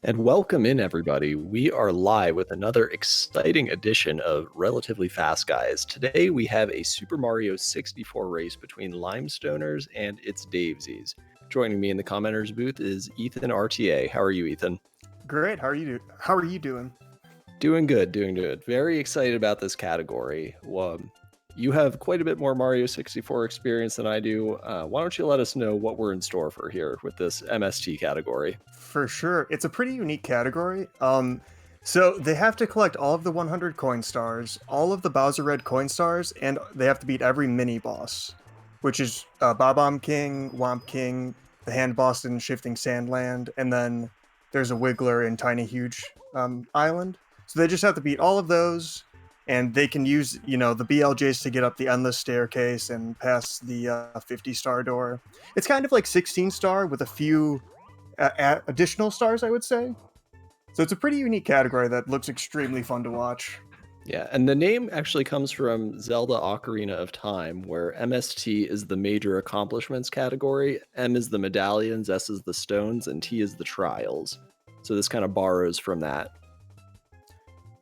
And welcome in, everybody. We are live with another exciting edition of Relatively Fast Guys. Today, we have a Super Mario 64 race between Limestoners and ItsDavesies. Joining me in the commenters booth is Ethan RTA. How are you, Ethan? Great. How are you doing? Doing good, doing good. Very excited about this category. You have quite a bit more Mario 64 experience than I do. Why don't you let us know what we're in store for here with this MST category? For sure. It's a pretty unique category. So they have to collect all of the 100 coin stars, all of the Bowser Red coin stars, and they have to beat every mini boss, which is Bob-omb King, Womp King, the Hand Boss in Shifting Sandland, and then there's a Wiggler in Tiny Huge Island. So they just have to beat all of those, and they can use, the BLJs to get up the endless staircase and pass the 50-star door. It's kind of like 16-star with a few additional stars, I would say. So it's a pretty unique category that looks extremely fun to watch. Yeah, and the name actually comes from Zelda Ocarina of Time, where MST is the major accomplishments category, M is the medallions, S is the stones, and T is the trials. So this kind of borrows from that.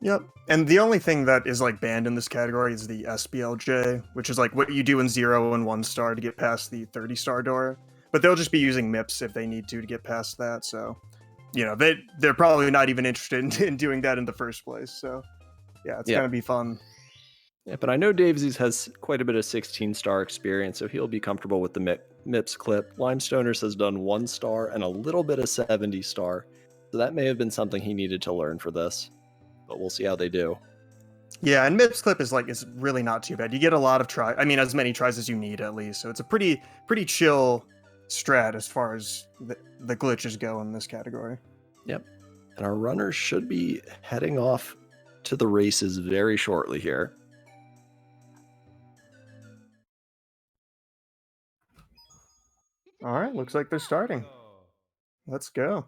Yep. And the only thing that is like banned in this category is the SBLJ, which is like what you do in 0 and 1 star to get past the 30-star door. But they'll just be using MIPS if they need to get past that. So, they're probably not even interested in doing that in the first place. So, yeah, it's going to be fun. Yeah, but I know Davesies has quite a bit of 16-star experience, so he'll be comfortable with the MIPS clip. Limestoners has done 1 star and a little bit of 70-star, so that may have been something he needed to learn for this. But we'll see how they do. Yeah, and MIPS clip is really not too bad. You get a lot of try. I mean, as many tries as you need at least. So it's a pretty chill strat as far as the glitches go in this category. Yep. And our runners should be heading off to the races very shortly here. All right, looks like they're starting. Let's go.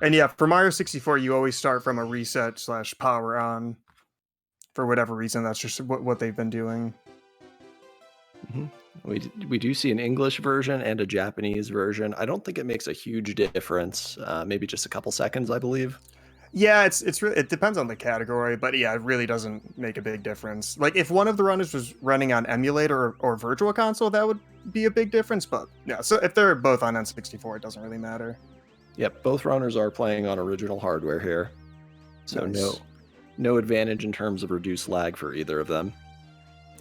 And yeah, for Mario 64, you always start from a reset / power on. For whatever reason, that's just what they've been doing. Mm-hmm. We do see an English version and a Japanese version. I don't think it makes a huge difference. Maybe just a couple seconds, I believe. Yeah, it depends on the category, but yeah, it really doesn't make a big difference. Like if one of the runners was running on emulator or virtual console, that would be a big difference. But yeah, so if they're both on N64, it doesn't really matter. Yep, both runners are playing on original hardware here, so nice. no advantage in terms of reduced lag for either of them.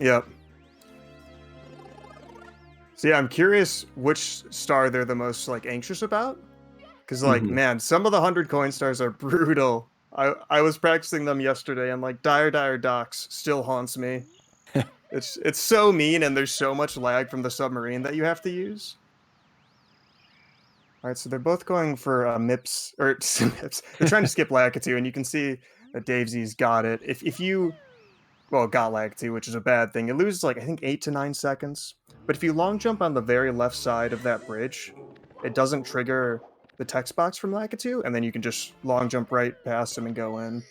Yep. So yeah, I'm curious which star they're the most anxious about. Because man, some of the 100 coin stars are brutal. I was practicing them yesterday, and Dire Docks still haunts me. It's so mean, and there's so much lag from the submarine that you have to use. All right, so they're both going for MIPS or MIPS. They're trying to skip Lakitu, and you can see that Davesy's got it. If you got Lakitu, which is a bad thing, it loses I think 8 to 9 seconds. But if you long jump on the very left side of that bridge, it doesn't trigger the text box from Lakitu, and then you can just long jump right past him and go in.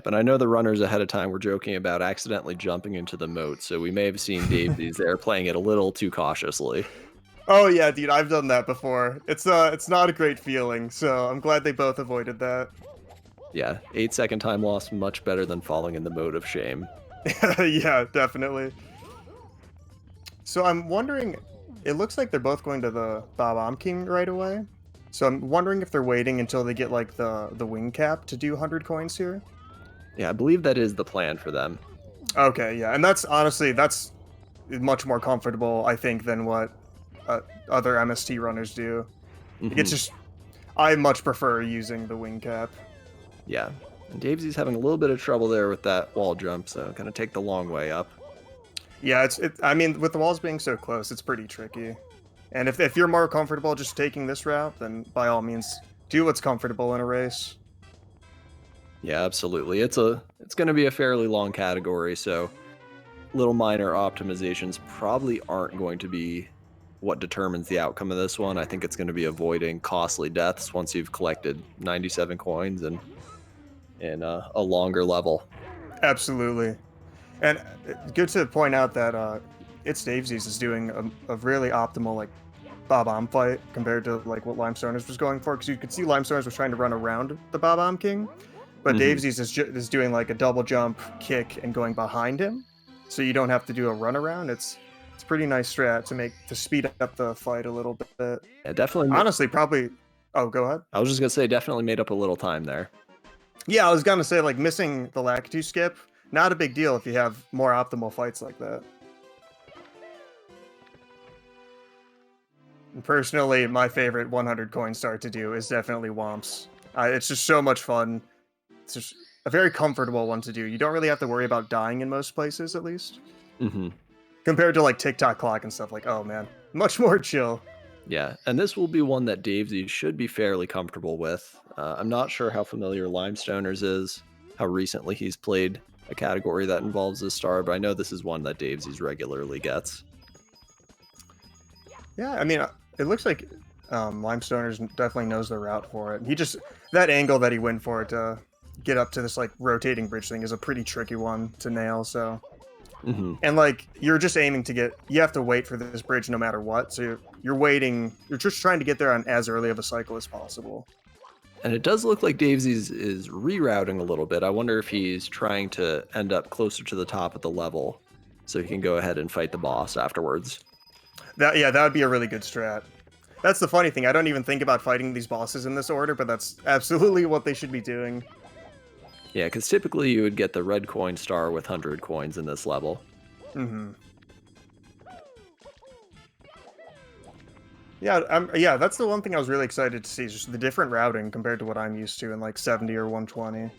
But I know the runners ahead of time were joking about accidentally jumping into the moat, so we may have seen Davesies there playing it a little too cautiously. Oh yeah, dude, I've done that before. It's not a great feeling, so I'm glad they both avoided that. Yeah, 8-second time loss, much better than falling in the moat of shame. Yeah, definitely. So I'm wondering, it looks like they're both going to the Bob-omb King right away. So I'm wondering if they're waiting until they get the wing cap to do 100 coins here. Yeah, I believe that is the plan for them. Okay, yeah, and that's much more comfortable, I think, than what other MST runners do. Mm-hmm. It's just, I much prefer using the wing cap. Yeah, and Davesy's having a little bit of trouble there with that wall jump, so gonna take the long way up. Yeah, I mean, with the walls being so close, it's pretty tricky. And if you're more comfortable just taking this route, then by all means, do what's comfortable in a race. Yeah, absolutely. It's going to be a fairly long category, so little minor optimizations probably aren't going to be what determines the outcome of this one. I think it's going to be avoiding costly deaths once you've collected 97 coins and in a longer level. Absolutely. And good to point out that ItsDavesies is doing a really optimal Bob-omb fight compared to like what Limestoners was going for, because you could see Limestoners was trying to run around the Bob-omb King, but Hmm. Davesies is doing like a double jump kick and going behind him, so you don't have to do a run around. It's a pretty nice strat to speed up the fight a little bit. Yeah, definitely. Honestly, probably. Oh, go ahead. I was just gonna say, definitely made up a little time there. Yeah, I was gonna say like missing the Lakitu skip, not a big deal if you have more optimal fights like that. And personally, my favorite 100 coin star to do is definitely Womps. It's just so much fun. It's just a very comfortable one to do. You don't really have to worry about dying in most places, at least. Hmm. Compared to like TikTok clock and stuff, like, oh man, much more chill. Yeah, and this will be one that Davesy should be fairly comfortable with. I'm not sure how familiar Limestoners is, how recently he's played a category that involves this star, but I know this is one that Davesy's regularly gets. Yeah, I mean, it looks like Limestoners definitely knows the route for it. He just, that angle that he went for to get up to this like rotating bridge thing is a pretty tricky one to nail, so. Hmm. And like, you're just aiming to get, you have to wait for this bridge no matter what, so you're waiting, you're just trying to get there on as early of a cycle as possible. And it does look like Davesy's is rerouting a little bit. I wonder if he's trying to end up closer to the top of the level so he can go ahead and fight the boss afterwards. Yeah, that would be a really good strat. That's the funny thing, I don't even think about fighting these bosses in this order, but that's absolutely what they should be doing. Yeah, because typically you would get the red coin star with 100 coins in this level. Mm-hmm. Yeah, that's the one thing I was really excited to see, is just the different routing compared to what I'm used to in like 70 or 120.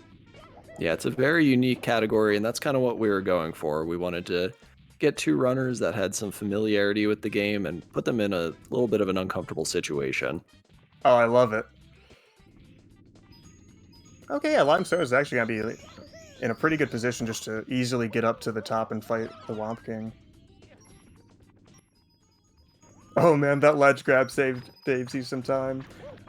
Yeah, it's a very unique category, and that's kind of what we were going for. We wanted to get two runners that had some familiarity with the game and put them in a little bit of an uncomfortable situation. Oh, I love it. Okay, yeah, Limestone is actually gonna be in a pretty good position just to easily get up to the top and fight the Womp King. Oh man, that ledge grab saves you some time.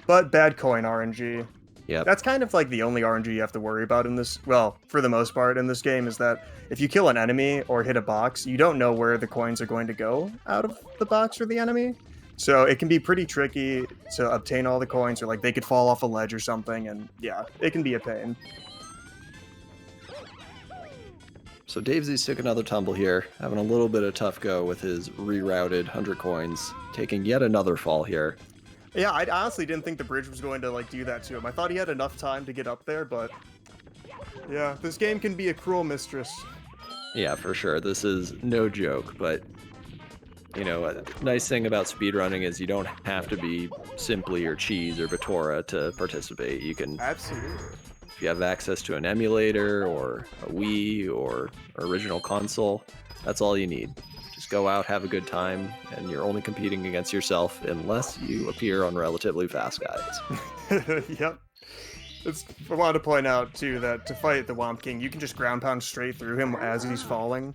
But bad coin RNG. Yep. That's kind of like the only RNG you have to worry about in this, well, for the most part in this game, is that if you kill an enemy or hit a box, you don't know where the coins are going to go out of the box for the enemy. So it can be pretty tricky to obtain all the coins, or like they could fall off a ledge or something, and yeah, it can be a pain. So Davesy's took another tumble here, having a little bit of tough go with his rerouted 100 coins, taking yet another fall here. Yeah, I honestly didn't think the bridge was going to like do that to him. I thought he had enough time to get up there, but yeah, this game can be a cruel mistress. Yeah, for sure. This is no joke, but you know, a nice thing about speedrunning is you don't have to be Simply or Cheese or Vitora to participate. You can, Absolutely. if you have access to an emulator or a Wii or original console, that's all you need. Just go out, have a good time, and you're only competing against yourself unless you appear on relatively fast guides. Yep. I wanted to point out too that to fight the Womp King, you can just ground pound straight through him as he's falling,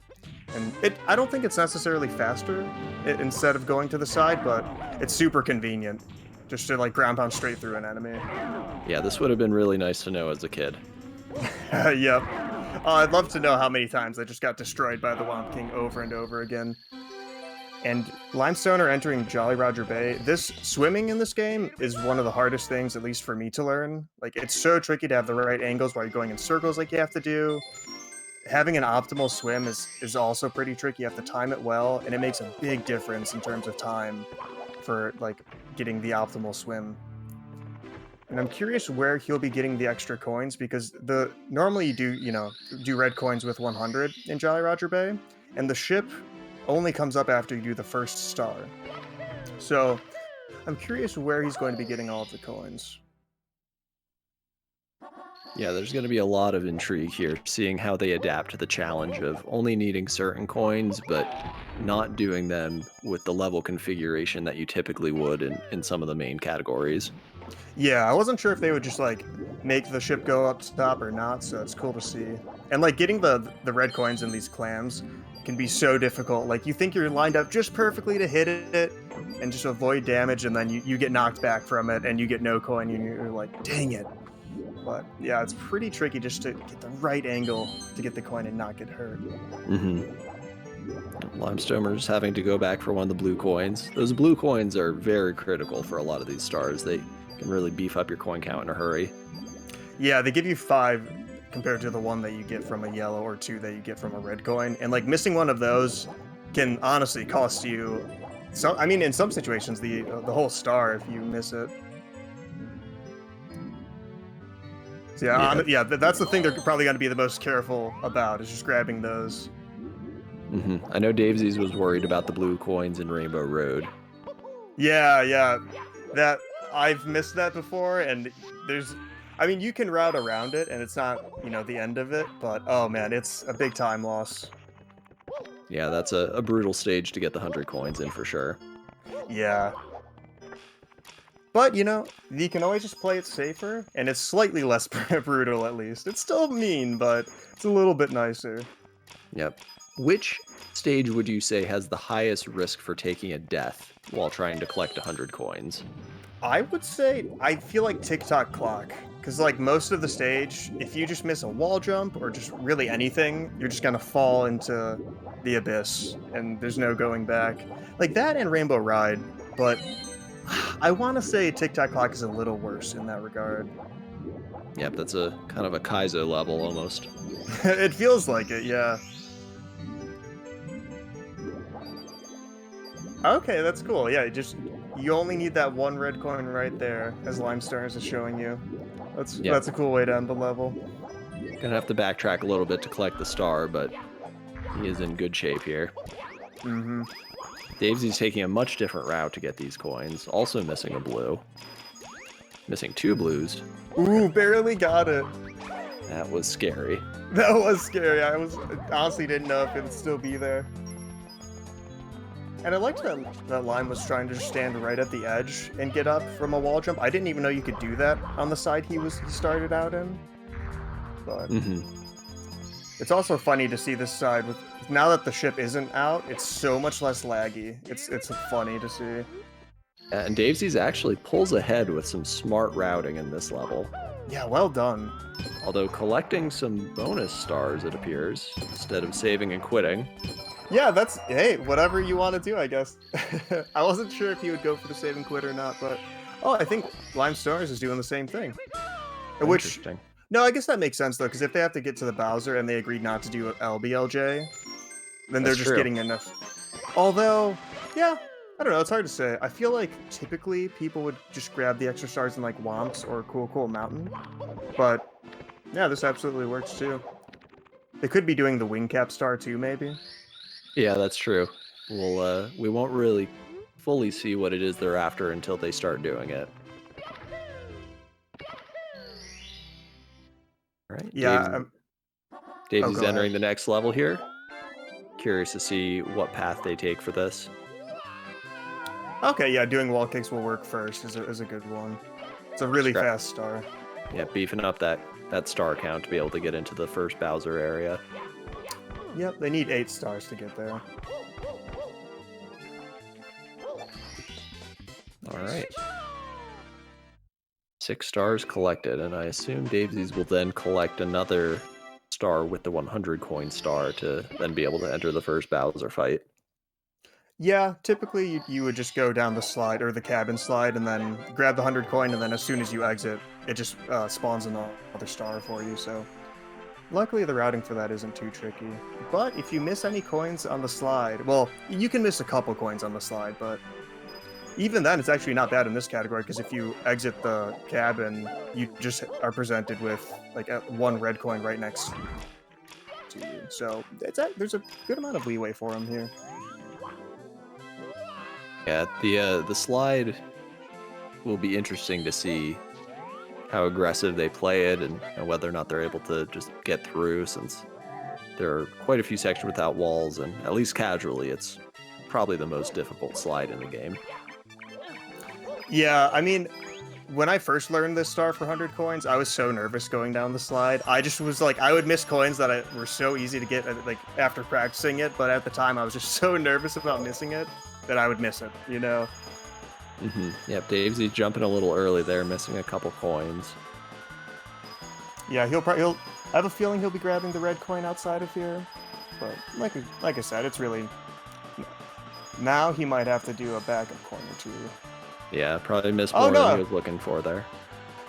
and I don't think it's necessarily faster instead of going to the side, but it's super convenient just to like ground pound straight through an enemy. Yeah, this would have been really nice to know as a kid. Yep. I'd love to know how many times I just got destroyed by the Womp King over and over again. And Limestoner entering Jolly Roger Bay, this swimming in this game is one of the hardest things, at least for me, to learn. Like, it's so tricky to have the right angles while you're going in circles like you have to do. Having an optimal swim is also pretty tricky. You have to time it well, and it makes a big difference in terms of time for, like, getting the optimal swim. And I'm curious where he'll be getting the extra coins, because normally you do red coins with 100 in Jolly Roger Bay, and the ship only comes up after you do the first star. So I'm curious where he's going to be getting all of the coins. Yeah, there's going to be a lot of intrigue here, seeing how they adapt to the challenge of only needing certain coins, but not doing them with the level configuration that you typically would in some of the main categories. Yeah, I wasn't sure if they would just like make the ship go up top or not, so it's cool to see. And like getting the red coins in these clams can be so difficult. Like you think you're lined up just perfectly to hit it and just avoid damage, and then you get knocked back from it and you get no coin, and you're like, dang it. But yeah, it's pretty tricky just to get the right angle to get the coin and not get hurt. Mm-hmm. Limestoners having to go back for one of the blue coins. Those blue coins are very critical for a lot of these stars. They can really beef up your coin count in a hurry. Yeah, they give you 5 compared to the 1 that you get from a yellow or 2 that you get from a red coin. And like missing one of those can honestly cost you. So I mean, in some situations, the whole star if you miss it. So yeah, that's the thing they're probably going to be the most careful about is just grabbing those. I know Davesies was worried about the blue coins in Rainbow Road. Yeah, that I've missed that before, and I mean, you can route around it, and it's not, the end of it, but oh man, it's a big time loss. Yeah, that's a brutal stage to get the 100 coins in for sure. Yeah. But, you can always just play it safer, and it's slightly less brutal at least. It's still mean, but it's a little bit nicer. Yep. Which stage would you say has the highest risk for taking a death while trying to collect 100 coins? I would say, I feel like Tick-Tock Clock, because like most of the stage, if you just miss a wall jump or just really anything, you're just gonna fall into the abyss, and there's no going back. Like that and Rainbow Ride, but I want to say Tick-Tock Clock is a little worse in that regard. Yep, that's a kind of a Kaizo level almost. It feels like it, yeah. Okay, that's cool. Yeah, you only need that 1 red coin right there, as Limestoners is showing you. That's a cool way to end the level. Gonna have to backtrack a little bit to collect the star, but he is in good shape here. Davesy's taking a much different route to get these coins, also missing a blue. Missing 2 blues. Ooh, barely got it. That was scary. That was scary. I honestly didn't know if it would still be there. And I liked that Lime was trying to just stand right at the edge and get up from a wall jump. I didn't even know you could do that on the side he started out in. But it's also funny to see this side with now that the ship isn't out. It's so much less laggy. It's funny to see. And Davesy's actually pulls ahead with some smart routing in this level. Yeah, well done. Although collecting some bonus stars, it appears, instead of saving and quitting. Yeah, hey, whatever you want to do, I guess. I wasn't sure if he would go for the save and quit or not, but I think Limestoners is doing the same thing. Interesting. No, I guess that makes sense though, because if they have to get to the Bowser and they agreed not to do LBLJ, then they're just getting enough. Although, yeah, I don't know, it's hard to say. I feel like typically people would just grab the extra stars in like Womps or Cool Mountain, but yeah, this absolutely works too. They could be doing the Wing Cap star too, maybe. Yeah, that's true. We won't really fully see what it is they're after until they start doing it. All right. Yeah. Davesy's entering the next level here. Curious to see what path they take for this. Okay, yeah, doing wall kicks will work first is a good one. It's a really fast star. Yeah, beefing up that star count to be able to get into the first Bowser area. Yep, they need 8 stars to get there. Alright. 6 stars collected, and I assume Davesy's will then collect another star with the 100 coin star to then be able to enter the first Bowser fight. Yeah, typically you would just go down the slide, or the cabin slide, and then grab the 100 coin, and then as soon as you exit, it just spawns another star for you, so... Luckily, the routing for that isn't too tricky. But if you miss any coins on the slide... Well, you can miss a couple coins on the slide, but... Even then, it's actually not bad in this category, because if you exit the cabin, you just are presented with, like, 1 red coin right next to you. So, there's a good amount of leeway for him here. Yeah, the slide will be interesting to see how aggressive they play it and whether or not they're able to just get through, since there are quite a few sections without walls, and at least casually, it's probably the most difficult slide in the game. Yeah, I mean, when I first learned this star for 100 coins, I was so nervous going down the slide. I just was like, I would miss coins that were so easy to get like after practicing it, but at the time I was just so nervous about missing it that I would miss it, you know? Yep, Davesy's jumping a little early there, missing a couple coins. Yeah, I have a feeling he'll be grabbing the red coin outside of here. But like I said, it's really... Now he might have to do a backup coin or two. Yeah, probably missed Oh, more than he no! was looking for there.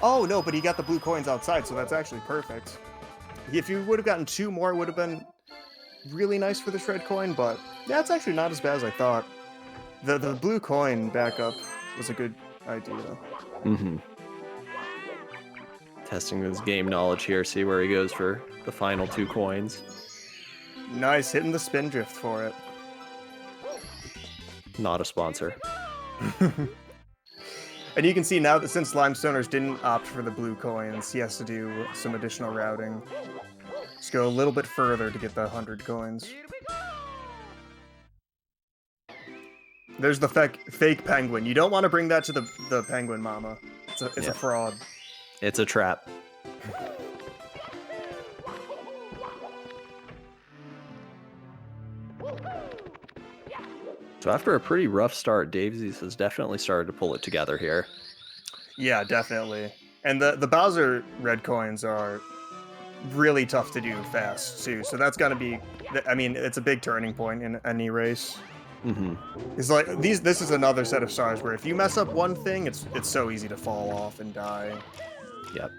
Oh, no, but he got the blue coins outside, so that's actually perfect. If you would have gotten 2 more, it would have been really nice for this red coin, but yeah, it's actually not as bad as I thought. The blue coin backup was a good idea. Mm-hmm. Testing his game knowledge here, see where he goes for the final 2 coins. Nice, hitting the spin drift for it. Not a sponsor. And you can see now that since Limestoners didn't opt for the blue coins, he has to do some additional routing. Just go a little bit further to get the 100 coins. There's the fake penguin. You don't want to bring that to the penguin mama. It's a fraud. It's a trap. So after a pretty rough start, Davesies has definitely started to pull it together here. Yeah, definitely. And the Bowser red coins are really tough to do fast, too. So that's got to be... I mean, it's a big turning point in any race. Mm-hmm. It's like, this is another set of stars where if you mess up one thing, it's so easy to fall off and die. Yep.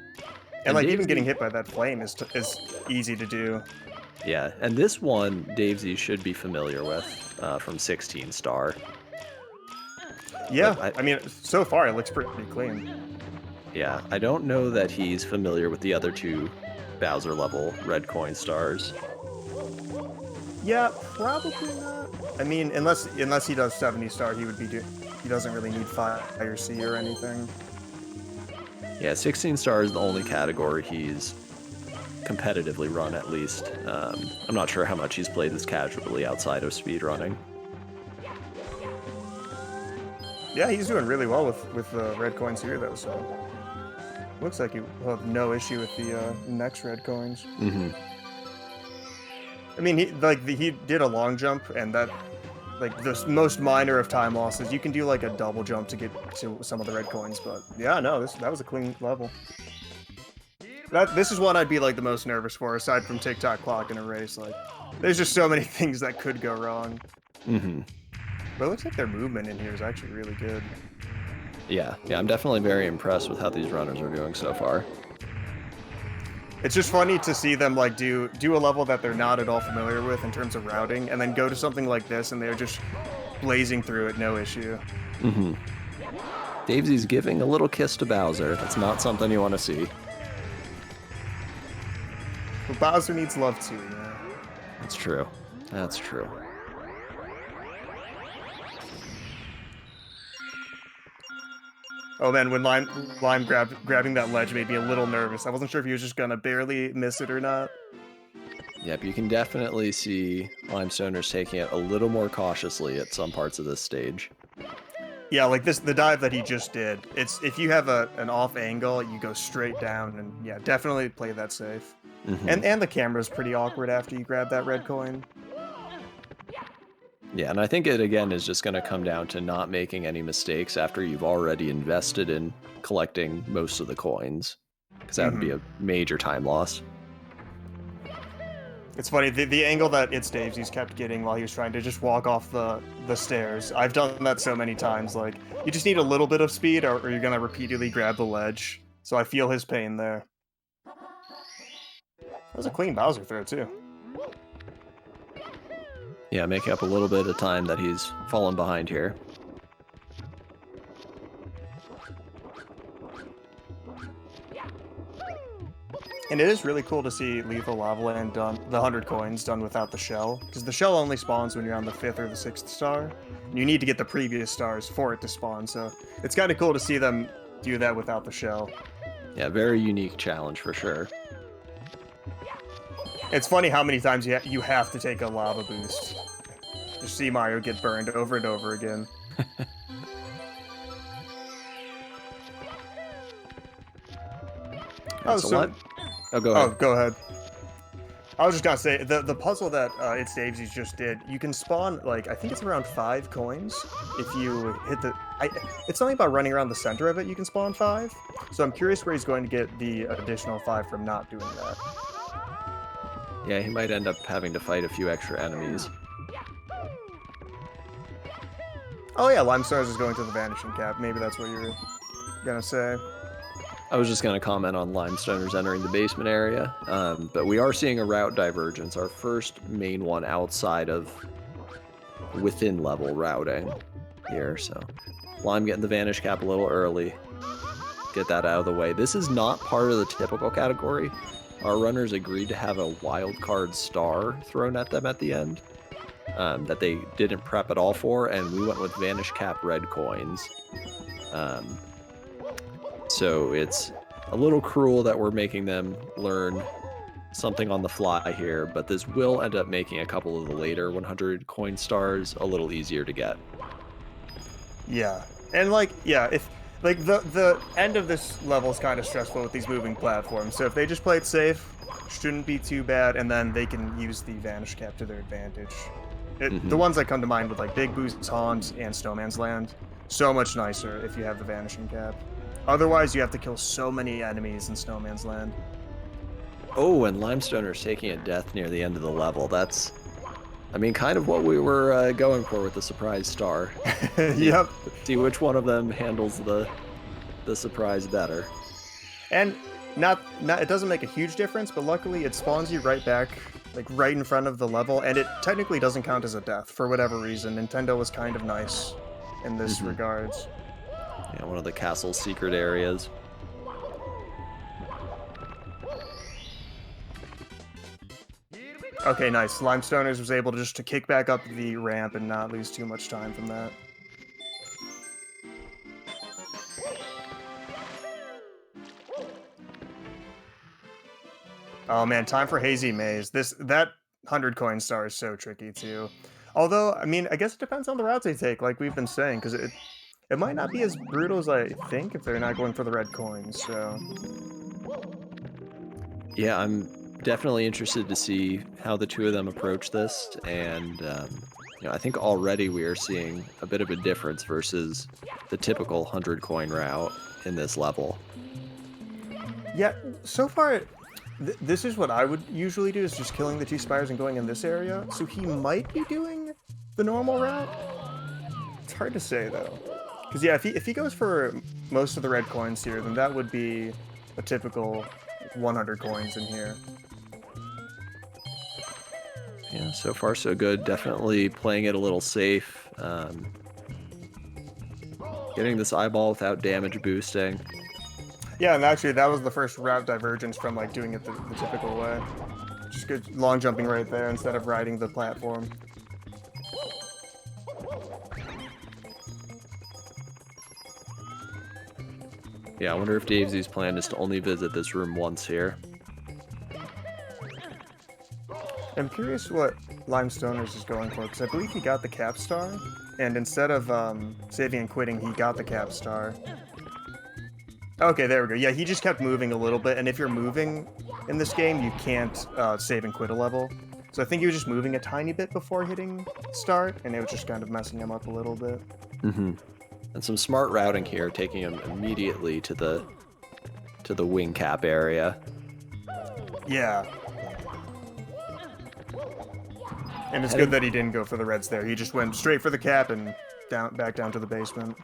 And like, even getting hit by that flame is easy to do. Yeah, and this one, Davesies should be familiar with from 16 star. Yeah, I mean, so far it looks pretty clean. Yeah, I don't know that he's familiar with the other 2 Bowser level red coin stars. Yeah, probably not. I mean, unless he does 70 star, he doesn't really need Fire C or anything. Yeah, 16 star is the only category he's competitively run, at least. I'm not sure how much he's played this casually outside of speedrunning. Yeah, he's doing really well with the red coins here, though, so... Looks like he'll have no issue with the next red coins. Mm-hmm. I mean, he did a long jump, and that... Like, the most minor of time losses, you can do, like, a double jump to get to some of the red coins, but... Yeah, no, that was a clean level. This is one I'd be, like, the most nervous for, aside from TikTok clock in a race. Like, there's just so many things that could go wrong. Mm-hmm. But it looks like their movement in here is actually really good. Yeah, I'm definitely very impressed with how these runners are doing so far. It's just funny to see them like do a level that they're not at all familiar with in terms of routing, and then go to something like this and they're just blazing through it, no issue. Mm-hmm. Davesies giving a little kiss to Bowser. That's not something you want to see. But Bowser needs love too, you know? That's true. That's true. Oh man, when Lime grabbing that ledge made me a little nervous. I wasn't sure if he was just gonna barely miss it or not. Yep, you can definitely see Limestoners taking it a little more cautiously at some parts of this stage. Yeah, like the dive that he just did. It's if you have an off angle, you go straight down, and yeah, definitely play that safe. Mm-hmm. And the camera's pretty awkward after you grab that red coin. Yeah, and I think it, again, is just going to come down to not making any mistakes after you've already invested in collecting most of the coins, because that would be a major time loss. It's funny, the angle that ItsDavesies kept getting while he was trying to just walk off the stairs. I've done that so many times. Like, you just need a little bit of speed, or you're going to repeatedly grab the ledge. So I feel his pain there. That was a clean Bowser throw, too. Yeah, making up a little bit of time that he's fallen behind here. And it is really cool to see Lethal Lava Land done, the 100 coins done without the shell, because the shell only spawns when you're on the 5th or the 6th star. And you need to get the previous stars for it to spawn, so it's kind of cool to see them do that without the shell. Yeah, very unique challenge for sure. It's funny how many times you have to take a lava boost. Just see Mario get burned over and over again. Oh, so go ahead. Oh, go ahead. I was just gonna say, the puzzle that ItsDavesies just did, you can spawn, like, I think it's around 5 coins if you hit the... it's something about running around the center of it, you can spawn 5. So I'm curious where he's going to get the additional 5 from not doing that. Yeah, he might end up having to fight a few extra enemies. Oh yeah, Limestoners is going to the Vanishing Cap. Maybe that's what you were gonna say. I was just going to comment on Limestoners entering the basement area, but we are seeing a route divergence, our first main one outside of within level routing here. So Lime getting the Vanish Cap a little early. Get that out of the way. This is not part of the typical category. Our runners agreed to have a wild card star thrown at them at the end that they didn't prep at all for, and we went with Vanish Cap red coins. So it's a little cruel that we're making them learn something on the fly here, but this will end up making a couple of the later 100 coin stars a little easier to get. Yeah, and like, yeah, if like the end of this level is kind of stressful with these moving platforms, so if they just play it safe, shouldn't be too bad, and then they can use the Vanish Cap to their advantage. The ones that come to mind with like Big Boo's Haunt and Snowman's Land, so much nicer if you have the Vanishing Cap. Otherwise, you have to kill so many enemies in Snowman's Land. Oh, and Limestoners taking a death near the end of the level. That's, I mean, kind of what we were going for with the surprise star. Yep. See which one of them handles the surprise better. And not it doesn't make a huge difference, but luckily it spawns you right back, like right in front of the level, and it technically doesn't count as a death for whatever reason. Nintendo was kind of nice in this regards. Yeah, one of the castle's secret areas. Okay, nice. Limestoners was able to just kick back up the ramp and not lose too much time from that. Oh man, time for Hazy Maze. That 100 coin star is so tricky too. Although, I mean, I guess it depends on the routes they take, like we've been saying, because it might not be as brutal as I think if they're not going for the red coins, so... Yeah, I'm definitely interested to see how the two of them approach this, and I think already we are seeing a bit of a difference versus the typical 100 coin route in this level. Yeah, so far, this is what I would usually do, is just killing the two spires and going in this area, so he might be doing the normal route? It's hard to say, though. Because, yeah, if he goes for most of the red coins here, then that would be a typical 100 coins in here. Yeah, so far so good. Definitely playing it a little safe. Getting this eyeball without damage boosting. Yeah, and actually that was the first route divergence from like doing it the typical way. Just good long jumping right there instead of riding the platform. Yeah, I wonder if Davesie's plan is to only visit this room once here. I'm curious what Limestoners is going for, because I believe he got the cap star, and instead of saving and quitting, he got the cap star. Okay, there we go. Yeah, he just kept moving a little bit, and if you're moving in this game, you can't save and quit a level. So I think he was just moving a tiny bit before hitting start, and it was just kind of messing him up a little bit. And some smart routing here, taking him immediately to the wing cap area. Yeah. And it's good that he didn't go for the reds there. He just went straight for the cap and back down to the basement.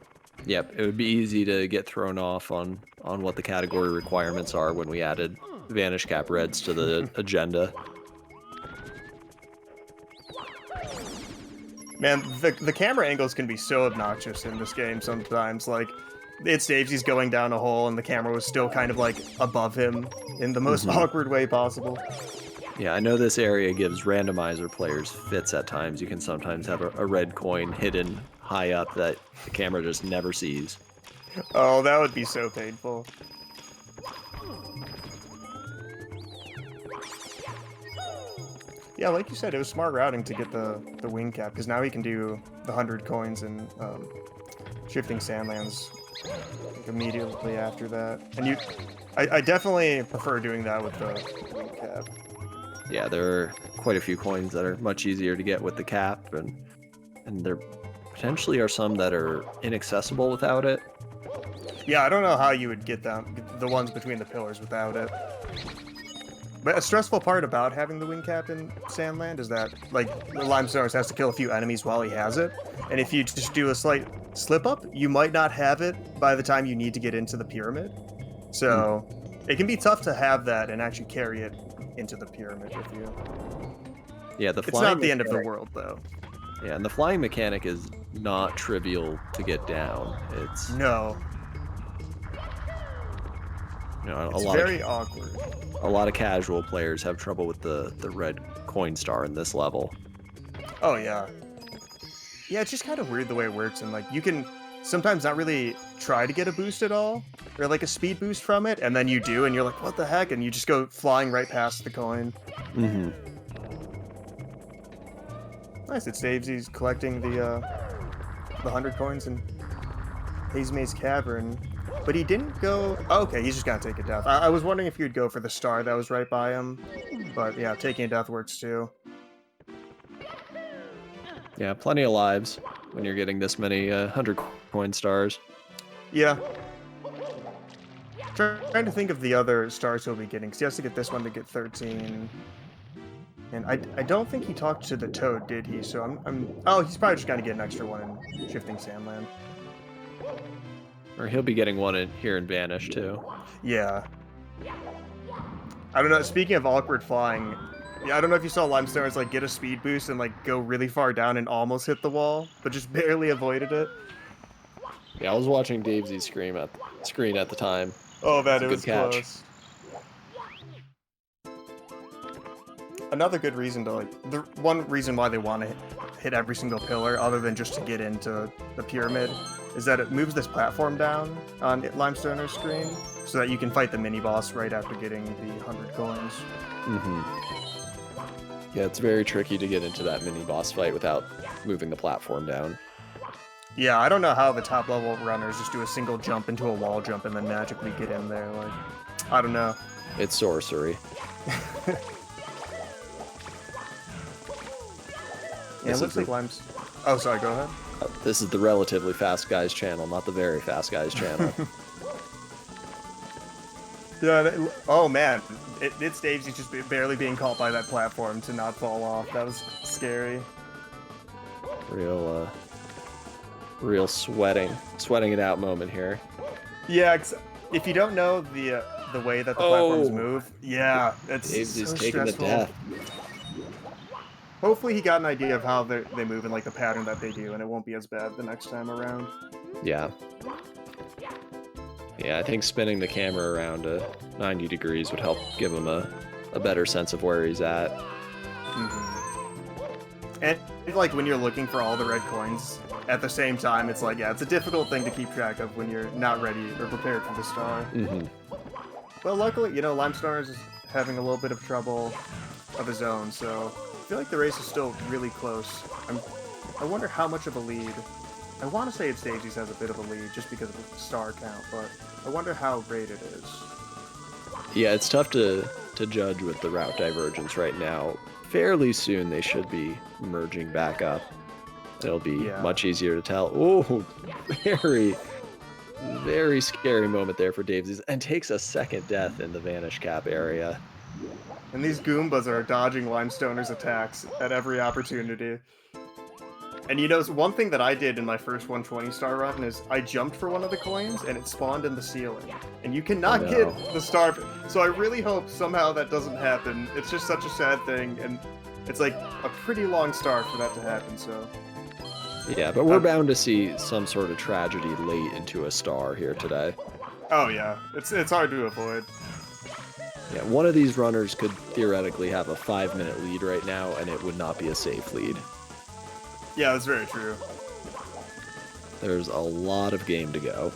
Yep, it would be easy to get thrown off on what the category requirements are when we added Vanish Cap Reds to the agenda. Man, the camera angles can be so obnoxious in this game sometimes. Like, ItsDavesies going down a hole and the camera was still kind of like above him in the most awkward way possible. Yeah, I know this area gives randomizer players fits at times. You can sometimes have a red coin hidden high up that the camera just never sees. Oh, that would be so painful. Yeah, like you said, it was smart routing to get the wing cap, because now he can do the 100 coins and shifting sandlands like, immediately after that. And I definitely prefer doing that with the wing cap. Yeah, there are quite a few coins that are much easier to get with the cap, and there potentially are some that are inaccessible without it. Yeah, I don't know how you would get them, the ones between the pillars without it. But a stressful part about having the wing cap in Sandland is that, like, the Limestoners has to kill a few enemies while he has it, and if you just do a slight slip-up, you might not have it by the time you need to get into the pyramid. So, it can be tough to have that and actually carry it into the pyramid with you. Yeah, the It's flying not the end of the mechanic. world, though. Yeah, and the flying mechanic is not trivial to get down. It's No, a it's lot of very awkward. casual players have trouble with the red coin star in this level. Oh, yeah. Yeah, it's just kind of weird the way it works, and like you can sometimes not really try to get a boost at all, or like a speed boost from it, and then you do, and you're like, what the heck? And you just go flying right past the coin. Mm-hmm. Nice, it's Davesies collecting the 100 coins in Haze Maze Cavern. But he didn't go... Oh, okay, he's just gonna take a death. I was wondering if you'd go for the star that was right by him. But yeah, taking a death works too. Yeah, plenty of lives when you're getting this many 100 coin stars. Yeah. Trying to think of the other stars he'll be getting, because he has to get this one to get 13. And I don't think he talked to the Toad, did he? So oh, he's probably just gonna get an extra one in Shifting Sandland. Or he'll be getting one here in Vanish, too. Yeah. I don't know, speaking of awkward flying, yeah, I don't know if you saw Limestoners like get a speed boost and like go really far down and almost hit the wall, but just barely avoided it. Yeah, I was watching Davesie's screen at the time. Oh man, It's a it good was catch. close. Another good reason to the one reason why they want to hit every single pillar, other than just to get into the pyramid, is that it moves this platform down on Limestoner's screen, so that you can fight the mini boss right after getting the 100 coins. Mm-hmm. Yeah, it's very tricky to get into that mini boss fight without moving the platform down. Yeah, I don't know how the top level runners just do a single jump into a wall jump and then magically get in there. Like, I don't know. It's sorcery. Yeah, it looks like Lime's... Oh, sorry, go ahead. This is the relatively fast guys channel, not the very fast guys channel. Yeah, oh man, it's Davesie's just barely being caught by that platform to not fall off. That was scary. Real sweating it out moment here. Yeah, if you don't know the way that the platforms move, yeah, it's Davesie's so taking stressful. the death. Hopefully he got an idea of how they move and like the pattern that they do, and it won't be as bad the next time around. Yeah. Yeah, I think spinning the camera around 90 degrees would help give him a better sense of where he's at. Mm-hmm. And like when you're looking for all the red coins at the same time, it's like, yeah, it's a difficult thing to keep track of when you're not ready or prepared for the star. Mm-hmm. Well, luckily, Limestoners is having a little bit of trouble of his own, so I feel like the race is still really close. I wonder how much of a lead. I want to say ItsDavesies has a bit of a lead just because of the star count, but I wonder how great it is. Yeah, it's tough to judge with the route divergence right now. Fairly soon they should be merging back up. It'll be much easier to tell. Oh, very, very scary moment there for Davesies, and takes a second death in the Vanish Cap area. And these Goombas are dodging Limestoners' attacks at every opportunity. And one thing that I did in my first 120 star run is I jumped for one of the coins and it spawned in the ceiling. And you cannot get the star. So I really hope somehow that doesn't happen. It's just such a sad thing, and it's like a pretty long star for that to happen, so... Yeah, but we're bound to see some sort of tragedy late into a star here today. Oh yeah, it's hard to avoid. Yeah, one of these runners could theoretically have a 5-minute lead right now, and it would not be a safe lead. Yeah, that's very true. There's a lot of game to go.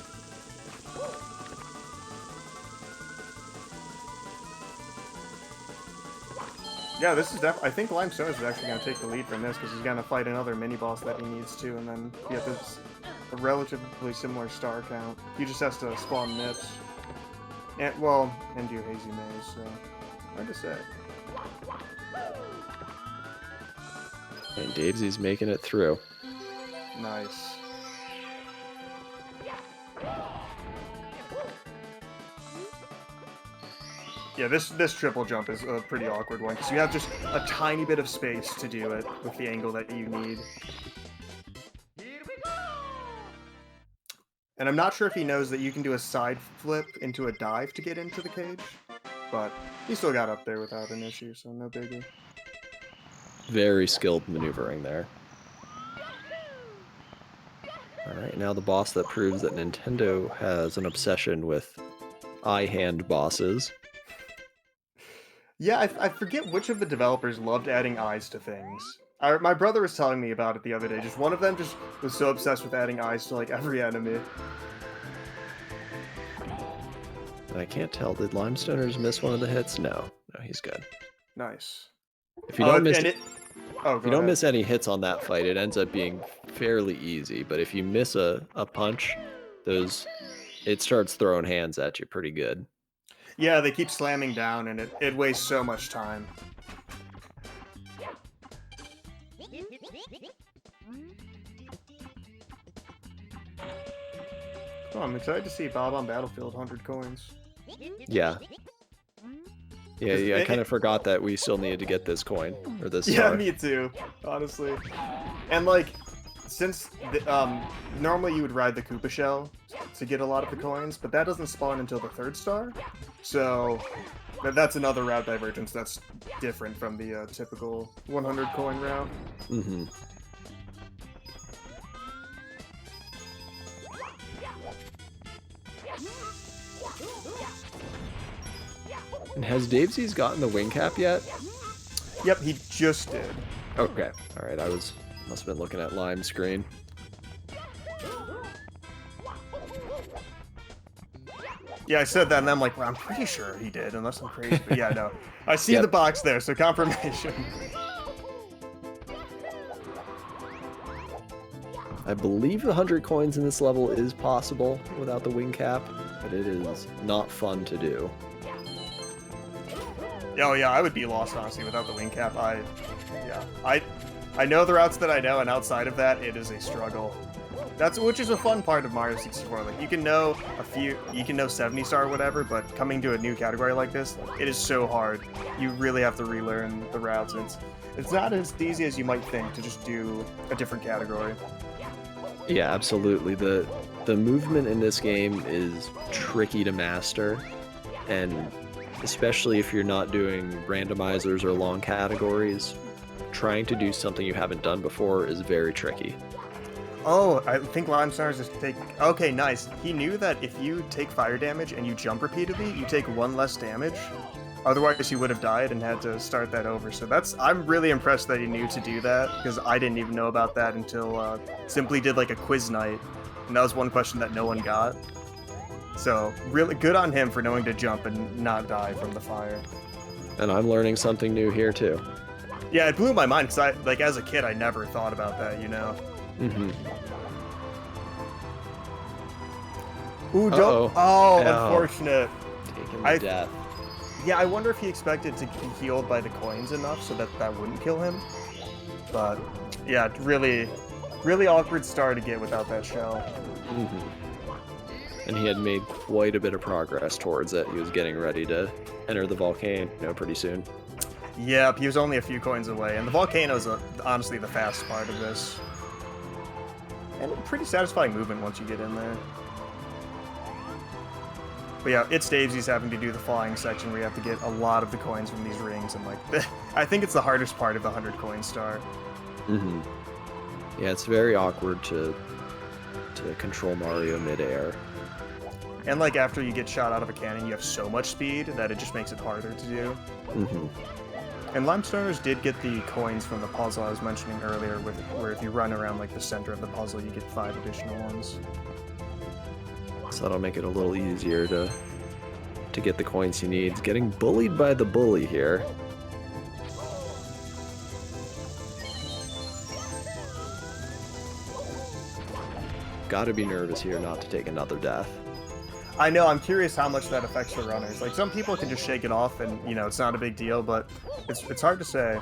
Yeah, this is I think Limestoners is actually going to take the lead from this, because he's going to fight another mini-boss that he needs to, and then get a relatively similar star count. He just has to spawn nips. And do Hazy Maze, so... hard to say. And Davesie's making it through. Nice. Yeah, this triple jump is a pretty awkward one because you have just a tiny bit of space to do it with the angle that you need. And I'm not sure if he knows that you can do a side flip into a dive to get into the cage, but he still got up there without an issue, so no biggie. Very skilled maneuvering there. Alright, now the boss that proves that Nintendo has an obsession with eye-hand bosses. Yeah, I forget which of the developers loved adding eyes to things. My brother was telling me about it the other day. Just one of them just was so obsessed with adding eyes to like every enemy. I can't tell. Did Limestoners miss one of the hits? No. No, he's good. Nice. If you don't miss if you don't miss any hits on that fight, it ends up being fairly easy. But if you miss a punch, it starts throwing hands at you pretty good. Yeah, they keep slamming down, and it wastes so much time. Oh, I'm excited to see Bob on Battlefield 100 coins. Yeah. Yeah, I kind of forgot that we still needed to get this coin, or this star. Yeah, me too, honestly. And like, since normally you would ride the Koopa shell to get a lot of the coins, but that doesn't spawn until the 3rd star, so that's another route divergence that's different from the typical 100 coin route. Mm-hmm. And has Davesies gotten the wing cap yet? Yep, he just did. Okay, all right. Must have been looking at Lime's screen. Yeah, I said that, and then I'm like, well, I'm pretty sure he did, unless I'm crazy. But yeah, no. I see the box there, so confirmation. I believe the 100 coins in this level is possible without the wing cap, but it is not fun to do. Oh yeah, I would be lost, honestly, without the wing cap. I know the routes that I know, and outside of that, it is a struggle. Which is a fun part of Mario 64. Like, you can know 70 star or whatever, but coming to a new category like this, it is so hard. You really have to relearn the routes. It's not as easy as you might think to just do a different category. Yeah, absolutely. The movement in this game is tricky to master, and especially if you're not doing randomizers or long categories, trying to do something you haven't done before is very tricky. Oh, I think Limestoners is take... Okay, nice. He knew that if you take fire damage and you jump repeatedly, you take 1 less damage. Otherwise, he would have died and had to start that over. So I'm really impressed that he knew to do that, because I didn't even know about that until Simply did like a quiz night, and that was one question that no one got. So, really good on him for knowing to jump and not die from the fire. And I'm learning something new here, too. Yeah, it blew my mind, because as a kid, I never thought about that, you know? Mm-hmm. Ooh, don't... Oh, Ow. Unfortunate. Taking the death. Yeah, I wonder if he expected to be healed by the coins enough so that wouldn't kill him. But, yeah, really, really awkward star to get without that shell. Mm-hmm. And he had made quite a bit of progress towards it. He was getting ready to enter the volcano pretty soon. Yep, he was only a few coins away, and the volcano is honestly the fast part of this. And pretty satisfying movement once you get in there. But yeah, ItsDavesies having to do the flying section where you have to get a lot of the coins from these rings, and like, I think it's the hardest part of the 100 coin star. Mm-hmm. Yeah, it's very awkward to control Mario midair. And like after you get shot out of a cannon, you have so much speed that it just makes it harder to do. Mm-hmm. And Limestoners did get the coins from the puzzle I was mentioning earlier, where if you run around like the center of the puzzle, you get 5 additional ones. So that'll make it a little easier to get the coins he needs. Getting bullied by the bully here. Gotta be nervous here not to take another death. I know, I'm curious how much that affects the runners. Like, some people can just shake it off and, you know, it's not a big deal, but it's hard to say.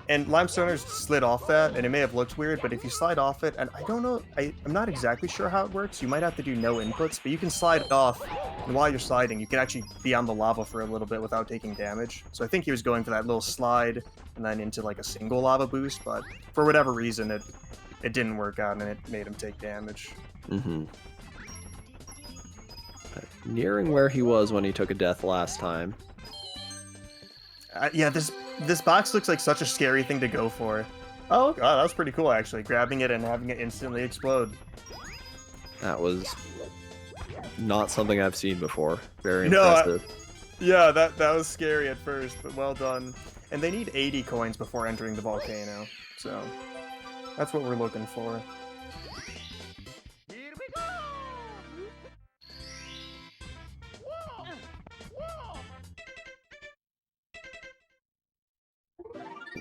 And Limestoners slid off that, and it may have looked weird, but if you slide off it, and I don't know, I'm not exactly sure how it works. You might have to do no inputs, but you can slide it off, and while you're sliding, you can actually be on the lava for a little bit without taking damage. So I think he was going for that little slide and then into like a single lava boost, but for whatever reason, it didn't work out, and it made him take damage. Mm-hmm. Nearing where he was when he took a death last time. Yeah, this box looks like such a scary thing to go for. Oh god, that was pretty cool actually, grabbing it and having it instantly explode. That was not something I've seen before. Very No, impressive. yeah, that was scary at first, but well done. And they need 80 coins before entering the volcano, so that's what we're looking for.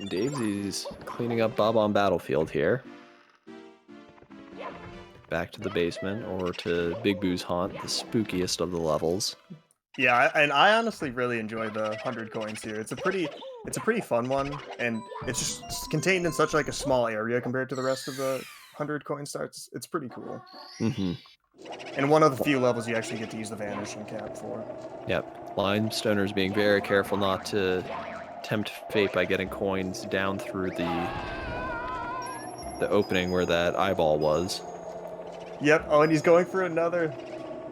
Davesies cleaning up Bob on Battlefield here. Back to the basement, or to Big Boo's haunt, the spookiest of the levels. Yeah, and I honestly really enjoy the 100 coins here. It's a pretty fun one, and it's just contained in such like a small area compared to the rest of the 100 coin starts. It's pretty cool. Mm-hmm. And one of the few levels you actually get to use the vanishing cap for. Yep. Limestoners being very careful not to tempt fate by getting coins down through the opening where that eyeball was. Yep. Oh, and he's going for another.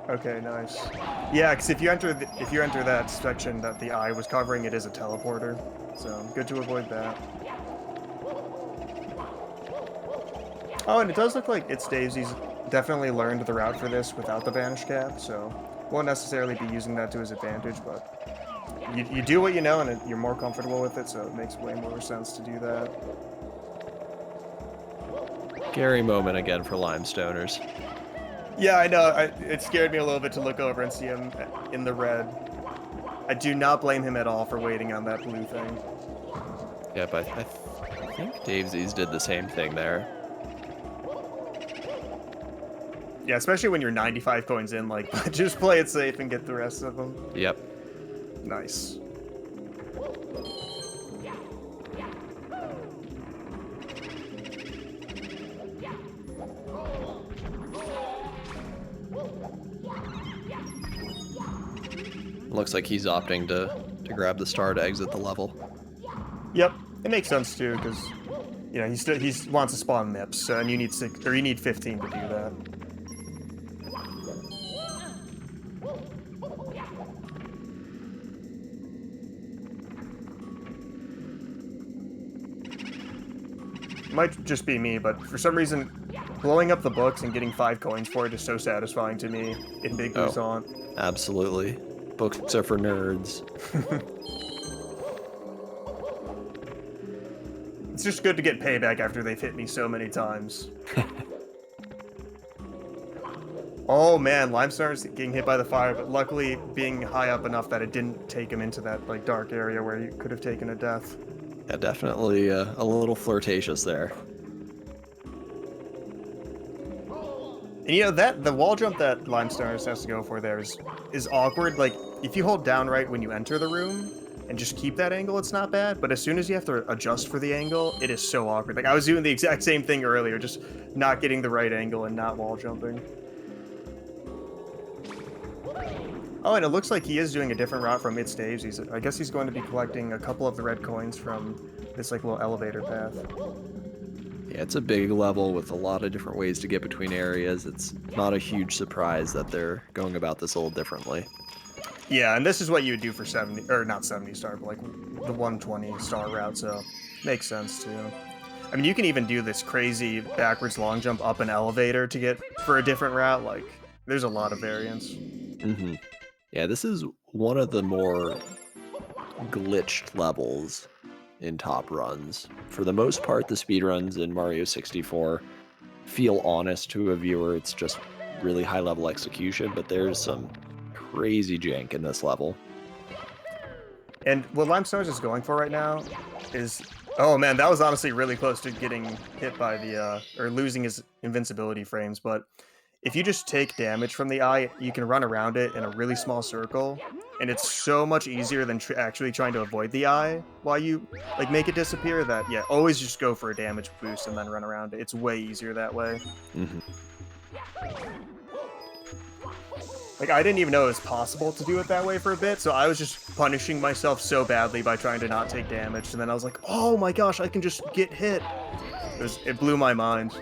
Okay, nice. Yeah, because if you enter that section that the eye was covering, it is a teleporter. So good to avoid that. Oh, and it does look like ItsDavesies definitely learned the route for this without the vanish cap, so won't necessarily be using that to his advantage, but you do what you know and you're more comfortable with it, so it makes way more sense to do that. Scary moment again for Limestoners. Yeah, I know. It scared me a little bit to look over and see him in the red. I do not blame him at all for waiting on that blue thing. Yeah, but I think Davesies did the same thing there. Yeah, especially when you're 95 coins in, like, just play it safe and get the rest of them. Yep. Nice. Looks like he's opting to grab the star to exit the level. Yep, it makes sense too, because you know he wants to spawn nips, and you need 15 to do that. It might just be me, but for some reason, blowing up the books and getting 5 coins for it is so satisfying to me in Big Boo's haunt. Absolutely. Books are for nerds. It's just good to get payback after they've hit me so many times. Oh man, Limestoners getting hit by the fire, but luckily being high up enough that it didn't take him into that like dark area where you could have taken a death. Yeah, definitely a little flirtatious there. And you know that the wall jump that Limestoners has to go for there is awkward. Like if you hold down right when you enter the room and just keep that angle, it's not bad. But as soon as you have to adjust for the angle, it is so awkward. Like I was doing the exact same thing earlier, just not getting the right angle and not wall jumping. Oh, and it looks like he is doing a different route from ItsDavesies. I guess he's going to be collecting a couple of the red coins from this like little elevator path. Yeah, it's a big level with a lot of different ways to get between areas. It's not a huge surprise that they're going about this a little differently. Yeah, and this is what you would do for 70, or not 70 star, but like the 120 star route, so makes sense too. I mean, you can even do this crazy backwards long jump up an elevator to get for a different route. Like, there's a lot of variants. Mm-hmm. Yeah, this is one of the more glitched levels in top runs. For the most part, the speedruns in Mario 64 feel honest to a viewer. It's just really high-level execution, but there's some crazy jank in this level. And what Limestoners is going for right now is... Oh man, that was honestly really close to getting hit by the... or losing his invincibility frames, but if you just take damage from the eye, you can run around it in a really small circle, and it's so much easier than actually trying to avoid the eye while you like make it disappear. That yeah, always just go for a damage boost and then run around it. It's way easier that way. Hmm. Like I didn't even know it was possible to do it that way for a bit, so I was just punishing myself so badly by trying to not take damage, and then I was like, oh my gosh, I can just get hit. It blew my mind.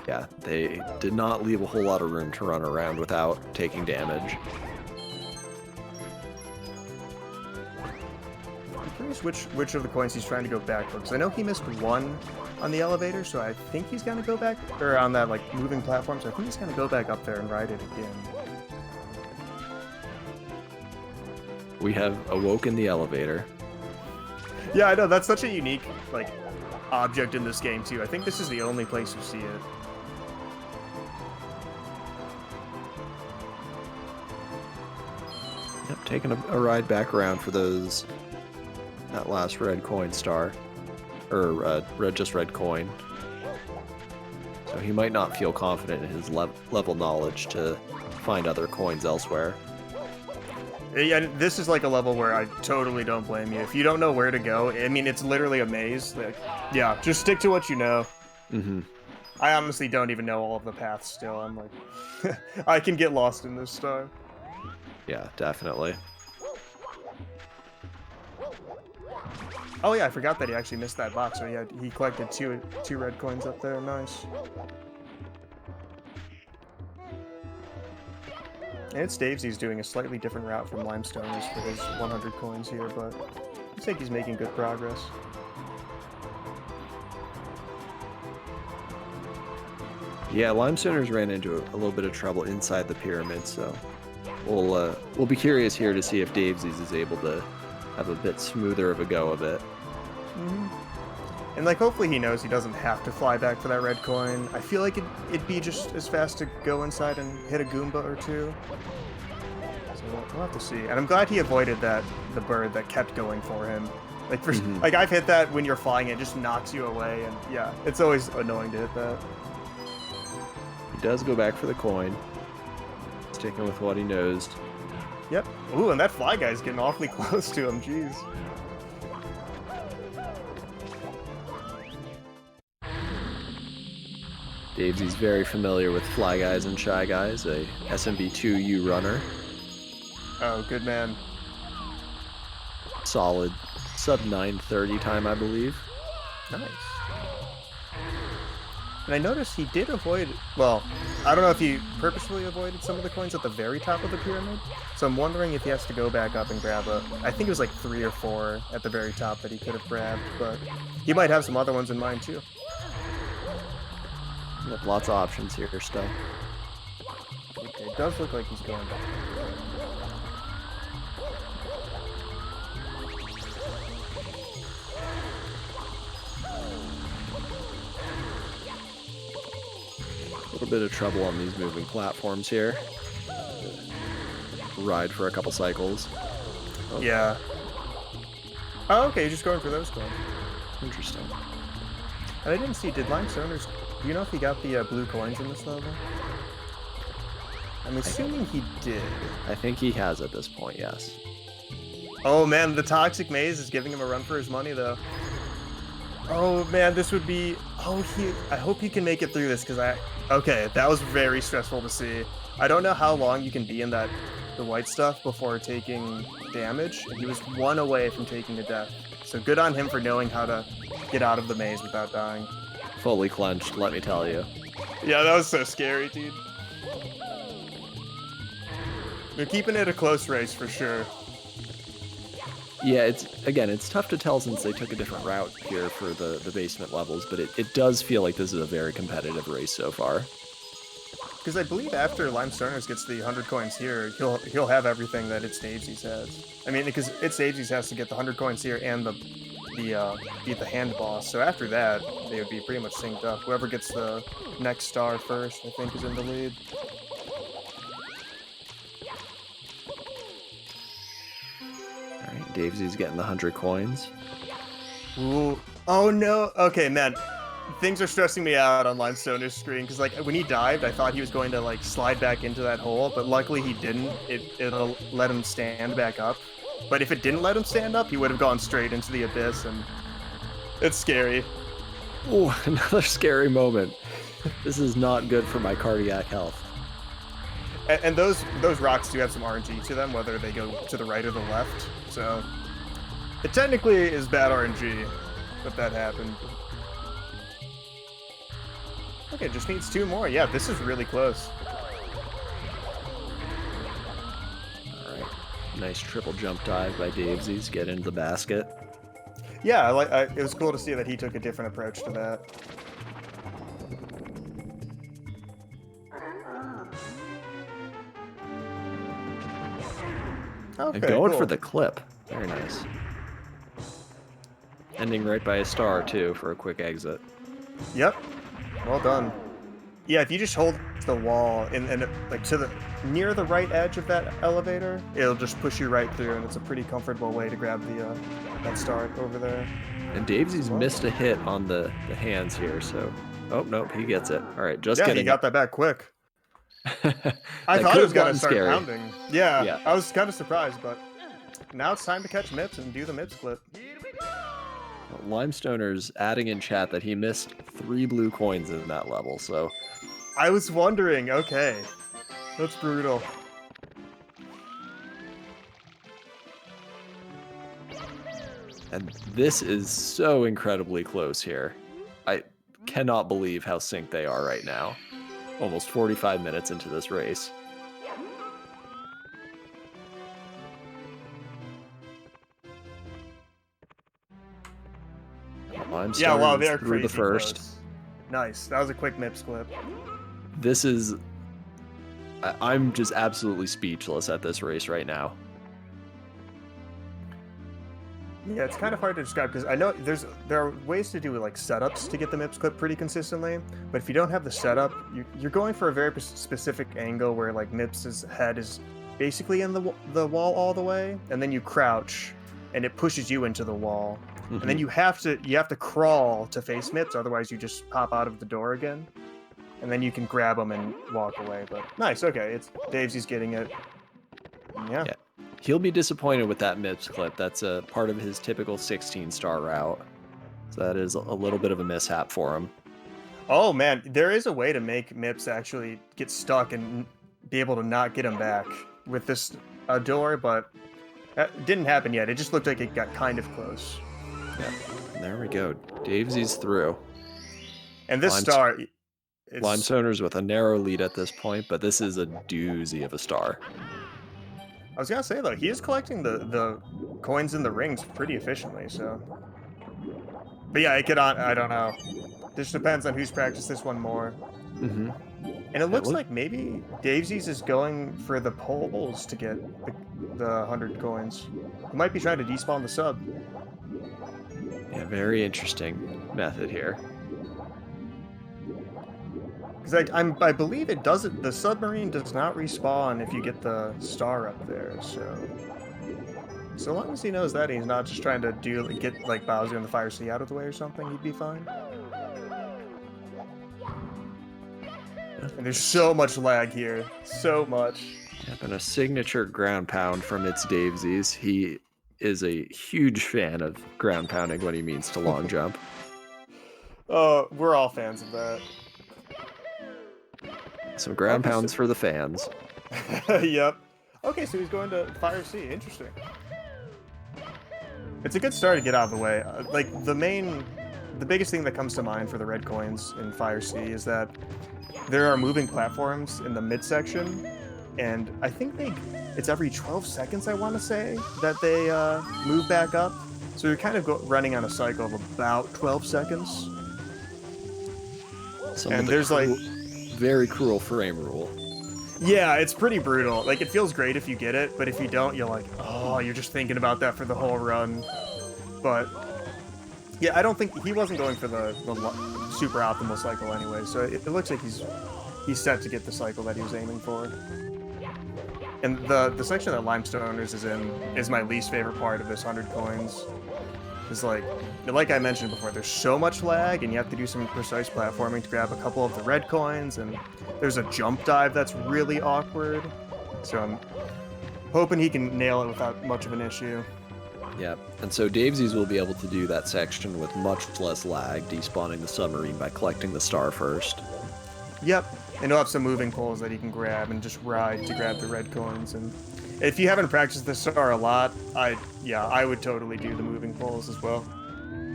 Yeah, they did not leave a whole lot of room to run around without taking damage. I'm curious which of the coins he's trying to go back for, because I know he missed one on the elevator, so I think he's gonna go back, or on that like moving platform, so I think he's gonna go back up there and ride it again. We have awoken the elevator. Yeah, I know, that's such a unique like object in this game too. I think this is the only place you see it. Yep, taking a ride back around for that last red coin star, or just red coin. So he might not feel confident in his level knowledge to find other coins elsewhere. Yeah, this is like a level where I totally don't blame you. If you don't know where to go, I mean, it's literally a maze. Like, yeah, just stick to what you know. Mm-hmm. I honestly don't even know all of the paths still. I'm like, I can get lost in this star. Yeah, definitely. Oh yeah, I forgot that he actually missed that box. So he collected two red coins up there. Nice. And ItsDavesies doing a slightly different route from Limestoners for his 100 coins here, but I think he's making good progress. Yeah, Limestoners ran into a little bit of trouble inside the pyramid, so we'll be curious here to see if Davesies is able to have a bit smoother of a go of it. Mm-hmm. And like, hopefully he knows he doesn't have to fly back for that red coin. I feel like it'd be just as fast to go inside and hit a Goomba or two. So we'll have to see. And I'm glad he avoided the bird that kept going for him. Like, like I've hit that when you're flying, it just knocks you away, and yeah, it's always annoying to hit that. He does go back for the coin, sticking with what he knows. Yep. Ooh, and that fly guy's getting awfully close to him. Jeez. Davesie's very familiar with Fly Guys and Shy Guys, a SMB2U runner. Oh, good man. Solid sub 930 time, I believe. Nice. And I noticed he did avoid, well, I don't know if he purposefully avoided some of the coins at the very top of the pyramid, so I'm wondering if he has to go back up and grab I think it was like 3 or 4 at the very top that he could have grabbed, but he might have some other ones in mind too. We have lots of options here still. Okay, it does look like he's going back. A little bit of trouble on these moving platforms here. Ride for a couple cycles. Oh. Yeah. Oh, okay, you're just going for those coins. Interesting. And I didn't see, did Limestoners, do you know if he got the blue coins in this level? I'm assuming he did. I think he has at this point, yes. Oh man, the toxic maze is giving him a run for his money though. Oh man, this would be, I hope he can make it through this, because okay, that was very stressful to see. I don't know how long you can be in the white stuff before taking damage, and he was 1 away from taking a death. So good on him for knowing how to get out of the maze without dying. Fully clenched, let me tell you. Yeah, that was so scary, dude. They're keeping it a close race for sure. Yeah, it's tough to tell since they took a different route here for the basement levels, but it does feel like this is a very competitive race so far. Because I believe after Limestoners gets the 100 coins here, he'll have everything that ItsDavesies has. I mean, because ItsDavesies has to get the 100 coins here and beat the hand boss. So after that, they would be pretty much synced up. Whoever gets the next star first, I think, is in the lead. Davesie's getting the 100 coins. Ooh. Oh no. Okay, man. things are stressing me out on Limestoner's screen because like when he dived, I thought he was going to like slide back into that hole, but luckily he didn't. It'll let him stand back up. But if it didn't let him stand up, he would have gone straight into the abyss, and it's scary. Oh, another scary moment. This is not good for my cardiac health. And those rocks do have some RNG to them, whether they go to the right or the left. So it technically is bad RNG if that happened. Okay, just needs 2 more. Yeah, this is really close. All right, nice triple jump dive by Davesies. Get into the basket. Yeah, it was cool to see that he took a different approach to that. Okay, And going cool. for the clip. Very nice. Ending right by a star, too, for a quick exit. Yep. Well done. Yeah, if you just hold the wall and like to the near the right edge of that elevator, it'll just push you right through, and it's a pretty comfortable way to grab the that star over there. And Davesies missed a hit on the hands here, so... Oh, nope, he gets it. All right, just Yeah, kidding. he got that back quick. I That thought could it was have going gotten to start scary. pounding. Yeah, Yeah. I was kind of surprised, but now it's time to catch Mips and do the Mips clip. Limestoners adding in chat that he missed 3 blue coins in that level, so... I was wondering, okay. That's brutal. And this is so incredibly close here. I cannot believe how synced they are right now. Almost 45 minutes into this race. Yeah, wow, they're through crazy the first. close. Nice. That was a quick Mips clip. This is... I'm just absolutely speechless at this race right now. Yeah, it's kind of hard to describe because I know there are ways to do like setups to get the Mips clip pretty consistently, but if you don't have the setup, you're going for a very specific angle where like Mips's head is basically in the wall all the way, and then you crouch, and it pushes you into the wall, and then you have to crawl to face Mips, otherwise you just pop out of the door again, and then you can grab him and walk away. But nice, okay, it's Davesies getting it. Yeah. He'll be disappointed with that Mips clip. That's a part of his typical 16-star route. So that is a little bit of a mishap for him. Oh man, there is a way to make Mips actually get stuck and be able to not get him back with this door, but that didn't happen yet. It just looked like it got kind of close. Yeah, there we go. Davesies through. And this star... Limestoners with a narrow lead at this point, but this is a doozy of a star. I was gonna say though, he is collecting the coins in the rings pretty efficiently, so. But yeah, I don't know. This depends on who's practiced this one more. Mm-hmm. And it looks like maybe Davesies is going for the poles to get the 100 coins. He might be trying to despawn the sub. Yeah, very interesting method here. Because I believe it doesn't. The submarine does not respawn if you get the star up there. So long as he knows that he's not just trying to get like Bowser and the Fire Sea out of the way or something, he'd be fine. And there's so much lag here, so much. Yep, and a signature ground pound from ItsDavesies. He is a huge fan of ground pounding when he means to long jump. Oh, we're all fans of that. Some ground pounds for the fans. Yep. Okay, so he's going to Fire Sea. Interesting. It's a good start to get out of the way. Like, the biggest thing that comes to mind for the red coins in Fire Sea is that there are moving platforms in the midsection, and I think it's every 12 seconds, I want to say, that they move back up. So you're kind of running on a cycle of about 12 seconds. And there's like very cruel frame rule. Yeah, it's pretty brutal. Like, it feels great if you get it, but if you don't, you're like, oh, you're just thinking about that for the whole run. But yeah, I don't think he wasn't going for the super optimal cycle anyway, so it looks like he's set to get the cycle that he was aiming for. And the section that Limestoners is in is my least favorite part of this 100 coins. Because like I mentioned before, there's so much lag, and you have to do some precise platforming to grab a couple of the red coins, and there's a jump dive that's really awkward. So I'm hoping he can nail it without much of an issue. Yep. And so Davesies will be able to do that section with much less lag, despawning the submarine by collecting the star first. Yep, and he'll have some moving poles that he can grab and just ride to grab the red coins. And if you haven't practiced this star a lot, I would totally do the moving poles as well.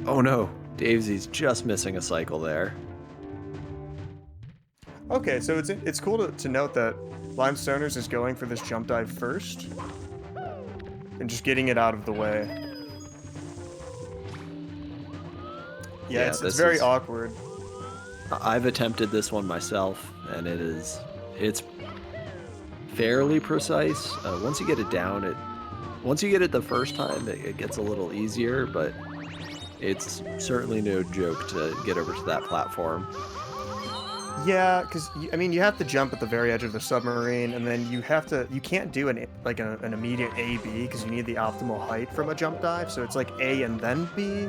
Oh no, Davesies just missing a cycle there. Okay, so it's cool to note that Limestoners is going for this jump dive first and just getting it out of the way. Yeah, it's very awkward. I've attempted this one myself, and it's fairly precise. Once you get it down, once you get it the first time, it gets a little easier, but it's certainly no joke to get over to that platform. Yeah, because I mean, you have to jump at the very edge of the submarine, and then you can't do an immediate A B because you need the optimal height from a jump dive. So it's like A and then B,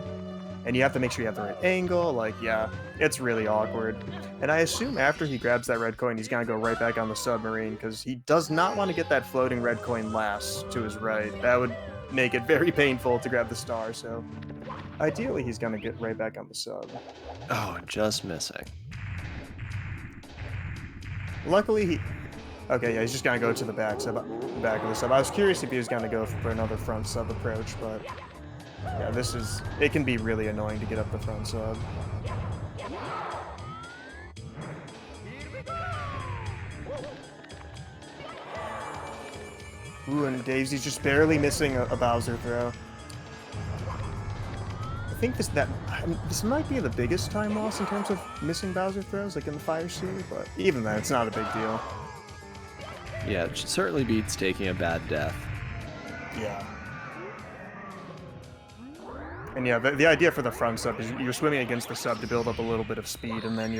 and you have to make sure you have the right angle. Like, yeah, it's really awkward. And I assume after he grabs that red coin, he's gonna go right back on the submarine because he does not want to get that floating red coin last to his right. That would make it very painful to grab the star. So ideally, he's gonna get right back on the sub. Oh, just missing. Luckily, okay, yeah, he's just gonna go to the back of the sub. I was curious if he was gonna go for another front sub approach, but yeah, it can be really annoying to get up the front sub. Ooh, and Davesy's just barely missing a Bowser throw. I think this might be the biggest time loss in terms of missing Bowser throws, like in the Fire Sea, but even then, it's not a big deal. Yeah, it certainly beats taking a bad death. Yeah. And yeah, the idea for the front sub is you're swimming against the sub to build up a little bit of speed, and then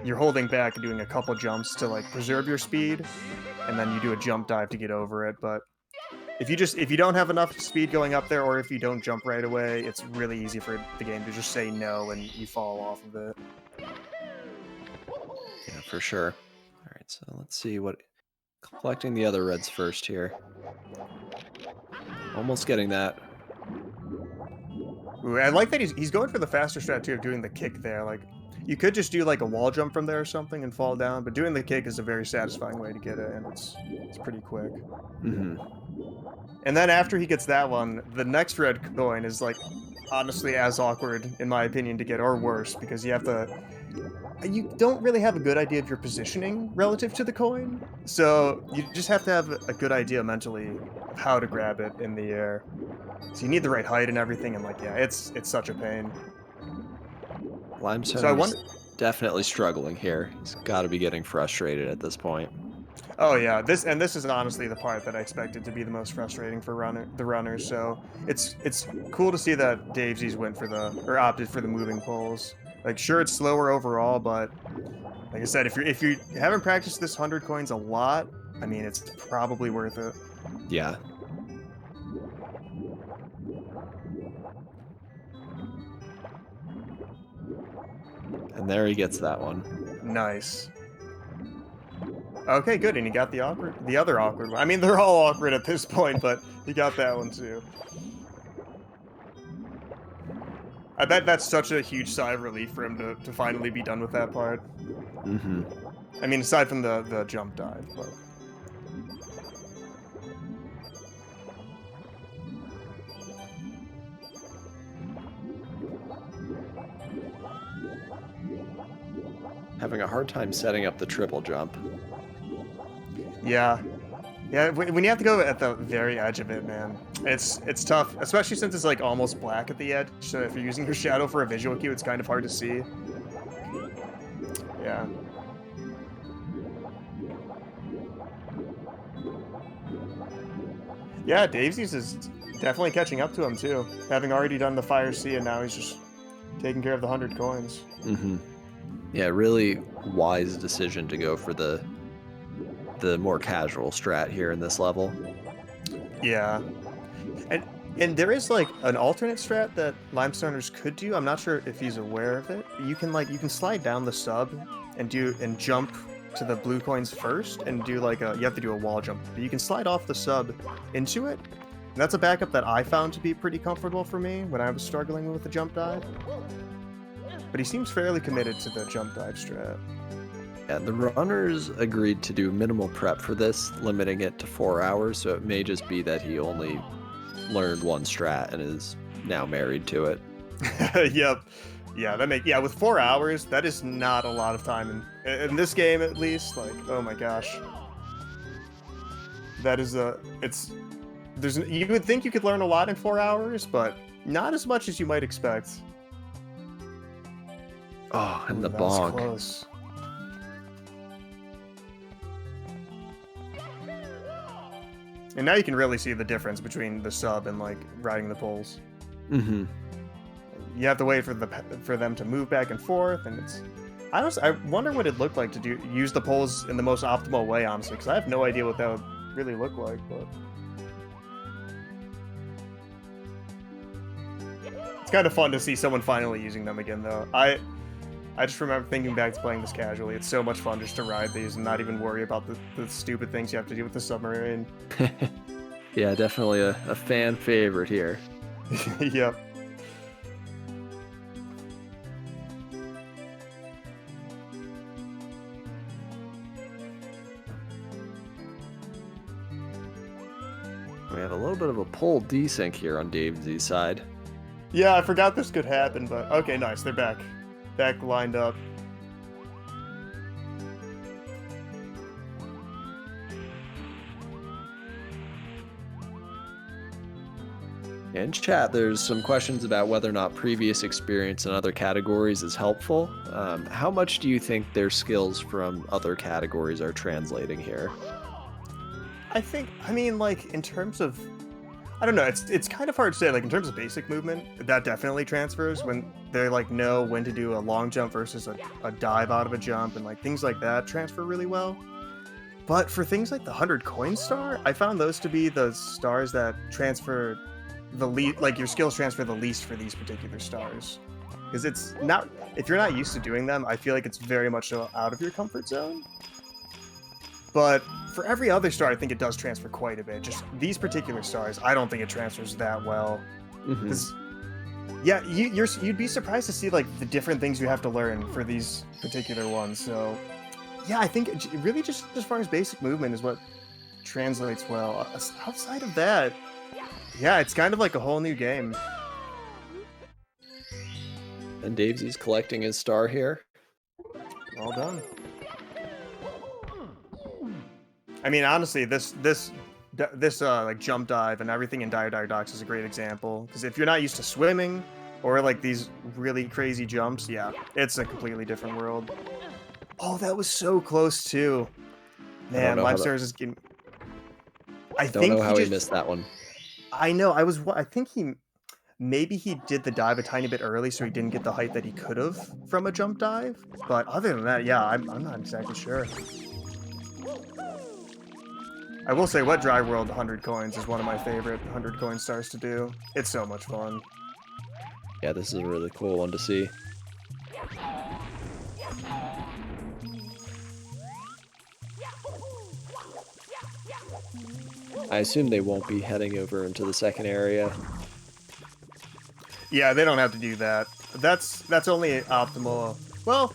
you're holding back and doing a couple jumps to like preserve your speed, and then you do a jump dive to get over it. But if you don't have enough speed going up there, or if you don't jump right away, it's really easy for the game to just say no and you fall off of it. Yeah, for sure. All right, so let's see collecting the other reds first here. Almost getting that. Ooh, I like that he's going for the faster strat too of doing the kick there. Like, you could just do like a wall jump from there or something and fall down, but doing the kick is a very satisfying way to get it, and it's pretty quick. Mm-hmm. And then after he gets that one, the next red coin is like honestly as awkward in my opinion to get, or worse, because you don't really have a good idea of your positioning relative to the coin, so you just have to have a good idea mentally of how to grab it in the air. So you need the right height and everything, and like, yeah, it's such a pain. Limestoner's definitely struggling here. He's got to be getting frustrated at this point. Oh yeah, this is honestly the part that I expected to be the most frustrating for the runners. So it's cool to see that Davesies opted for the moving poles. Like, sure, it's slower overall, but like I said, if you haven't practiced this 100 coins a lot, I mean, it's probably worth it. Yeah. And there he gets that one. Nice. Okay, good, and he got the other awkward one. I mean, they're all awkward at this point, but he got that one too. I bet that's such a huge sigh of relief for him to finally be done with that part. Mm-hmm. I mean, aside from the jump dive, but... Having a hard time setting up the triple jump. Yeah. Yeah, when you have to go at the very edge of it, man, it's tough, especially since it's like almost black at the edge, so if you're using your shadow for a visual cue, it's kind of hard to see. Yeah. Yeah, Davesies is definitely catching up to him too, having already done the Fire Sea, and now he's just taking care of the 100 coins. Mm-hmm. Yeah, really wise decision to go for the more casual strat here in this level. Yeah. And And there is like an alternate strat that Limestoners could do. I'm not sure if he's aware of it. You can slide down the sub and jump to the blue coins first and do like you have to do a wall jump. But you can slide off the sub into it. And that's a backup that I found to be pretty comfortable for me when I was struggling with the jump dive. But he seems fairly committed to the jump dive strat. Yeah, the runners agreed to do minimal prep for this, limiting it to 4 hours, so it may just be that he only learned one strat and is now married to it. Yep. Yeah, with 4 hours, that is not a lot of time in this game at least. Like, oh my gosh. That is you would think you could learn a lot in 4 hours, but not as much as you might expect. Oh, and the that was bonk. Close. And now you can really see the difference between the sub and like riding the poles. Mm-hmm. You have to wait for them to move back and forth, and I wonder what it'd look like to use the poles in the most optimal way, honestly, because I have no idea what that would really look like. But it's kind of fun to see someone finally using them again, though. I just remember thinking back to playing this casually. It's so much fun just to ride these and not even worry about the stupid things you have to do with the submarine. Yeah, definitely a fan favorite here. Yep. We have a little bit of a pole desync here on Davesie's side. Yeah, I forgot this could happen, but okay, nice. They're back. Back lined up. In chat, there's some questions about whether or not previous experience in other categories is helpful. How much do you think their skills from other categories are translating here? I mean, like, in terms of, I don't know, it's kind of hard to say. Like, in terms of basic movement, that definitely transfers when they, like, know when to do a long jump versus a dive out of a jump, and, like, things like that transfer really well. But for things like the 100 coin star, I found those to be the stars that transfer the least, like, your skills transfer the least for these particular stars. Because it's not, if you're not used to doing them, I feel like it's very much so out of your comfort zone. But for every other star, I think it does transfer quite a bit. Just these particular stars, I don't think it transfers that well. Because, yeah, you'd be surprised to see, like, the different things you have to learn for these particular ones. So, yeah, I think it really just as far as basic movement is what translates well. Outside of that, yeah, it's kind of like a whole new game. And Davesie's collecting his star here. Well done. I mean, honestly, this like jump dive and everything in Dire Docks is a great example. Because if you're not used to swimming or like these really crazy jumps, yeah, it's a completely different world. Oh, that was so close too. Man, Limestoners is getting. I don't know how he missed that one. I know. I think maybe he did the dive a tiny bit early, so he didn't get the height that he could have from a jump dive. But other than that, yeah, I'm not exactly sure. I will say, Wet Dry World 100 coins is one of my favorite 100 coin stars to do. It's so much fun. Yeah, this is a really cool one to see. I assume they won't be heading over into the second area. Yeah, they don't have to do that. That's only optimal. Well,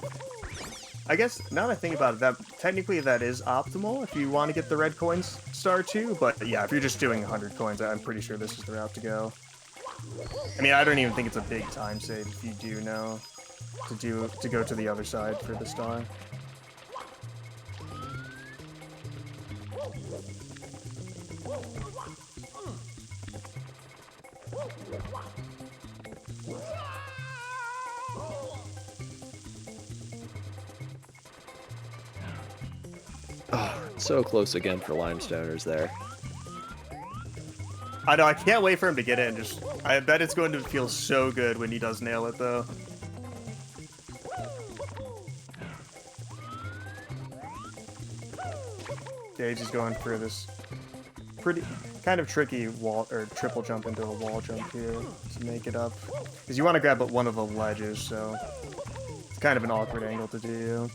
I guess now that I think about it, that technically that is optimal if you want to get the red coins star too. But yeah, if you're just doing 100 coins, I'm pretty sure this is the route to go. I mean, I don't even think it's a big time save if you do know to go to the other side for the star. Oh, so close again for Limestoners there. I know, I can't wait for him to get in. I bet it's going to feel so good when he does nail it, though. Gage is going for this pretty kind of tricky wall or triple jump into a wall jump here to make it up, because you want to grab at one of the ledges, so it's kind of an awkward angle to do.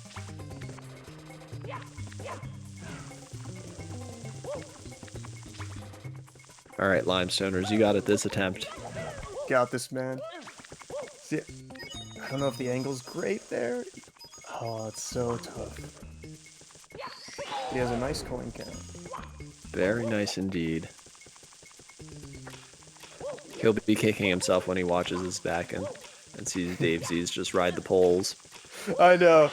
All right, Limestoners, you got it this attempt. Got this, man. See, I don't know if the angle's great there. Oh, it's so tough. He has a nice coin count. Very nice indeed. He'll be kicking himself when he watches this back and sees Davesies just ride the poles. I know.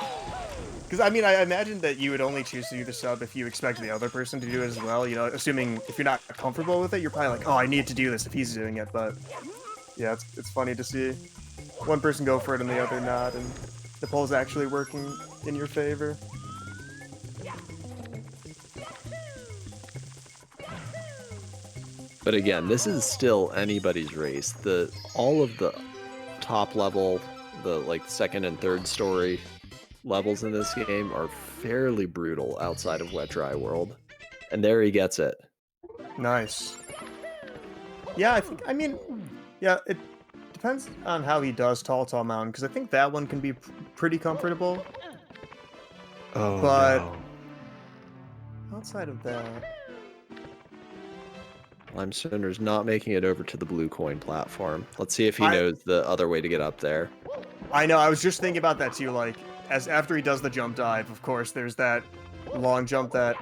Because, I mean, I imagine that you would only choose to do the sub if you expect the other person to do it as well. You know, assuming if you're not comfortable with it, you're probably like, oh, I need to do this if he's doing it. But, yeah, it's funny to see one person go for it and the other not, and the pole's actually working in your favor. But again, this is still anybody's race. All of the top level, the like second and third story levels in this game are fairly brutal outside of Wet Dry World. And there he gets it. Nice. Yeah, I mean, yeah, it depends on how he does Tall Mountain, because I think that one can be pretty comfortable. Oh, but no. Outside of that... Limestoners not making it over to the blue coin platform. Let's see if he knows the other way to get up there. I know, I was just thinking about that too, like, after he does the jump dive, of course, there's that long jump that...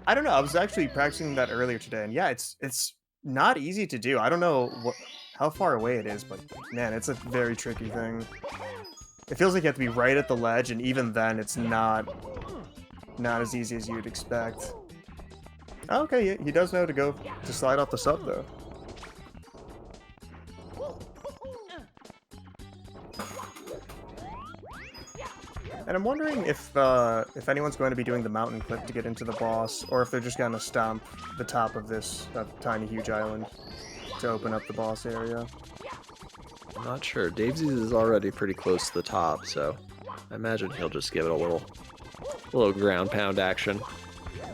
I don't know, I was actually practicing that earlier today, and yeah, it's not easy to do. I don't know how far away it is, but man, it's a very tricky thing. It feels like you have to be right at the ledge, and even then, it's not as easy as you'd expect. Okay, yeah, he does know to slide off the sub, though. And I'm wondering if anyone's going to be doing the mountain clip to get into the boss, or if they're just going to stomp the top of this tiny, huge island to open up the boss area. I'm not sure. Davesies is already pretty close to the top, so I imagine he'll just give it a little ground pound action.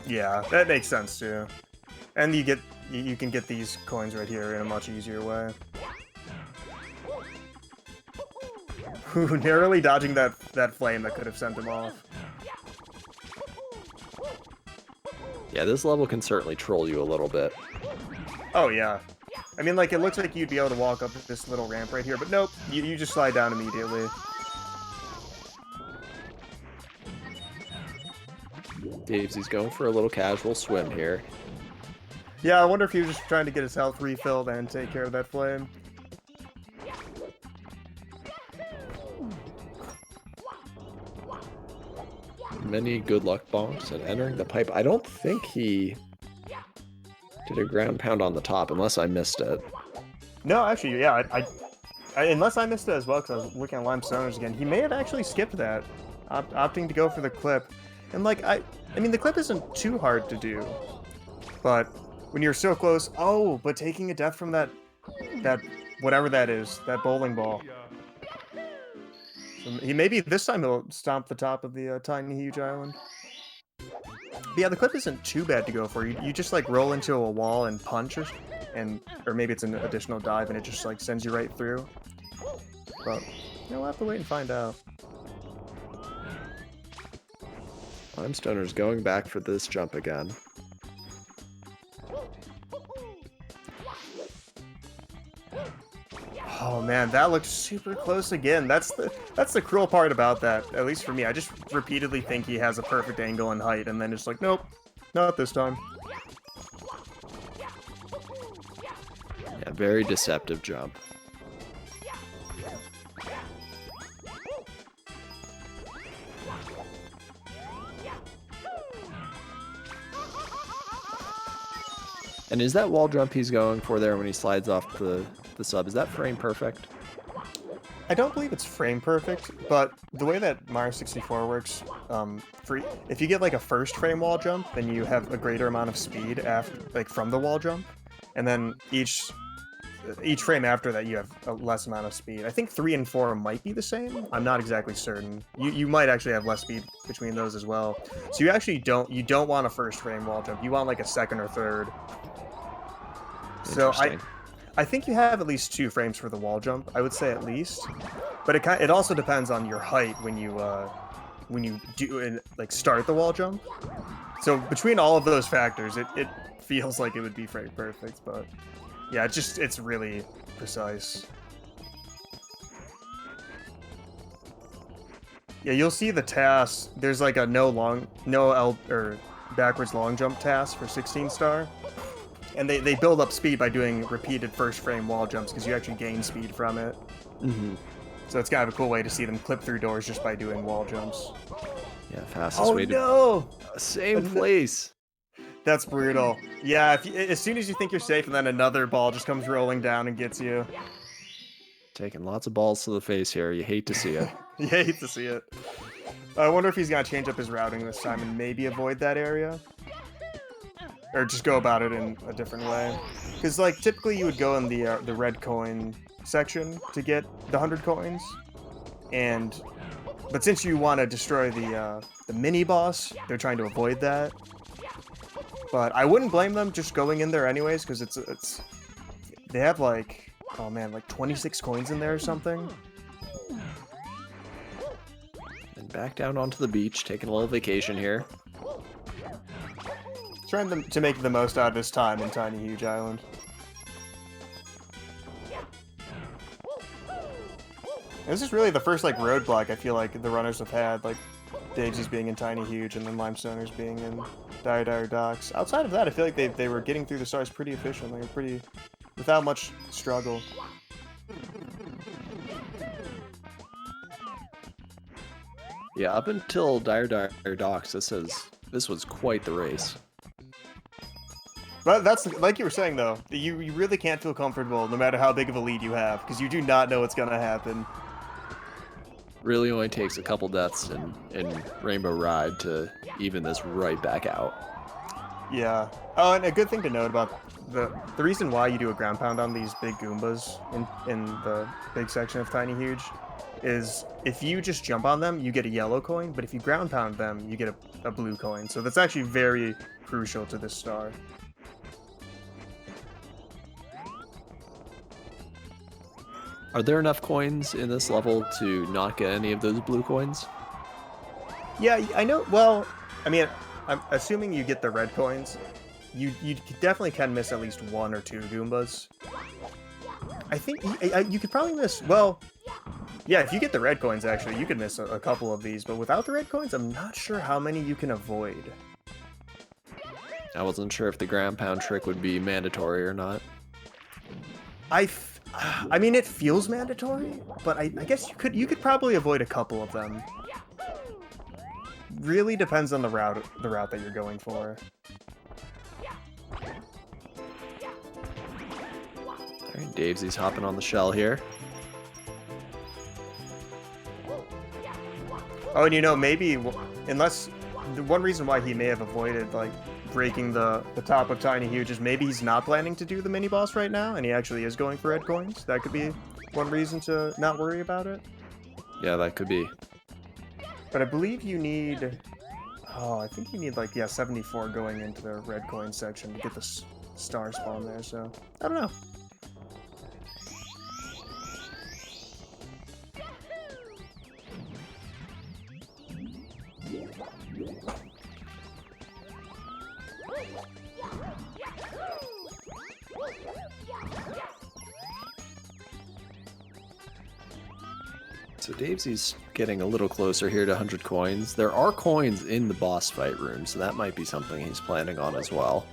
Yeah, that makes sense too. And you can get these coins right here in a much easier way. Ooh, narrowly dodging that flame that could have sent him off. Yeah, this level can certainly troll you a little bit. Oh yeah. I mean, like, it looks like you'd be able to walk up this little ramp right here, but nope, you just slide down immediately. Davesie's going for a little casual swim here. Yeah, I wonder if he was just trying to get his health refilled and take care of that flame. Many good luck bonks and entering the pipe. I don't think he did a ground pound on the top, unless I missed it. No, actually, yeah, unless I missed it as well, because I was looking at Limestoners again. He may have actually skipped that, opting to go for the clip. And, like, I mean, the clip isn't too hard to do, but when you're so close... Oh, but taking a death from that whatever that is, that bowling ball. So maybe this time he'll stomp the top of the tiny, huge island. But yeah, the clip isn't too bad to go for. You just, like, roll into a wall and punch, or maybe it's an additional dive and it just, like, sends you right through. But, we'll have to wait and find out. Limestoners going back for this jump again. Oh man, that looked super close again. That's the cruel part about that, at least for me. I just repeatedly think he has a perfect angle and height, and then it's like, nope, not this time. Yeah, very deceptive jump. And is that wall jump he's going for there when he slides off the sub, is that frame perfect? I don't believe it's frame perfect, but the way that Mario 64 works, if you get like a first frame wall jump, then you have a greater amount of speed from the wall jump, and then each frame after that you have a less amount of speed. I think 3 and 4 might be the same. I'm not exactly certain. You might actually have less speed between those as well. So you actually don't want a first frame wall jump. You want like a second or third. So Interesting. I think you have at least 2 frames for the wall jump. I would say at least, but it also depends on your height when you do and like start the wall jump. So between all of those factors, it feels like it would be frame perfect, but yeah, it's really precise. Yeah, you'll see the task. There's like a no L or backwards long jump task for 16 star. And they build up speed by doing repeated first frame wall jumps because you actually gain speed from it. Mm-hmm. So it's kind of a cool way to see them clip through doors just by doing wall jumps. Yeah, fastest Oh way to no! same place. That's brutal. Yeah, as soon as you think you're safe, and then another ball just comes rolling down and gets you. Taking lots of balls to the face here. You hate to see it. You hate to see it. I wonder if he's gonna change up his routing this time and maybe avoid that area. Or just go about it in a different way. Because, like, typically you would go in the red coin section to get the 100 coins. But since you want to destroy the mini-boss, they're trying to avoid that. But I wouldn't blame them just going in there anyways, because they have, like, oh man, like 26 coins in there or something. And back down onto the beach, taking a little vacation here. Trying to make the most out of his time in Tiny Huge Island. This is really the first like roadblock I feel like the runners have had, like Davesies being in Tiny Huge and then Limestoners being in Dire Docks. Outside of that, I feel like they were getting through the stars pretty efficiently, without much struggle. Yeah, up until Dire Docks, this was quite the race. But that's, like you were saying though, you really can't feel comfortable no matter how big of a lead you have, because you do not know what's gonna happen. Really only takes a couple deaths in Rainbow Ride to even this right back out. Yeah. Oh, and a good thing to note about the reason why you do a ground pound on these big Goombas in the big section of Tiny Huge is if you just jump on them, you get a yellow coin, but if you ground pound them, you get a blue coin. So that's actually very crucial to this star. Are there enough coins in this level to not get any of those blue coins? Yeah, I know. Well, I mean, I'm assuming you get the red coins. You definitely can miss at least 1 or 2 Goombas. I think you could probably miss, well, yeah, if you get the red coins, actually, you could miss a couple of these, but without the red coins, I'm not sure how many you can avoid. I wasn't sure if the ground pound trick would be mandatory or not. I mean, it feels mandatory, but I guess you could probably avoid a couple of them. Really depends on the route that you're going for. Alright, Davesie's hopping on the shell here. Oh, and you know, maybe, unless, the one reason why he may have avoided, like, breaking the top of Tiny Huge is maybe he's not planning to do the mini-boss right now, and he actually is going for red coins. That could be one reason to not worry about it. Yeah, that could be. But I believe you need, oh, I think you need, like, yeah, 74 going into the red coin section to get the star spawn there, so, I don't know. So Davesie's getting a little closer here to 100 coins. There are coins in the boss fight room, so that might be something he's planning on as well.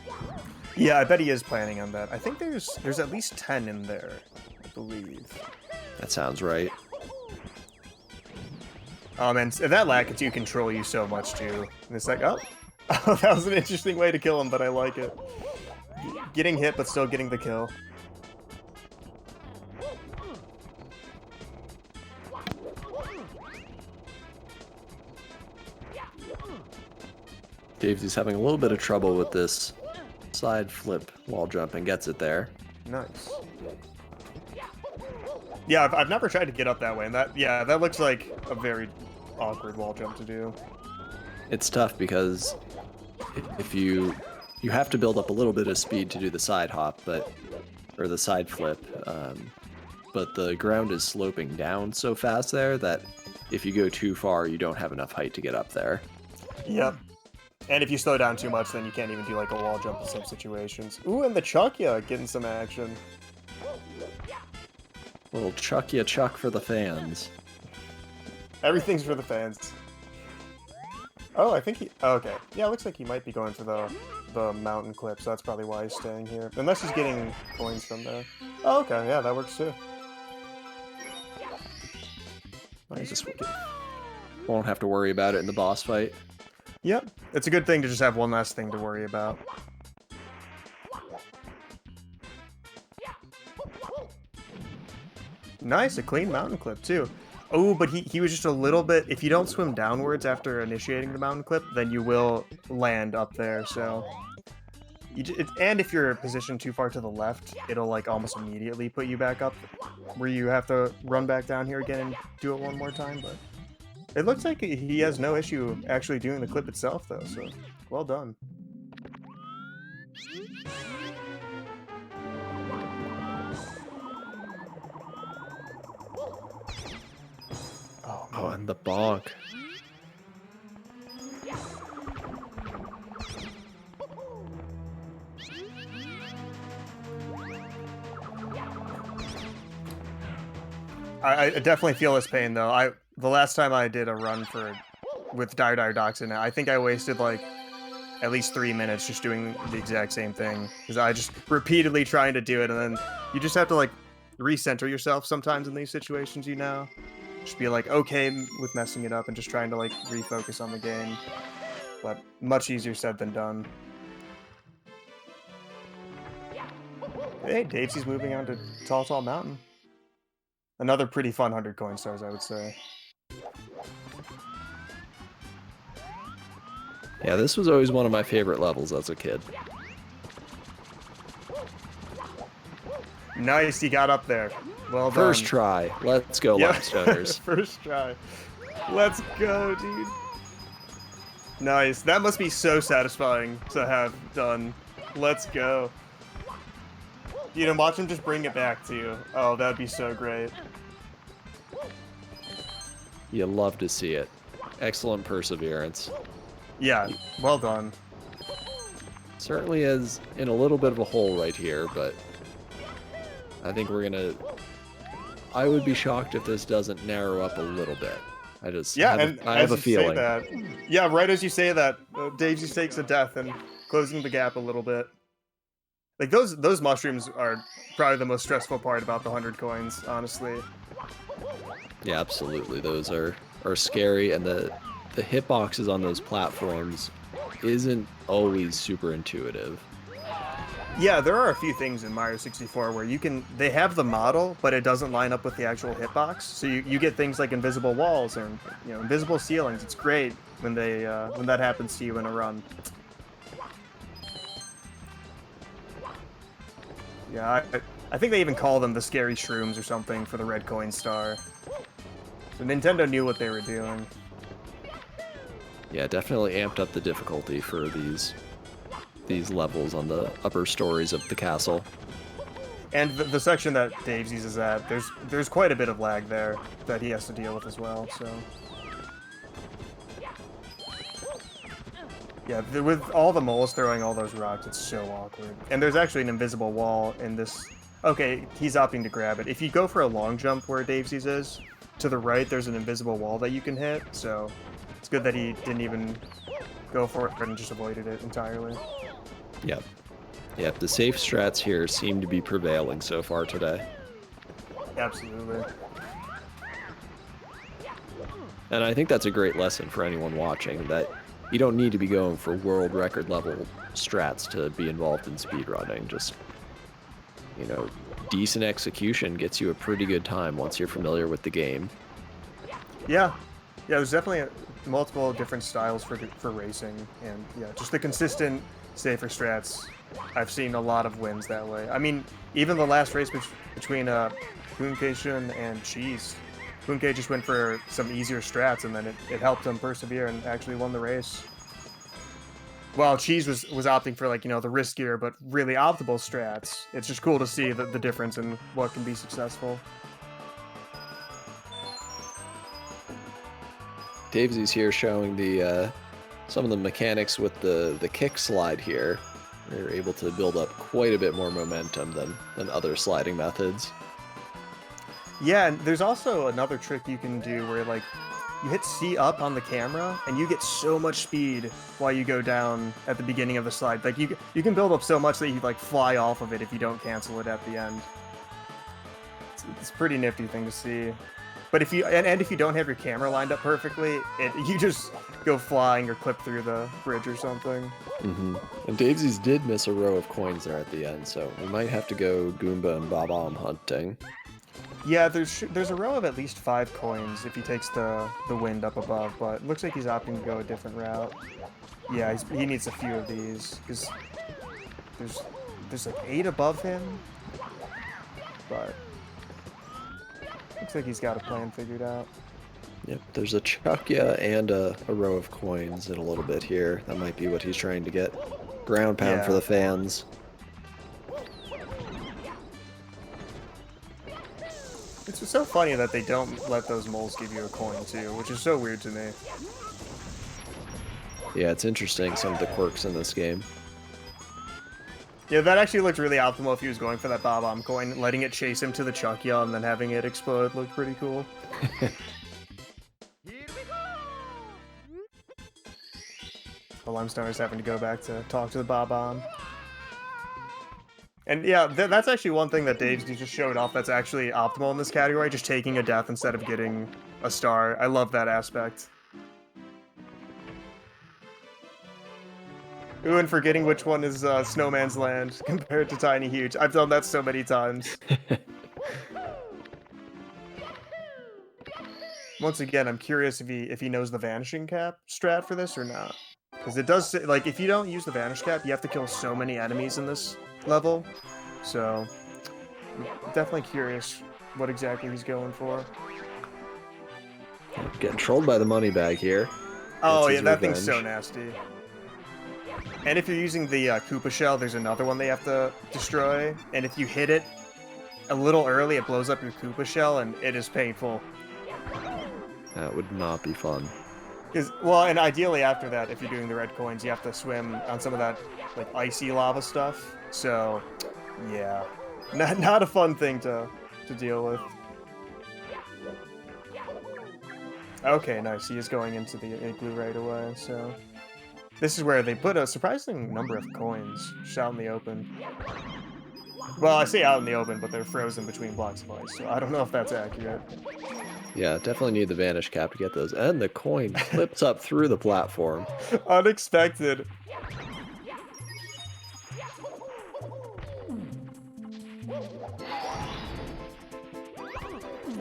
Yeah, I bet he is planning on that. I think there's at least 10 in there, I believe. That sounds right. And that lag can control you so much too. And it's like, oh, that was an interesting way to kill him, but I like it. Getting hit, but still getting the kill. Davesie's having a little bit of trouble with this side flip wall jump and gets it there. Nice. Yeah, I've never tried to get up that way, and that looks like a very awkward wall jump to do. It's tough because if you have to build up a little bit of speed to do the side hop, but or the side flip, but the ground is sloping down so fast there that if you go too far, you don't have enough height to get up there. Yep. And if you slow down too much, then you can't even do like a wall jump in some situations. Ooh, and the chuck ya getting some action. Little chuck ya chuck for the fans. Everything's for the fans. Oh, I think he... Oh, okay. Yeah, it looks like he might be going for the mountain clip, so that's probably why he's staying here. Unless he's getting coins from there. Oh, okay. Yeah, that works too. I just won't have to worry about it in the boss fight. Yep. It's a good thing to just have one less thing to worry about. Nice, a clean mountain clip too. Oh, but he was just a little bit... If you don't swim downwards after initiating the mountain clip, then you will land up there, so... And if you're positioned too far to the left, it'll like almost immediately put you back up, where you have to run back down here again and do it one more time, but... It looks like he has no issue actually doing the clip itself, though, so well done. Oh, and the bonk. I definitely feel this pain, though. The last time I did a run with Dire Dire Docks in it, I think I wasted like at least 3 minutes just doing the exact same thing, because I just repeatedly trying to do it, and then you just have to like recenter yourself sometimes in these situations, you know? Just be like okay with messing it up and just trying to like refocus on the game, but much easier said than done. Hey, Davesy's moving on to Tall Mountain. Another pretty fun 100 coin stars, I would say. Yeah, this was always one of my favorite levels as a kid. Nice, he got up there. Well done. First try. Let's go, Yep. Limestoners. First try. Let's go, dude. Nice. That must be so satisfying to have done. Let's go. You know, watch him just bring it back to you. Oh, that'd be so great. You love to see it. Excellent perseverance. Yeah, well done. Certainly is in a little bit of a hole right here, but I think we're gonna... I would be shocked if this doesn't narrow up a little bit. I have a feeling. Yeah, right as you say that, Davesy takes a death and closing the gap a little bit. Like those mushrooms are probably the most stressful part about the 100 coins, honestly. Yeah, absolutely. Those are scary, and the hitboxes on those platforms isn't always super intuitive. Yeah, there are a few things in Mario 64 where they have the model, but it doesn't line up with the actual hitbox. So you get things like invisible walls and invisible ceilings. It's great when when that happens to you in a run. Yeah, I think they even call them the scary shrooms or something for the red coin star. So Nintendo knew what they were doing. Yeah, definitely amped up the difficulty for these levels on the upper stories of the castle. And the section that Davesy's is at, there's quite a bit of lag there that he has to deal with as well, so... Yeah, with all the moles throwing all those rocks, it's so awkward. And there's actually an invisible wall in this... Okay, he's opting to grab it. If you go for a long jump where Davesy's is, to the right there's an invisible wall that you can hit, so it's good that he didn't even go for it and just avoided it entirely. Yep. Yep, the safe strats here seem to be prevailing so far today. Absolutely. And I think that's a great lesson for anyone watching, that you don't need to be going for world record level strats to be involved in speedrunning. Just, decent execution gets you a pretty good time once you're familiar with the game. Yeah. Yeah, there's definitely multiple different styles for racing, and yeah, just the consistent, safer strats. I've seen a lot of wins that way. I mean, even the last race between Kunkei and Cheese, Kunkei just went for some easier strats, and then it helped him persevere and actually won the race. While Cheese was opting for like, the riskier but really optimal strats. It's just cool to see the difference in what can be successful. Davesies here showing the some of the mechanics with the kick slide here. They're able to build up quite a bit more momentum than other sliding methods. Yeah, and there's also another trick you can do where like you hit C up on the camera and you get so much speed while you go down at the beginning of the slide. Like you can build up so much that you like fly off of it if you don't cancel it at the end. It's a pretty nifty thing to see. But if you and if you don't have your camera lined up perfectly, you just go flying or clip through the bridge or something. Mm-hmm. And Davesies did miss a row of coins there at the end, so we might have to go Goomba and Bob-omb hunting. Yeah, there's a row of at least 5 coins if he takes the wind up above, but it looks like he's opting to go a different route. Yeah, he needs a few of these because there's like 8 above him, but looks like he's got a plan figured out. Yep, there's a Chuckya and a row of coins in a little bit here. That might be what he's trying to get. Ground pound for the fans. It's just so funny that they don't let those moles give you a coin too, which is so weird to me. Yeah, it's interesting, some of the quirks in this game. Yeah, that actually looked really optimal if he was going for that Bob-omb coin. Letting it chase him to the Chuckya and then having it explode looked pretty cool. The Limestoners having to go back to talk to the Bob-omb. And yeah, that's actually one thing that Dave's just showed off that's actually optimal in this category, just taking a death instead of getting a star. I love that aspect. Ooh, and forgetting which one is Snowman's Land compared to Tiny Huge. I've done that so many times. Once again, I'm curious if he knows the Vanishing Cap strat for this or not. Because it does say, like, if you don't use the Vanish Cap, you have to kill so many enemies in this level. So, I'm definitely curious what exactly he's going for. Getting trolled by the money bag here. Oh yeah, that thing's so nasty. And if you're using the Koopa Shell, there's another one they have to destroy. And if you hit it a little early, it blows up your Koopa Shell, and it is painful. That would not be fun. Well, and ideally after that, if you're doing the red coins, you have to swim on some of that like icy lava stuff. So, yeah, not a fun thing to deal with. Okay, nice. He is going into the igloo right away. So, this is where they put a surprising number of coins just out in the open. Well, I say out in the open, but they're frozen between blocks of ice, so I don't know if that's accurate. Yeah, definitely need the Vanish Cap to get those. And the coin flips up through the platform. Unexpected.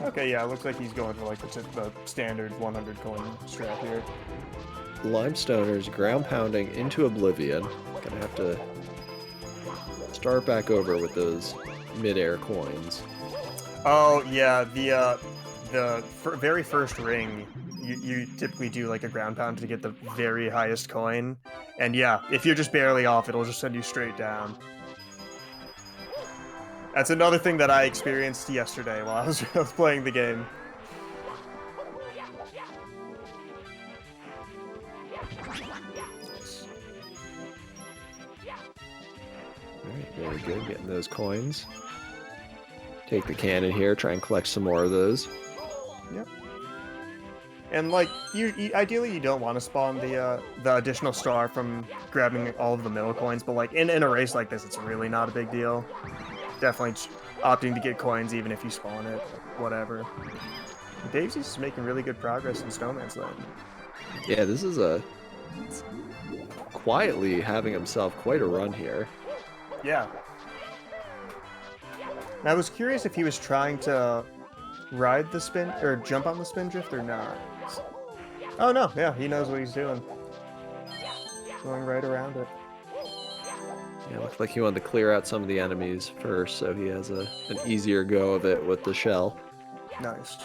Okay, yeah, it looks like he's going for like the standard 100 coin strat here. Limestoners ground pounding into oblivion. Gonna have to start back over with those mid-air coins. Oh yeah, the very first ring, you typically do like a ground pound to get the very highest coin, and yeah, if you're just barely off, it'll just send you straight down. That's another thing that I experienced yesterday while I was playing the game. Alright, very good. Getting those coins. Take the cannon here, try and collect some more of those. Yep. And like, you ideally you don't want to spawn the additional star from grabbing all of the middle coins, but like in a race like this, it's really not a big deal. Definitely opting to get coins even if you spawn it, whatever. Davesies is making really good progress in Snowman's Land. Yeah, this is quietly having himself quite a run here. Yeah. And I was curious if he was trying to ride the spin or jump on the spin drift or not. Oh no, yeah, he knows what he's doing. Going right around it. Yeah, looks like he wanted to clear out some of the enemies first, so he has an easier go of it with the shell. Nice.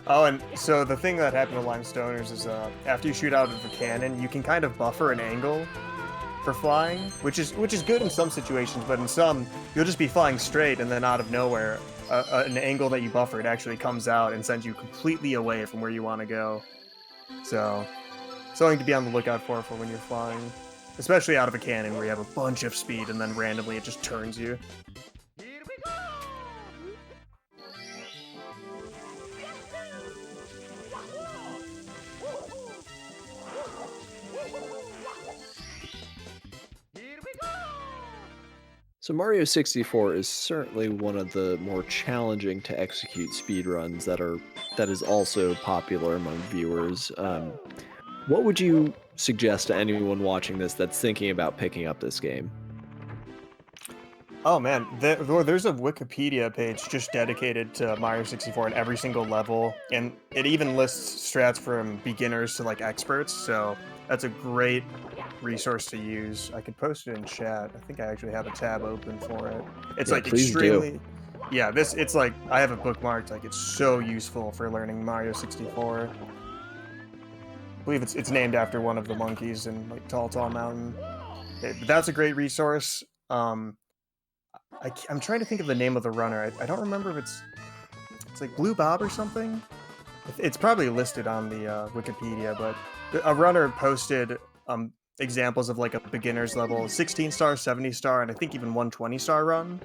Oh, and so the thing that happened to Limestoners is after you shoot out of a cannon, you can kind of buffer an angle for flying, which is good in some situations, but in some you'll just be flying straight and then out of nowhere, an angle that you buffered actually comes out and sends you completely away from where you want to go. So something to be on the lookout for when you're flying, especially out of a cannon where you have a bunch of speed and then randomly it just turns you. So Mario 64 is certainly one of the more challenging to execute speedruns that is also popular among viewers. What would you suggest to anyone watching this that's thinking about picking up this game? Oh man, there's a Wikipedia page just dedicated to Mario 64 at every single level, and it even lists strats from beginners to like experts, so that's a great resource to use. I could post it in chat. I think I actually have a tab open for it. It's Yeah, like please do. extremely, yeah, it's like, I have it bookmarked, like it's so useful for learning Mario 64. I believe it's named after one of the monkeys in like Tall Tall Mountain. But that's a great resource. I'm trying to think of the name of the runner. I don't remember if it's like Blue Bob or something. It's probably listed on the Wikipedia, but a runner posted examples of like a beginner's level 16 star, 70 star, and I think even 120 star run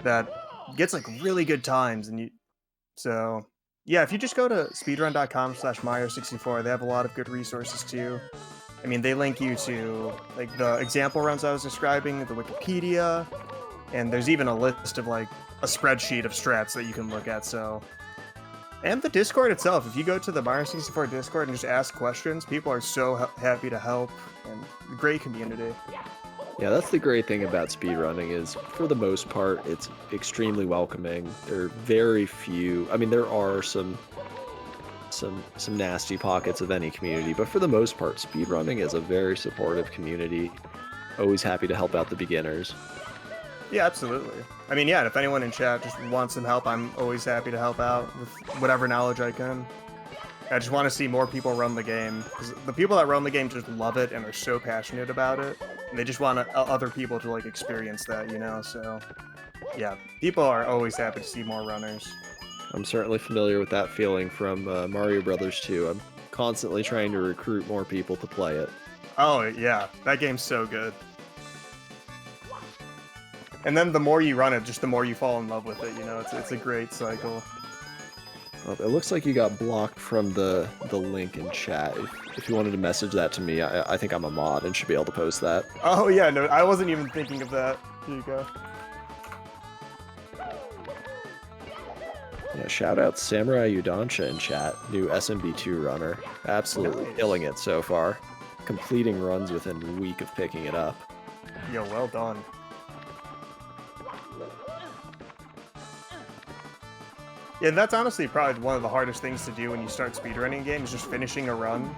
that gets like really good times. And so yeah, if you just go to speedrun.com/Mario64, they have a lot of good resources too. I mean, they link you to like the example runs I was describing, the Wikipedia, and there's even a list of like a spreadsheet of strats that you can look at. So, and the Discord itself, if you go to the Mario 64 Discord and just ask questions, people are so happy to help, and great community. Yeah, that's the great thing about speedrunning is, for the most part, it's extremely welcoming. There are very few. I mean, there are some nasty pockets of any community, but for the most part, speedrunning is a very supportive community. Always happy to help out the beginners. Yeah, absolutely. I mean, yeah, if anyone in chat just wants some help, I'm always happy to help out with whatever knowledge I can. I just want to see more people run the game, because the people that run the game just love it and are so passionate about it, and they just want other people to like experience that, you know. So yeah, people are always happy to see more runners. I'm certainly familiar with that feeling from Mario Brothers 2. I'm constantly trying to recruit more people to play it. Oh yeah, that game's so good. And then the more you run it, just the more you fall in love with it, you know. It's a great cycle. Well, it looks like you got blocked from the link in chat. If you wanted to message that to me, I think I'm a mod and should be able to post that. Oh yeah, no, I wasn't even thinking of that. Here you go. Yeah, shout out Samurai Udansha in chat, new SMB2 runner. Absolutely Nice. killing it so far. Completing runs within a week of picking it up. Yo, well done. Yeah, that's honestly probably one of the hardest things to do when you start speedrunning a game, is just finishing a run.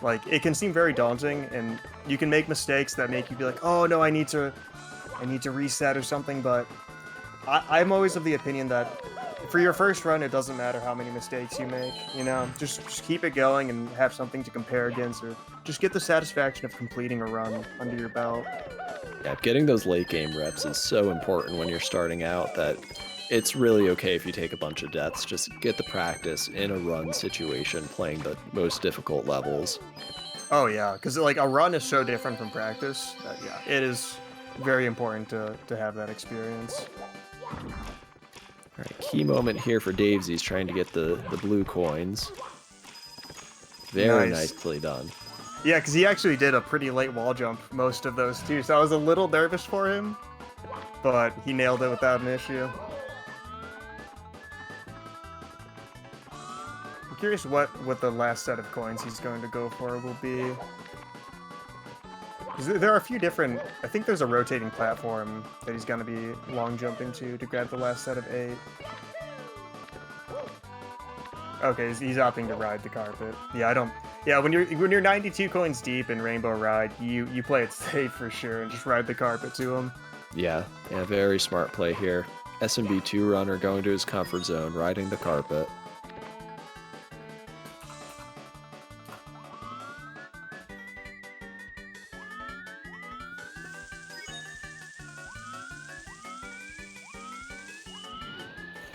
Like, it can seem very daunting, and you can make mistakes that make you be like, oh no, I need to reset or something, but I'm always of the opinion that for your first run, it doesn't matter how many mistakes you make, you know? Just keep it going and have something to compare against, or just get the satisfaction of completing a run under your belt. Yeah, getting those late game reps is so important when you're starting out that it's really okay if you take a bunch of deaths. Just get the practice in a run situation playing the most difficult levels. Oh yeah, because like a run is so different from practice that yeah, it is very important to have that experience. All right, key moment here for Davesies trying to get the blue coins. Very Nice. nicely done. Yeah, because he actually did a pretty late wall jump most of those too, so I was a little nervous for him, but he nailed it without an issue. I'm curious what the last set of coins he's going to go for will be. 'Cause there are a few different. I think there's a rotating platform that he's going to be long jumping to grab the last set of 8. Okay, he's opting to ride the carpet. Yeah, I don't. Yeah, when you're 92 coins deep in Rainbow Ride, you play it safe for sure and just ride the carpet to him. Yeah, very smart play here. SMB2 runner going to his comfort zone, riding the carpet.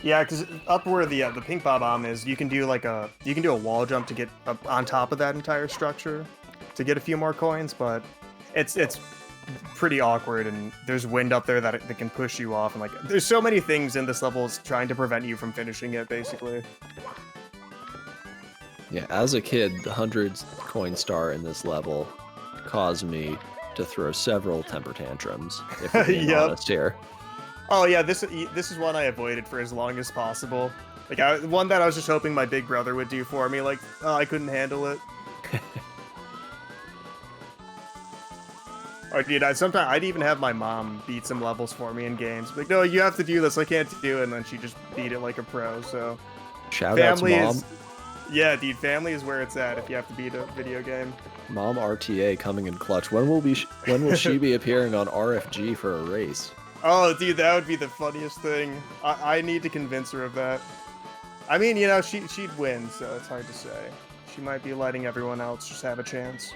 Yeah, because up where the pink bomb is, you can do a wall jump to get up on top of that entire structure to get a few more coins, but it's pretty awkward, and there's wind up there that can push you off, and like there's so many things in this level trying to prevent you from finishing it, basically. Yeah, as a kid, the 100 coin star in this level caused me to throw several temper tantrums, if we're being Yep. honest here. Oh yeah, this is one I avoided for as long as possible. Like one that I was just hoping my big brother would do for me. Like I couldn't handle it. Or dude, sometimes I'd even have my mom beat some levels for me in games. Like, no, you have to do this. I can't do it, and then she just beat it like a pro. So Shout out to Mom. Yeah, dude, family is where it's at if you have to beat a video game. Mom RTA coming in clutch. When will she be appearing on RFG for a race? Oh, dude, that would be the funniest thing. I need to convince her of that. I mean, you know, she'd win, so it's hard to say. She might be letting everyone else just have a chance.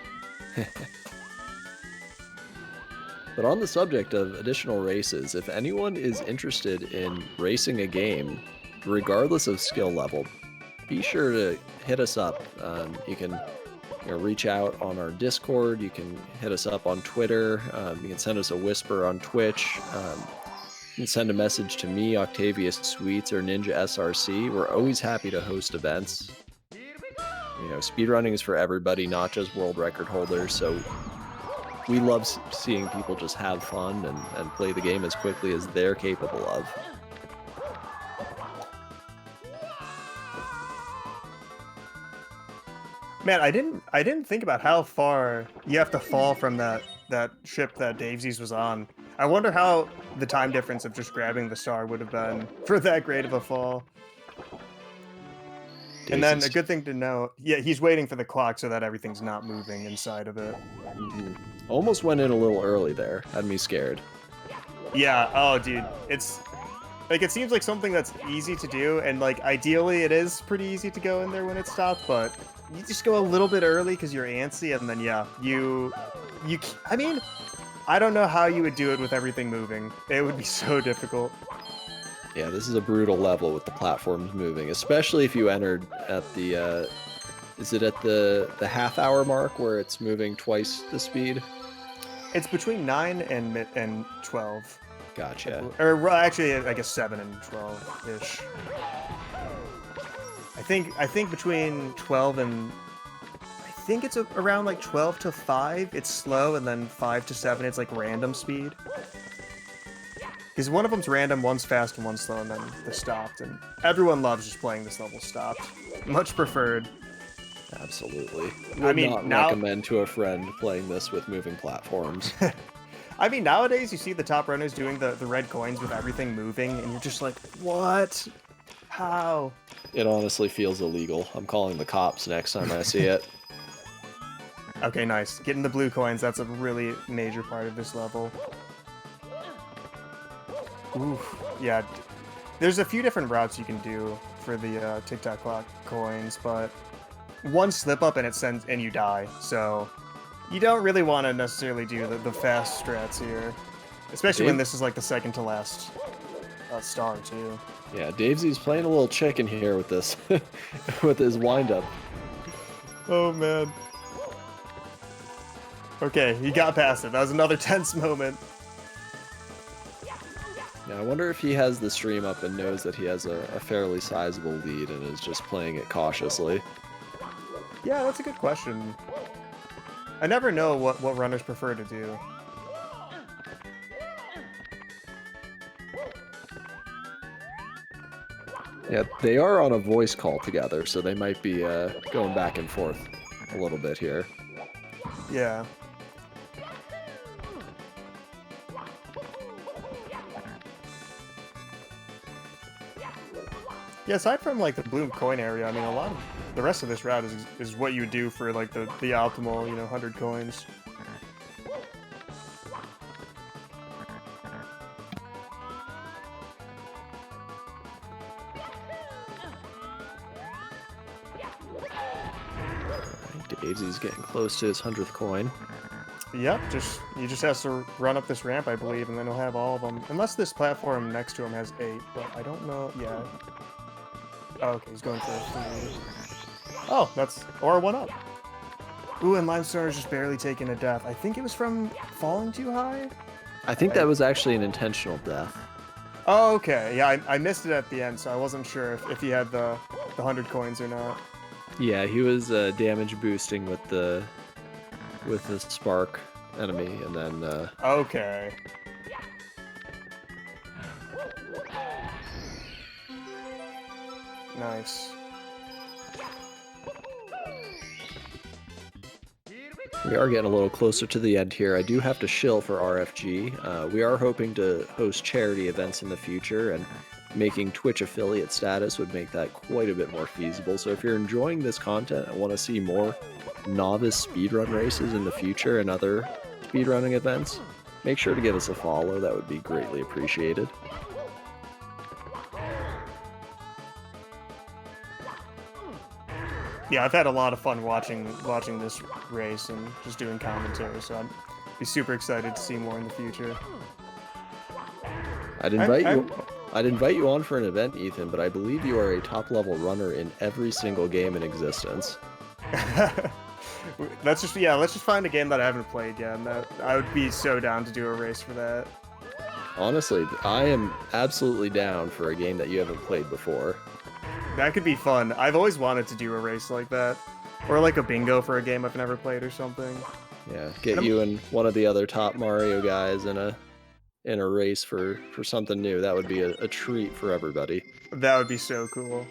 But on the subject of additional races, if anyone is interested in racing a game, regardless of skill level, be sure to hit us up. You can reach out on our Discord. You can hit us up on Twitter. You can send us a whisper on Twitch. You can send a message to me, Octavius Sweets, or Ninja SRC. We're always happy to host events. Speedrunning is for everybody, not just world record holders. So we love seeing people just have fun and play the game as quickly as they're capable of. Man, I didn't think about how far you have to fall from that ship that Davesies was on. I wonder how the time difference of just grabbing the star would have been for that great of a fall. And then a good thing to know, yeah, he's waiting for the clock so that everything's not moving inside of it. Mm-hmm. Almost went in a little early there. Had me scared. Yeah, oh dude, it's like it seems like something that's easy to do, and like ideally it is pretty easy to go in there when it's stopped, but you just go a little bit early because you're antsy, and then yeah, I mean, I don't know how you would do it with everything moving. It would be so difficult. Yeah, this is a brutal level with the platforms moving, especially if you entered at the, is it at the half-hour mark where it's moving twice the speed? It's between 9 and 12. Gotcha. Or well, actually, I guess 7 and 12-ish. I think between 12 and... I think it's around like 12 to 5, it's slow, and then 5 to 7, it's like random speed. Because one of them's random, one's fast, and one's slow, and then they're stopped. And everyone loves just playing this level stopped. Much preferred. Absolutely. I mean, not now... recommend to a friend playing this with moving platforms. I mean, nowadays you see the top runners doing the red coins with everything moving, and you're just like, what? How? It honestly feels illegal. I'm calling the cops next time I see it. Okay, nice. Getting the blue coins, that's a really major part of this level. Oof. Yeah. There's a few different routes you can do for the TikTok clock coins, but one slip up and and you die, so you don't really want to necessarily do the fast strats here, especially when this is like the second to last star too. Yeah, Davesie's playing a little chicken here with this, with his windup. Oh man. Okay, he got past it. That was another tense moment. Yeah, I wonder if he has the stream up and knows that he has a fairly sizable lead and is just playing it cautiously. Yeah, that's a good question. I never know what runners prefer to do. Yeah, they are on a voice call together, so they might be going back and forth a little bit here. Yeah. Yeah, aside from like the blue coin area, I mean, a lot of the rest of this route is what you do for like the optimal, 100 coins. Davesie's getting close to his 100th coin. Yep, he just has to run up this ramp, I believe, and then he'll have all of them. Unless this platform next to him has 8, but I don't know. Yeah. Oh, okay, he's going for a 3. Oh, that's or 1 up. Ooh, and Limestoners just barely taking a death. I think it was from falling too high. I think that was actually an intentional death. Oh, okay. Yeah, I missed it at the end, so I wasn't sure if he had the 100 coins or not. Yeah, he was damage boosting with the spark enemy, and then Okay. Nice. we are getting a little closer to the end here. I do have to shill for RFG. We are hoping to host charity events in the future, and making Twitch affiliate status would make that quite a bit more feasible. So if you're enjoying this content and want to see more novice speedrun races in the future and other speedrunning events, make sure to give us a follow. That would be greatly appreciated. Yeah, I've had a lot of fun watching this race and just doing commentary, so I'd be super excited to see more in the future. I'd invite you on for an event, Ethan, but I believe you are a top-level runner in every single game in existence. let's just find a game that I haven't played yet, and I would be so down to do a race for that. Honestly, I am absolutely down for a game that you haven't played before. That could be fun. I've always wanted to do a race like that. Or like a bingo for a game I've never played or something. Yeah, get you and one of the other top Mario guys in a race for something new. That would be a treat for everybody. That would be so cool.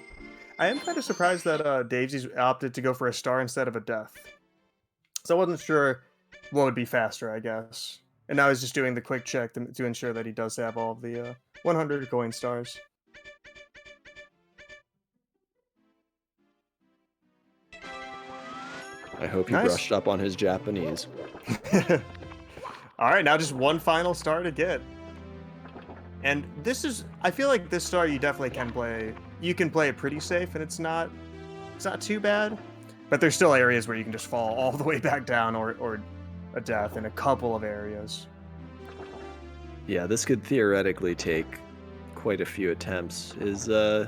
I am kind of surprised that Davesies opted to go for a star instead of a death. So I wasn't sure what would be faster, I guess. And now he's just doing the quick check to ensure that he does have all of the 100 coin stars. I hope he Nice. brushed up on his Japanese. All right, now just one final star to get. And this is, I feel like this star you definitely can play. You can play it pretty safe, and it's not too bad. But there's still areas where you can just fall all the way back down, or a death in a couple of areas. Yeah, this could theoretically take quite a few attempts. I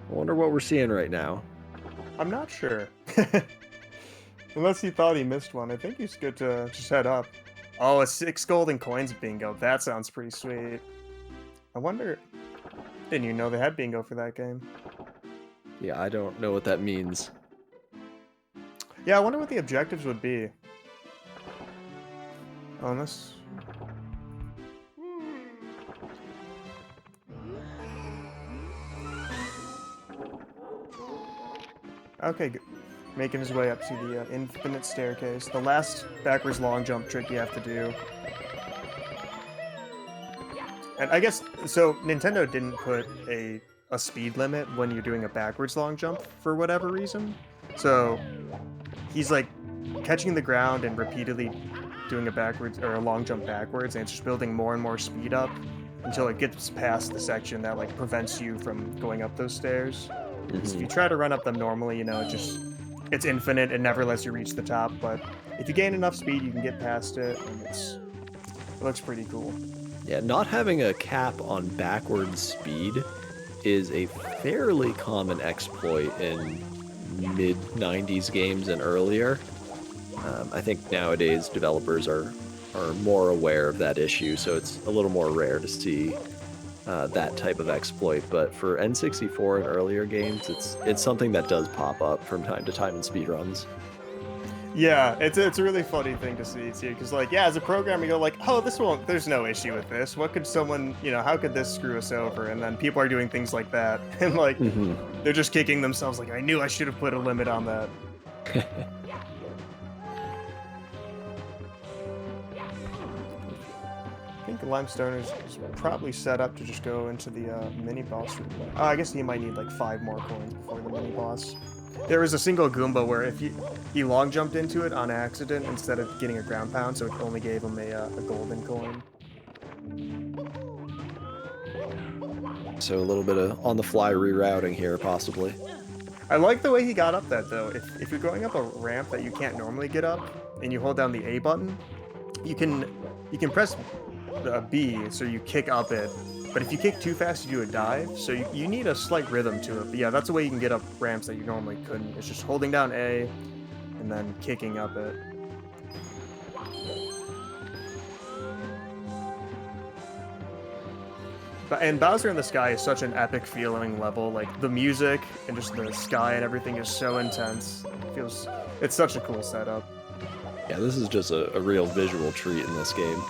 wonder what we're seeing right now. I'm not sure. Unless he thought he missed one. I think he's good to just head up. Oh, a 6 golden coins bingo. That sounds pretty sweet. I wonder... Didn't you know they had bingo for that game? Yeah, I don't know what that means. Yeah, I wonder what the objectives would be. On this... Okay, good. Making his way up to the infinite staircase. The last backwards long jump trick you have to do. And I guess, so Nintendo didn't put a speed limit when you're doing a backwards long jump for whatever reason. So he's like catching the ground and repeatedly doing a long jump backwards, and it's just building more and more speed up until it gets past the section that like prevents you from going up those stairs. So if you try to run up them normally, you know, it's infinite and never lets you reach the top, but if you gain enough speed, you can get past it, and it looks pretty cool. Yeah, not having a cap on backwards speed is a fairly common exploit in mid-90s games and earlier. I think nowadays developers are more aware of that issue, so it's a little more rare to see that type of exploit, but for N64 and earlier games, it's something that does pop up from time to time in speedruns. Yeah, it's a really funny thing to see too, because like, yeah, as a programmer, you go like, oh, there's no issue with this. What could someone, you know, how could this screw us over? And then people are doing things like that, and like, they're just kicking themselves like, I knew I should have put a limit on that. I think the Limestoners is probably set up to just go into the mini boss room. Oh, I guess he might need like 5 more coins before the mini boss. There was a single Goomba where if he long jumped into it on accident instead of getting a ground pound, so it only gave him a golden coin. So a little bit of on-the-fly rerouting here, possibly. I like the way he got up that though. If you're going up a ramp that you can't normally get up, and you hold down the A button, you can press the B so you kick up it. But if you kick too fast, you do a dive. So you need a slight rhythm to it. But yeah, that's the way you can get up ramps that you normally couldn't. It's just holding down A and then kicking up it. And Bowser in the Sky is such an epic feeling level. Like the music and just the sky and everything is so intense. It's such a cool setup. Yeah, this is just a real visual treat in this game.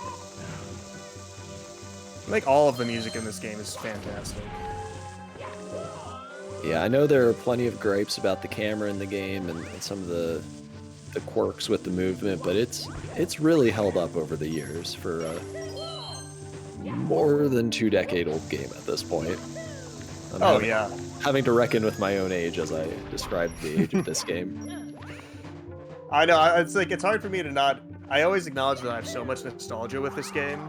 Like all of the music in this game is fantastic. Yeah, I know there are plenty of gripes about the camera in the game and some of the quirks with the movement, but it's really held up over the years for a more than 2-decade-old game at this point. Yeah. Having to reckon with my own age as I described the age of this game. I know, it's hard for me to not... I always acknowledge that I have so much nostalgia with this game,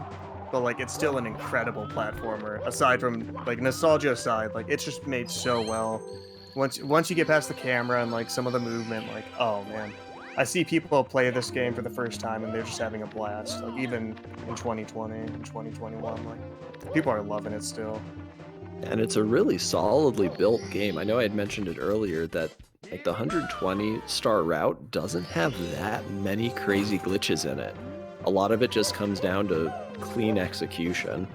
but, like, it's still an incredible platformer. Aside from, like, nostalgia aside, like, it's just made so well. Once you get past the camera and, like, some of the movement, like, oh, man. I see people play this game for the first time and they're just having a blast. Like, even in 2020 and 2021, like, people are loving it still. And it's a really solidly built game. I know I had mentioned it earlier that like the 120-star route doesn't have that many crazy glitches in it. A lot of it just comes down to clean execution.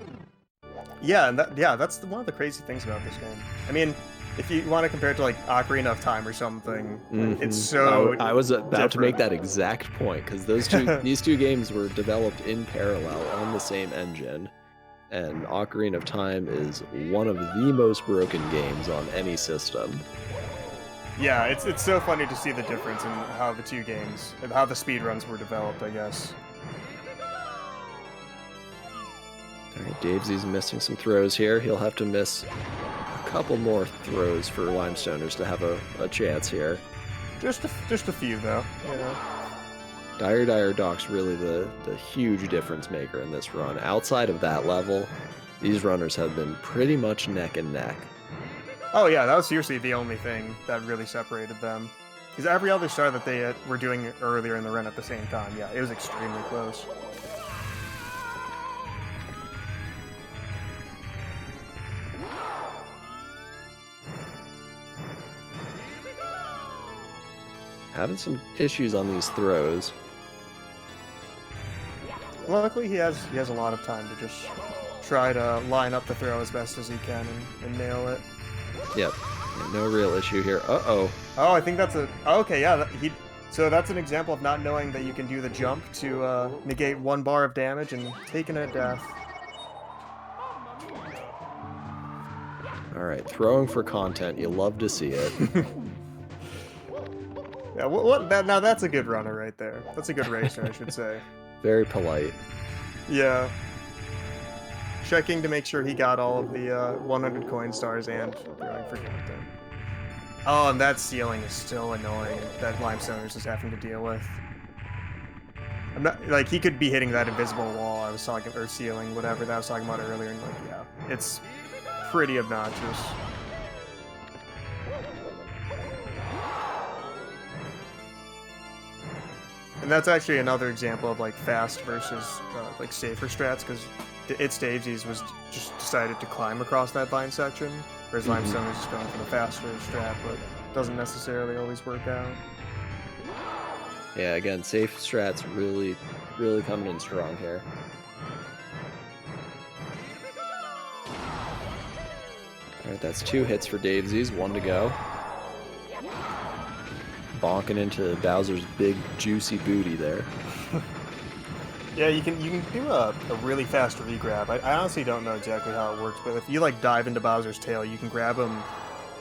Yeah, and that's one of the crazy things about this game. I mean, if you want to compare it to like Ocarina of Time or something, it's so I was about different. to make that exact point because these two games were developed in parallel on the same engine. And Ocarina of Time is one of the most broken games on any system. Yeah, it's so funny to see the difference in how the two games, and how the speedruns were developed, I guess. Alright, Davesy's missing some throws here. He'll have to miss a couple more throws for Limestoners to have a chance here. Just a few, though, you know. Dire Doc's really the huge difference maker in this run. Outside of that level, these runners have been pretty much neck and neck. Oh yeah, that was seriously the only thing that really separated them. Because every other star that they were doing earlier in the run at the same time, yeah, it was extremely close. Having some issues on these throws. Luckily, he has a lot of time to just try to line up the throw as best as he can and nail it. Yep, no real issue here. Uh-oh. Oh, I think that's a... Okay, yeah, so that's an example of not knowing that you can do the jump to negate 1 bar of damage and taking a death. Alright, throwing for content. You love to see it. Yeah, now that's a good runner right there. That's a good racer, I should say. Very polite. Yeah. Checking to make sure he got all of the 100 coin stars and throwing for content. Oh, and that ceiling is still annoying that Limestoners is having to deal with. I'm not, like, he could be hitting that invisible wall I was talking, or ceiling, whatever that I was talking about earlier, and like, yeah, it's pretty obnoxious. And that's actually another example of like fast versus like safer strats, because ItsDavesies was just decided to climb across that vine section, whereas Limestoners is going for the faster strat, but doesn't necessarily always work out. Yeah, again, safe strats really coming in strong here. Alright, that's 2 hits for Davesies, 1 to go. Bonking into Bowser's big, juicy booty there. Yeah, you can do a really fast regrab. I honestly don't know exactly how it works, but if you like dive into Bowser's tail, you can grab him,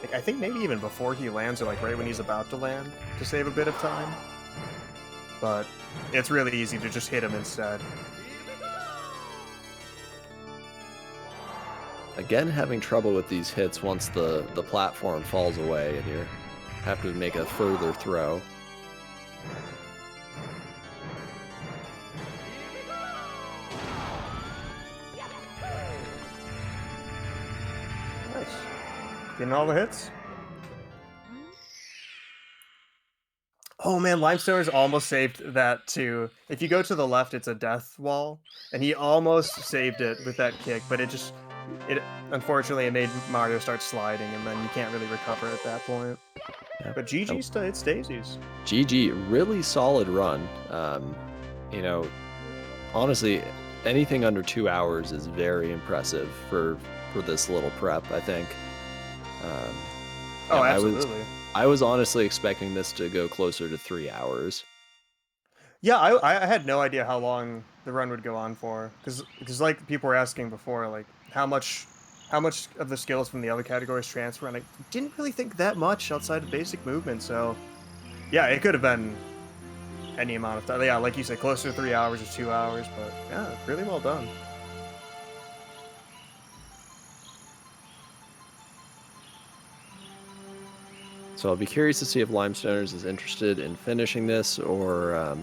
like, I think maybe even before he lands, or like right when he's about to land, to save a bit of time. But it's really easy to just hit him instead. Again, having trouble with these hits once the platform falls away and you have to make a further throw. Nice. Getting all the hits? Oh man, Limestoners almost saved that too. If you go to the left, it's a death wall, and he almost saved it with that kick, but it unfortunately it made Mario start sliding, and then you can't really recover at that point. Yeah. But GG's to It's Daisies. GG, really solid run. You know, honestly, anything under 2 hours is very impressive for this little prep, I think. Oh, Yeah, absolutely. I was honestly expecting this to go closer to 3 hours. Yeah, I had no idea how long the run would go on for, because like people were asking before, like how much of the skills from the other categories transfer, and I didn't really think that much outside of basic movement. So yeah, it could have been any amount of time. Yeah, like you said, closer to 3 hours or 2 hours, but yeah, really well done. So I'll be curious to see if Limestoners is interested in finishing this, or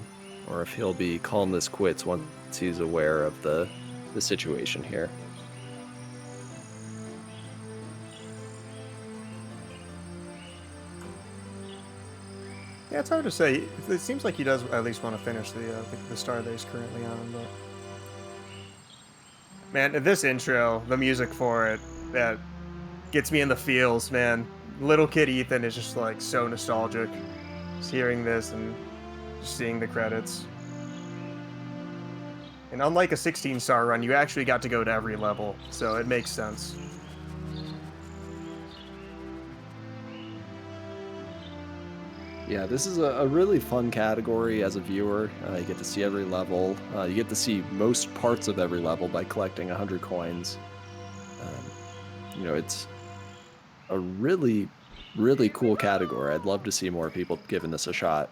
if he'll be calling this quits once he's aware of the situation here. Yeah, it's hard to say. It seems like he does at least want to finish the star that he's currently on. But man, this intro, the music for it, that gets me in the feels, man. Little kid Ethan is just like so nostalgic. Just hearing this and just seeing the credits. And unlike a 16-star run, you actually got to go to every level, so it makes sense. Yeah, this is a really fun category as a viewer. You get to see every level. You get to see most parts of every level by collecting 100 coins. It's a really, really cool category. I'd love to see more people giving this a shot.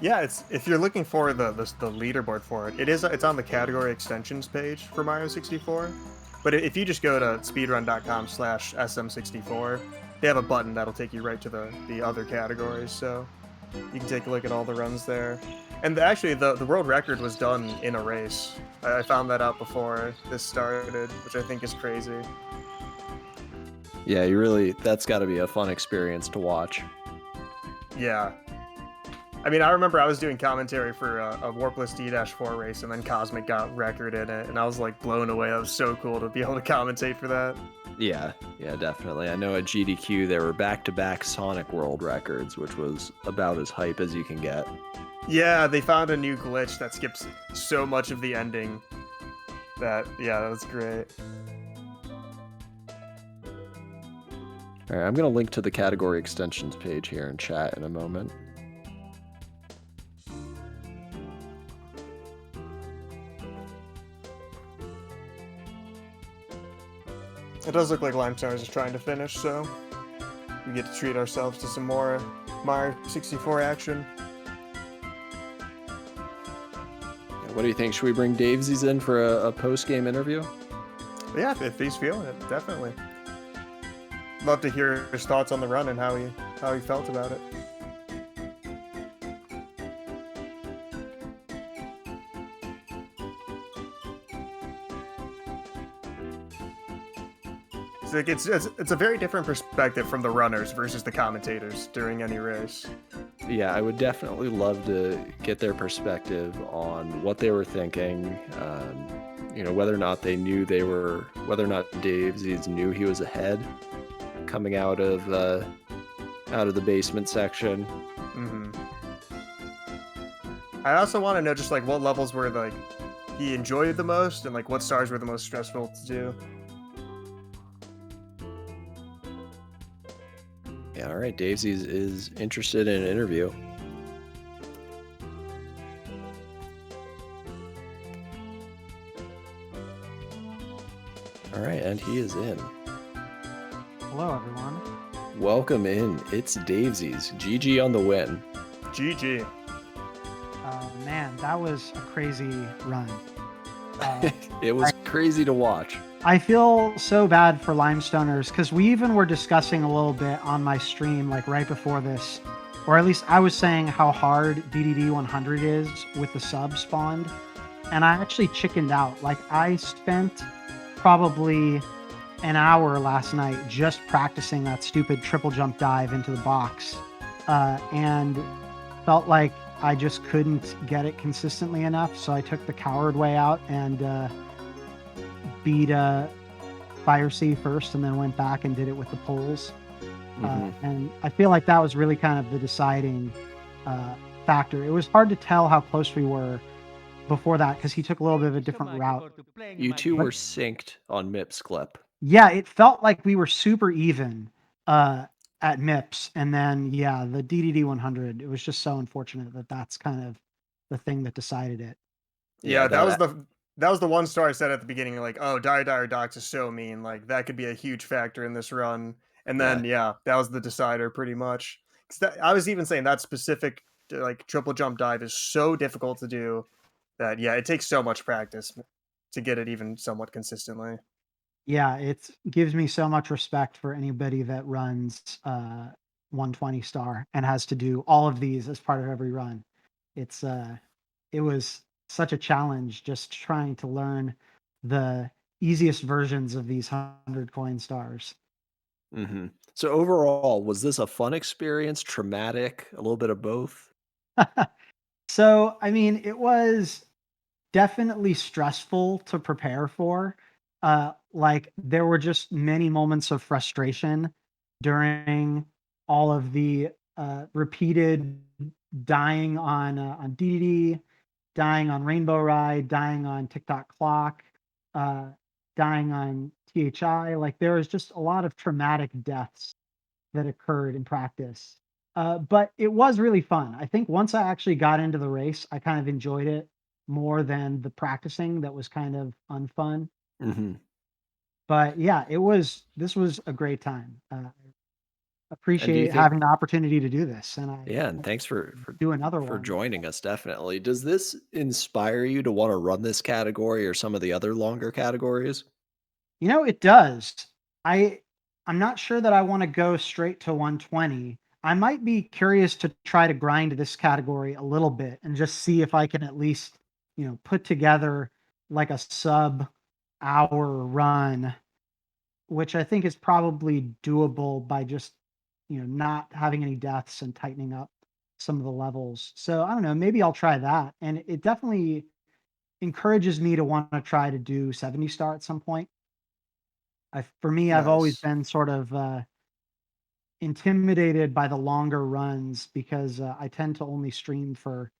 Yeah, it's if you're looking for the leaderboard for it, it's on the category extensions page for Mario 64. But if you just go to speedrun.com/sm64, they have a button that'll take you right to the other categories. So you can take a look at all the runs there. And actually, the world record was done in a race. I found that out before this started, which I think is crazy. Yeah, that's got to be a fun experience to watch. Yeah. I mean, I remember I was doing commentary for a Warpless D-4 race, and then Cosmic got record in it, and I was like blown away. That was so cool to be able to commentate for that. Yeah, definitely. I know at GDQ there were back-to-back Sonic World records, which was about as hype as you can get. Yeah, they found a new glitch that skips so much of the ending. That was great. All right, I'm going to link to the category extensions page here in chat in a moment. It does look like Limestoners is trying to finish, so we get to treat ourselves to some more Mario 64 action. What do you think? Should we bring Davesies in for a post-game interview? Yeah, if he's feeling it, definitely. Love to hear his thoughts on the run and how he felt about it. It's a very different perspective from the runners versus the commentators during any race. Yeah, I would definitely love to get their perspective on what they were thinking. Whether or not Davesies knew he was ahead coming out of the basement section. Mm-hmm. I also want to know just like what levels were like he enjoyed the most, and like what stars were the most stressful to do. Yeah, all right. Davesies is interested in an interview. All right, and he is in. Hello, everyone. Welcome in. It's Davesies. GG on the win. GG. Man, that was a crazy run. It was crazy to watch. I feel so bad for Limestoners because we even were discussing a little bit on my stream, like right before this, or at least I was saying how hard DDD 100 is with the sub spawned, and I actually chickened out. Like I spent probably an hour last night just practicing that stupid triple jump dive into the box, and felt like I just couldn't get it consistently enough. So I took the coward way out and beat Fire Sea first, and then went back and did it with the poles. Hmm. And I feel like that was really kind of the deciding uh, factor. It was hard to tell how close we were before that because he took a little bit of a different route. You two But were synced on Mips Clip. yeah, it felt like we were super even uh, at MIPS, and then yeah, the DDD 100. It was just so unfortunate that that's kind of the thing that decided it. Yeah, Yeah, that. that was the one star I said at the beginning, like, oh, Dire Docs is so mean. Like that could be a huge factor in this run. And Yeah. then yeah, that was the decider pretty much. 'Cause I was even saying that specific like triple jump dive is so difficult to do that yeah, it takes so much practice to get it even somewhat consistently. Yeah, it gives me so much respect for anybody that runs 120 star and has to do all of these as part of every run. It's it was such a challenge just trying to learn the easiest versions of these 100 coin stars. Hmm. So overall, was this a fun experience, traumatic, a little bit of both? So, I mean, it was definitely stressful to prepare for. Like there were just many moments of frustration during all of the repeated dying on DDD, dying on Rainbow Ride, dying on TikTok Clock, uh, dying on THI. Like there was just a lot of traumatic deaths that occurred in practice. But it was really fun. I think once I actually got into the race, I kind of enjoyed it more than the practicing that was kind of unfun. Hmm. But yeah, this was a great time. And do you Appreciate think? having the opportunity to do this, and I Yeah, and hope thanks to do another for one. joining us. Definitely. Does this inspire you to want to run this category or some of the other longer categories? You know, it does. I I'm not sure that I want to go straight to 120. I might be curious to try to grind this category a little bit and just see if I can at least, put together like a sub hour run, which I think is probably doable by just, not having any deaths and tightening up some of the levels. So I don't know, maybe I'll try that. And it definitely encourages me to want to try to do 70 star at some point. For me, I've always Nice. been sort of intimidated by the longer runs because I tend to only stream for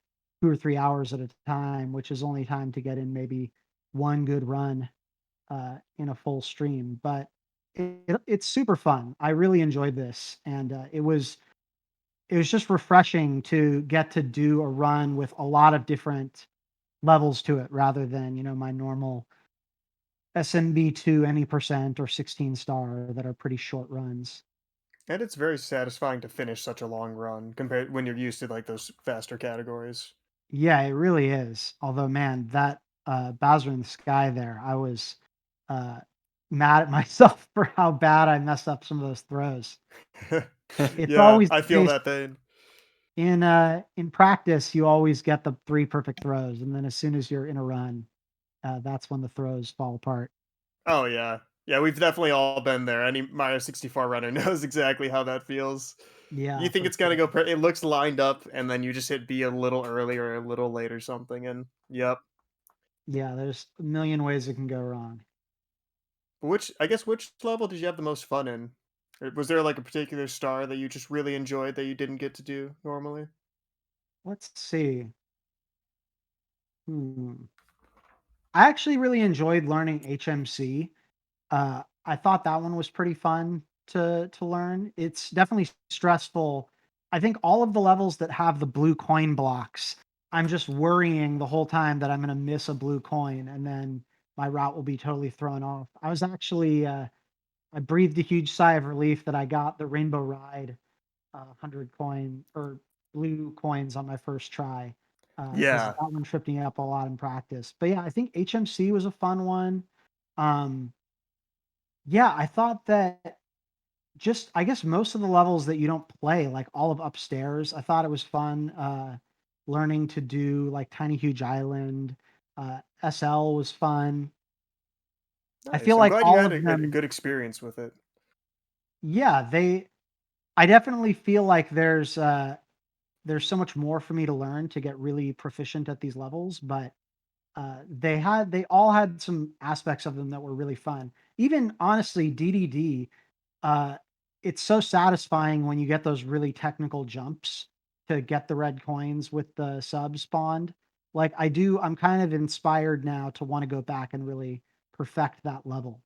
2 or 3 hours at a time, which is only time to get in maybe one good run in a full stream. But it's super fun. I really enjoyed this, and it was just refreshing to get to do a run with a lot of different levels to it, rather than my normal SMB2 any percent or 16 star that are pretty short runs. And it's very satisfying to finish such a long run compared when you're used to like those faster categories. Yeah, it really is. Although, man, that Bowser in the Sky there, I was uh, mad at myself for how bad I messed up some of those throws. It's Yeah, always I the feel case that pain. in practice. You always get the three perfect throws, and then as soon as you're in a run, that's when the throws fall apart. Oh yeah. Yeah, we've definitely all been there. Any Mario 64 runner knows exactly how that feels. You Yeah, think for it's gonna sure. go it looks lined up and then you just hit B a little early or a little late or something and yep. Yeah, there's a million ways it can go wrong. Which level did you have the most fun in? Or was there like a particular star that you just really enjoyed that you didn't get to do normally? Let's see. Hmm. I actually really enjoyed learning HMC. I thought that one was pretty fun to learn. It's definitely stressful. I think all of the levels that have the blue coin blocks, I'm just worrying the whole time that I'm going to miss a blue coin and then my route will be totally thrown off. I was actually I breathed a huge sigh of relief that I got the Rainbow Ride 100 coin or blue coins on my first try because Yeah. that one tripped me up a lot in practice. But yeah, I think HMC was a fun one. Um, yeah, I thought that just I guess most of the levels that you don't play, like all of upstairs, I thought it was fun, learning to do, like, Tiny Huge Island, SL was fun. I Nice. feel I'm like glad you all had of a them. good experience with it. Yeah, I definitely feel like there's so much more for me to learn to get really proficient at these levels, but they all had some aspects of them that were really fun. Even honestly, DDD, uh, it's so satisfying when you get those really technical jumps to get the red coins with the sub spawned. Like I'm kind of inspired now to want to go back and really perfect that level.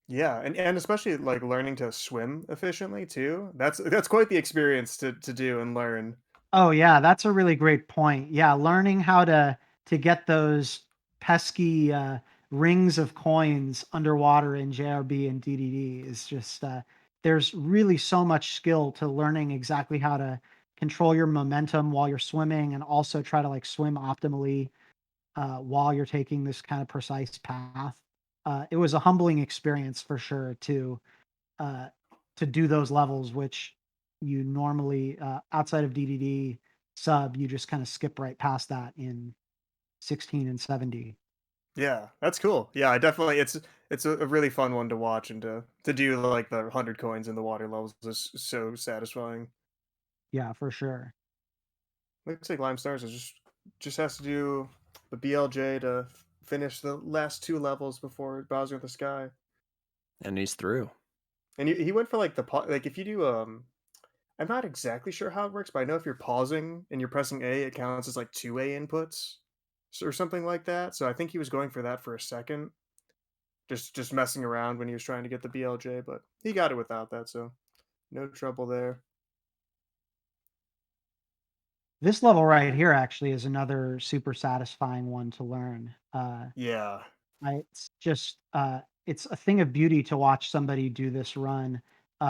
Yeah, and especially like learning to swim efficiently too. That's quite the experience to do and learn. Oh yeah, that's a really great point. Yeah, learning how to get those pesky rings of coins underwater in JRB and DDD is just there's really so much skill to learning exactly how to control your momentum while you're swimming and also try to like swim optimally while you're taking this kind of precise path. It was a humbling experience for sure uh, to do those levels, which you normally outside of DDD sub, you just kind of skip right past that in 16 and 70. Yeah, that's cool. Yeah, I definitely it's a really fun one to watch and to do like the 100 coins in the water levels is so satisfying. Yeah, for sure. Looks like Limestoners is just has to do the BLJ to finish the last two levels before Bowser in the Sky. And he's through. And he went for like like if you do I'm not exactly sure how it works, but I know if you're pausing and you're pressing A, it counts as like two A inputs or something like that. So I think he was going for that for a second, just messing around when he was trying to get the BLJ, but he got it without that, so no trouble there. This level right here actually is another super satisfying one to learn. Yeah. It's just it's a thing of beauty to watch somebody do this run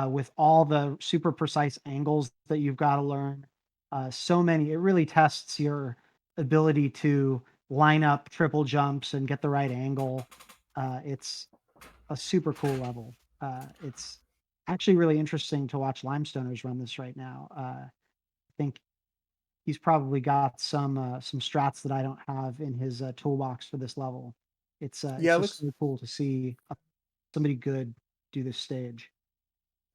with all the super precise angles that you've got to learn. So many, it really tests your ability to line up triple jumps and get the right angle. It's a super cool level. It's actually really interesting to watch Limestoners run this right now. I think he's probably got some strats that I don't have in his toolbox for this level. Yeah, It's it just looks so cool to see somebody good do this stage.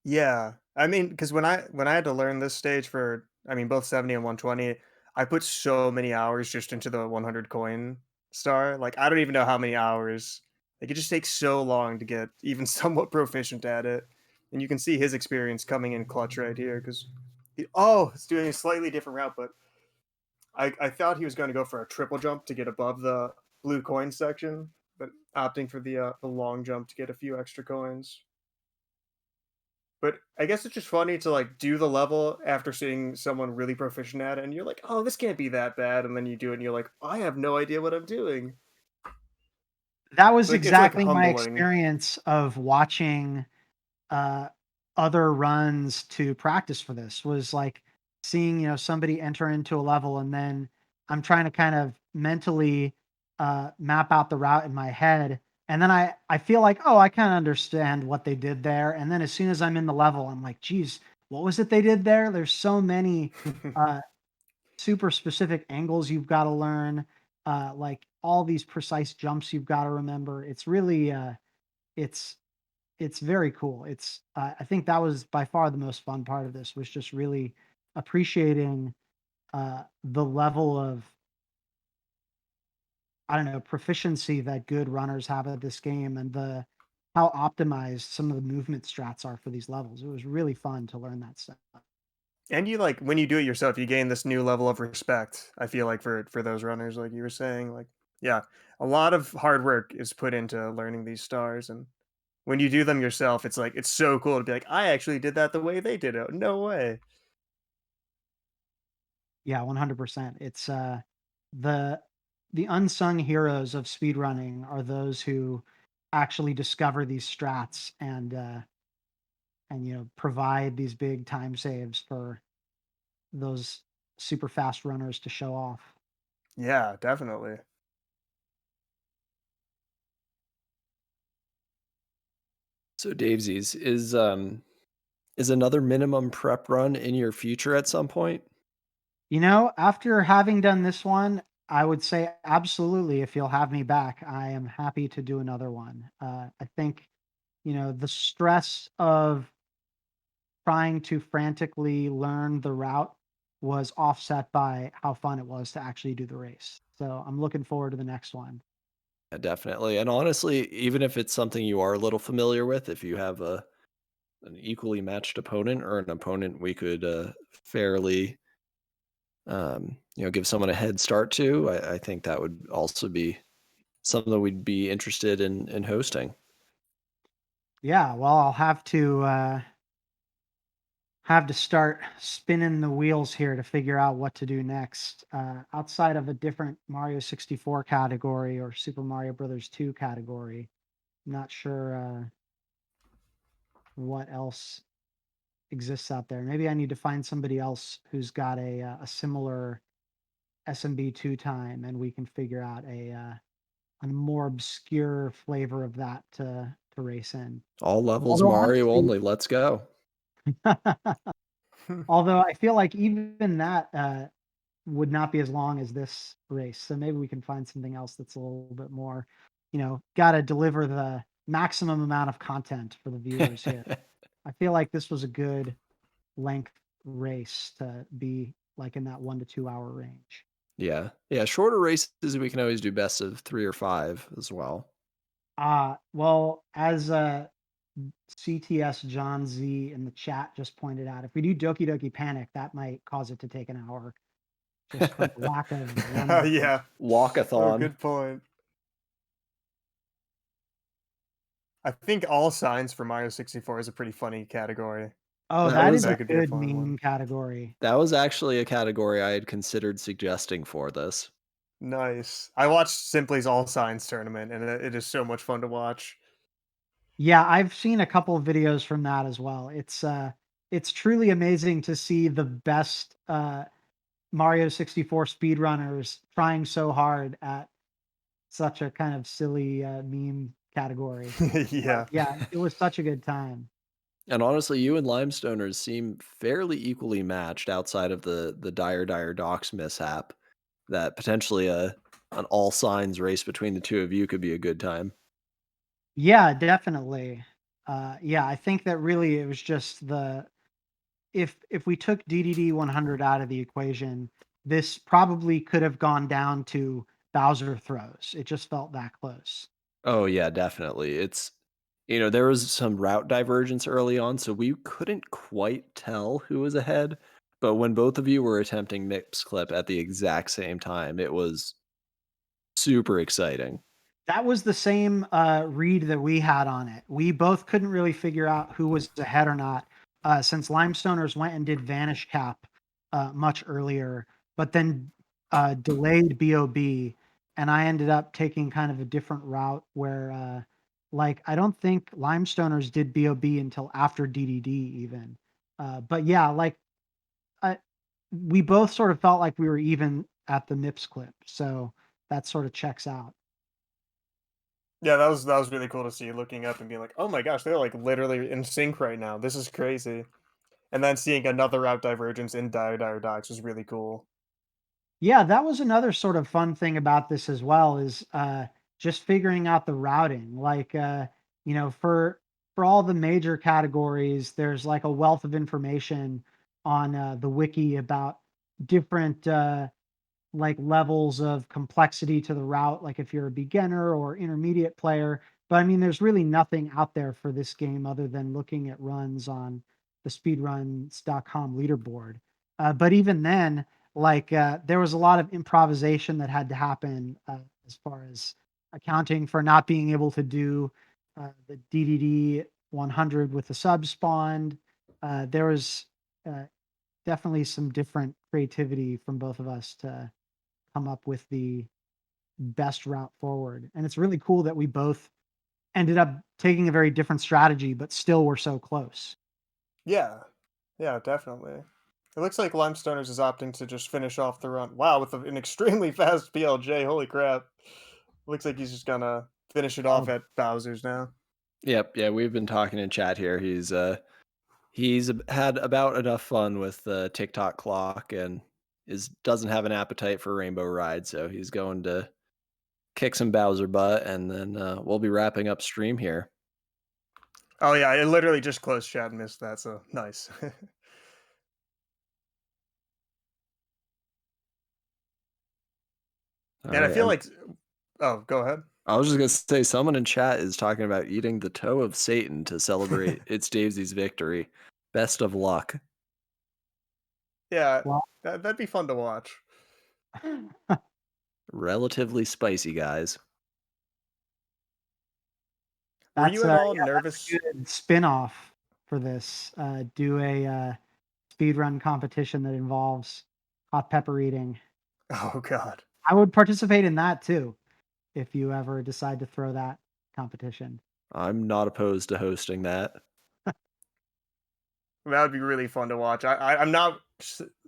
yeah. I mean, because when I had to learn this stage for I mean both 70 and 120, I put so many hours just into the 100 coin star. Like I don't even know how many hours. Like it just takes so long to get even somewhat proficient at it. And you can see his experience coming in clutch right here because oh, it's doing a slightly different route, but I thought he was going to go for a triple jump to get above the blue coin section, but opting for the long jump to get a few extra coins. But I guess it's just funny to like do the level after seeing someone really proficient at it, and you're like, "Oh, this can't be that bad," and then you do it, and you're like, "I have no idea what I'm doing." That was It's like exactly my humbling. experience of watching uh, other runs to practice for this was like seeing, somebody enter into a level and then I'm trying to kind of mentally map out the route in my head. And then I feel like, oh, I kind of understand what they did there. And then as soon as I'm in the level, I'm like, geez, what was it they did there? There's so many uh, super specific angles you've got to learn, like all these precise jumps you've got to remember. It's really, it's it's very cool. I think that was by far the most fun part of this was just really appreciating the level of I don't know proficiency that good runners have at this game and the how optimized some of the movement strats are for these levels. It was really fun to learn that stuff. And you like when you do it yourself, you gain this new level of respect. I feel like for those runners, like you were saying, like yeah, a lot of hard work is put into learning these stars, and when you do them yourself, it's like it's so cool to be like, I actually did that the way they did it. No way. Yeah, 100%. It's the the unsung heroes of speedrunning are those who actually discover these strats and provide these big time saves for those super fast runners to show off. Yeah, definitely. So Davesies is another minimum prep run in your future at some point? After having done this one, I would say absolutely. If you'll have me back, I am happy to do another one. I think, the stress of trying to frantically learn the route was offset by how fun it was to actually do the race. So I'm looking forward to the next one. Yeah, definitely. And honestly, even if it's something you are a little familiar with, if you have a an equally matched opponent or an opponent we could fairly give someone a head start to, I think that would also be something we'd be interested in hosting. Yeah, well, I'll have to start spinning the wheels here to figure out what to do next. Outside of a different Mario 64 category or Super Mario Brothers 2 category, I'm not sure what else exists out there. Maybe I need to find somebody else who's got a similar SMB2 time, and we can figure out a more obscure flavor of that to race in. All levels Although Mario honestly, only. Let's go. although I feel like even that would not be as long as this race. So maybe we can find something else that's a little bit more, got to deliver the maximum amount of content for the viewers here. I feel like this was a good length race to be like in that 1 to 2 hour range. Yeah. Yeah. Shorter races, we can always do best of 3 or 5 as well. Well, as CTS John Z in the chat just pointed out, if we do Doki Doki Panic, that might cause it to take an hour just from the lack of running. Yeah. Oh, Walkathon. good point. I think all signs for Mario 64 is a pretty funny category. Oh, That that was is a That could be a good fun one. meme category. that was actually a category I had considered suggesting for this. Nice. I watched Simply's All Signs tournament, and it is so much fun to watch. Yeah, I've seen a couple of videos from that as well. It's truly amazing to see the best Mario 64 speedrunners trying so hard at such a kind of silly meme category. But Yeah. yeah, it was such a good time. And honestly, you and Limestoners seem fairly equally matched outside of the Dire Docks mishap. That potentially a an all signs race between the two of you could be a good time. Yeah, definitely. Yeah, I think that really it was just the if we took DDD 100 out of the equation, this probably could have gone down to Bowser throws. It just felt that close. Oh yeah, definitely. There was some route divergence early on, so we couldn't quite tell who was ahead. But when both of you were attempting mix clip at the exact same time, it was super exciting. That was the same read that we had on it. We both couldn't really figure out who was ahead or not, since Limestoners went and did Vanish Cap much earlier, but then delayed BOB, and I ended up taking kind of a different route where, like, I don't think Limestoners did BOB until after DDD even. But yeah, like, I, we both sort of felt like we were even at the MIPS clip, so that sort of checks out. Yeah, that was really cool to see looking up and being like, "Oh my gosh, they're like literally in sync right now. This is crazy." And then seeing another route divergence in Dire Docks was really cool. Yeah, that was another sort of fun thing about this as well is just figuring out the routing. Like for all the major categories, there's like a wealth of information on the wiki about different like levels of complexity to the route, like if you're a beginner or intermediate player. But I mean, there's really nothing out there for this game other than looking at runs on the speedruns.com leaderboard. But even then, like there was a lot of improvisation that had to happen as far as accounting for not being able to do the DDD 100 with the sub spawned. There was uh, definitely some different creativity from both of us to come up with the best route forward. And it's really cool that we both ended up taking a very different strategy, but still were so close. Yeah. Yeah, definitely. It looks like Limestoners is opting to just finish off the run. Wow, with an extremely fast PLJ. Holy crap. Looks like he's just gonna finish it off Oh, at Bowser's now. Yep, yeah, we've been talking in chat here. He's had about enough fun with the TikTok clock and is doesn't have an appetite for Rainbow Ride, so he's going to kick some Bowser butt, and then we'll be wrapping up stream here. Oh yeah, I literally just closed chat and missed that, so nice. All And I right. feel like oh, go ahead. I was just gonna say someone in chat is talking about eating the toe of Satan to celebrate its Davesie's victory. Best of luck. Yeah, Well, that'd be fun to watch. Relatively spicy, guys. Were you at all yeah, that's a nervous? good spin-off for this. Do a speed run competition that involves hot pepper eating. Oh god. I would participate in that too if you ever decide to throw that competition. I'm not opposed to hosting that. That would be really fun to watch. I'm not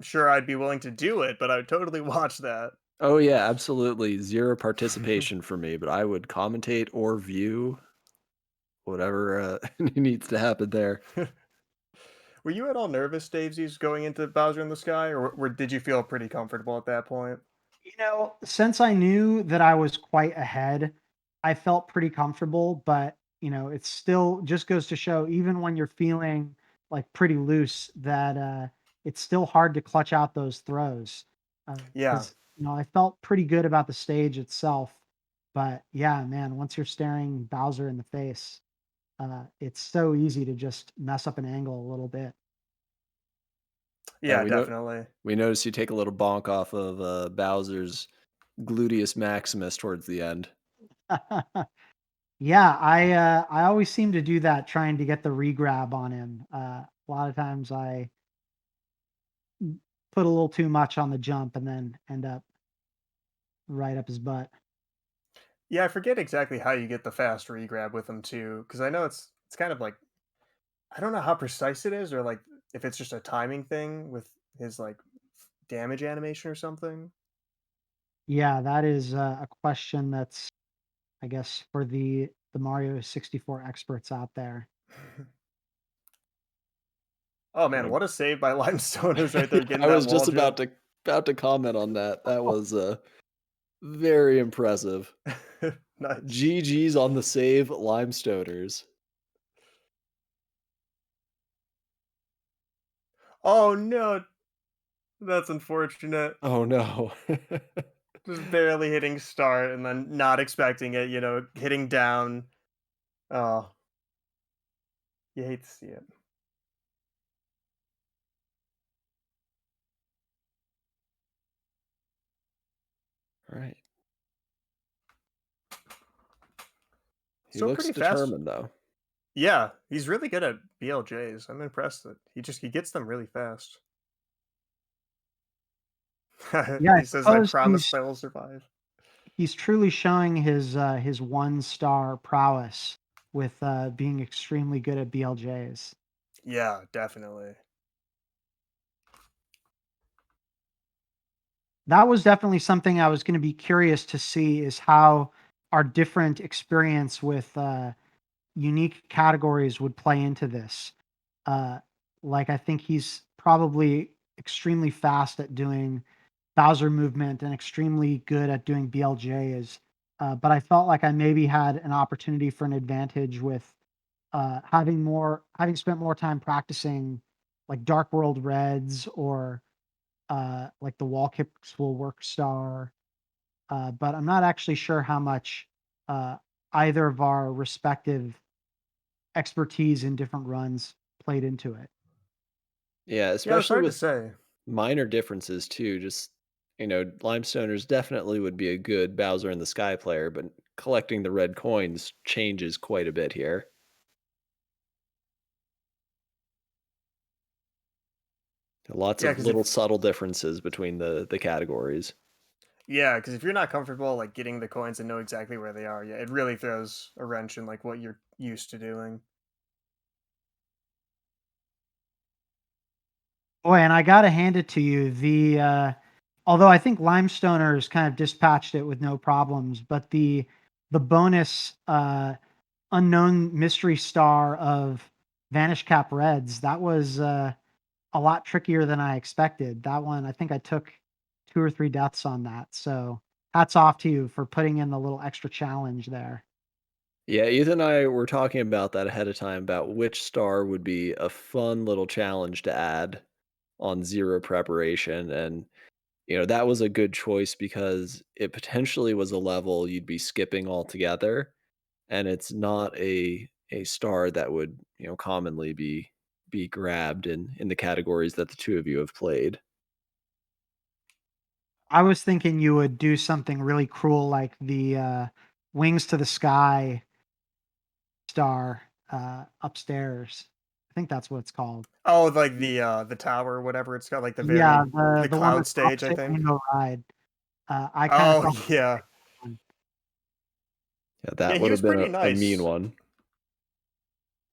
sure I'd be willing to do it, but I would totally watch that. Oh yeah, absolutely. Zero participation for me, but I would commentate or view whatever needs to happen there. Were you at all nervous, Davesies, going into Bowser in the Sky, or did you feel pretty comfortable at that point? Since I knew that I was quite ahead, I felt pretty comfortable, but it still just goes to show even when you're feeling like pretty loose that it's still hard to clutch out those throws. Yeah, Because I felt pretty good about the stage itself, but yeah, man, once you're staring Bowser in the face, it's so easy to just mess up an angle a little bit. Yeah, yeah, definitely. we noticed you take a little bonk off of Bowser's gluteus maximus towards the end. Yeah, I always seem to do that trying to get the regrab on him. A lot of times I put a little too much on the jump and then end up right up his butt. Yeah, I forget exactly how you get the fast regrab with him too, because I know it's kind of like I don't know how precise it is, or like if it's just a timing thing with his like damage animation or something. Yeah, that is a question that's, I guess, for the Mario 64 experts out there. Oh man, Uh, what a save by Limestoners right there, getting I that was wall just jump. about to comment on that. That was very impressive. Nice. GG's on the save, Limestoners. Oh no, that's unfortunate. Oh no. Just barely hitting start and then not expecting it, hitting down. Oh, you hate to see it. All right. He Still looks pretty fast. determined though. Yeah, he's really good at BLJs. I'm impressed that he gets them really fast. Yeah, I He says, "I suppose promise I will survive." he's truly showing his 1-star prowess with being extremely good at BLJs. Yeah, definitely. That was definitely something I was gonna be curious to see is how our different experience with, unique categories would play into this. Uh, like, I think he's probably extremely fast at doing Bowser movement and extremely good at doing BLJs, but I felt like I maybe had an opportunity for an advantage with, having spent more time practicing, like, Dark World Reds or like the wall kicks will work star. But I'm not actually sure how much uh, either of our respective expertise in different runs played into it. Yeah, Yeah, it's especially hard to with say. minor differences too. Just Limestoners definitely would be a good Bowser in the Sky player, but collecting the red coins changes quite a bit here. Lots Yeah, of because little if subtle differences between the categories. yeah, because if you're not comfortable like getting the coins and know exactly where they are, yeah, it really throws a wrench in like what you're used to doing. Boy, and I gotta hand it to you. The although I think Limestoners kind of dispatched it with no problems, but the bonus unknown mystery star of Vanish Cap Reds that was a lot trickier than I expected. That one, I think I took 2 or 3 deaths on that, so hats off to you for putting in the little extra challenge there. Yeah, Ethan and I were talking about that ahead of time about which star would be a fun little challenge to add on zero preparation. And, that was a good choice because it potentially was a level you'd be skipping altogether. And it's not a star that would, commonly be grabbed in the categories that the two of you have played. I was thinking you would do something really cruel like the Wings to the Sky star upstairs. I think that's what it's called. Oh, like the tower, or whatever it's got, like Yeah, the the the one cloud that's stage, I opposite think. Rainbow Ride. I kind of Oh thought yeah, one. Yeah, yeah. that He would was have been pretty a mean nice, one.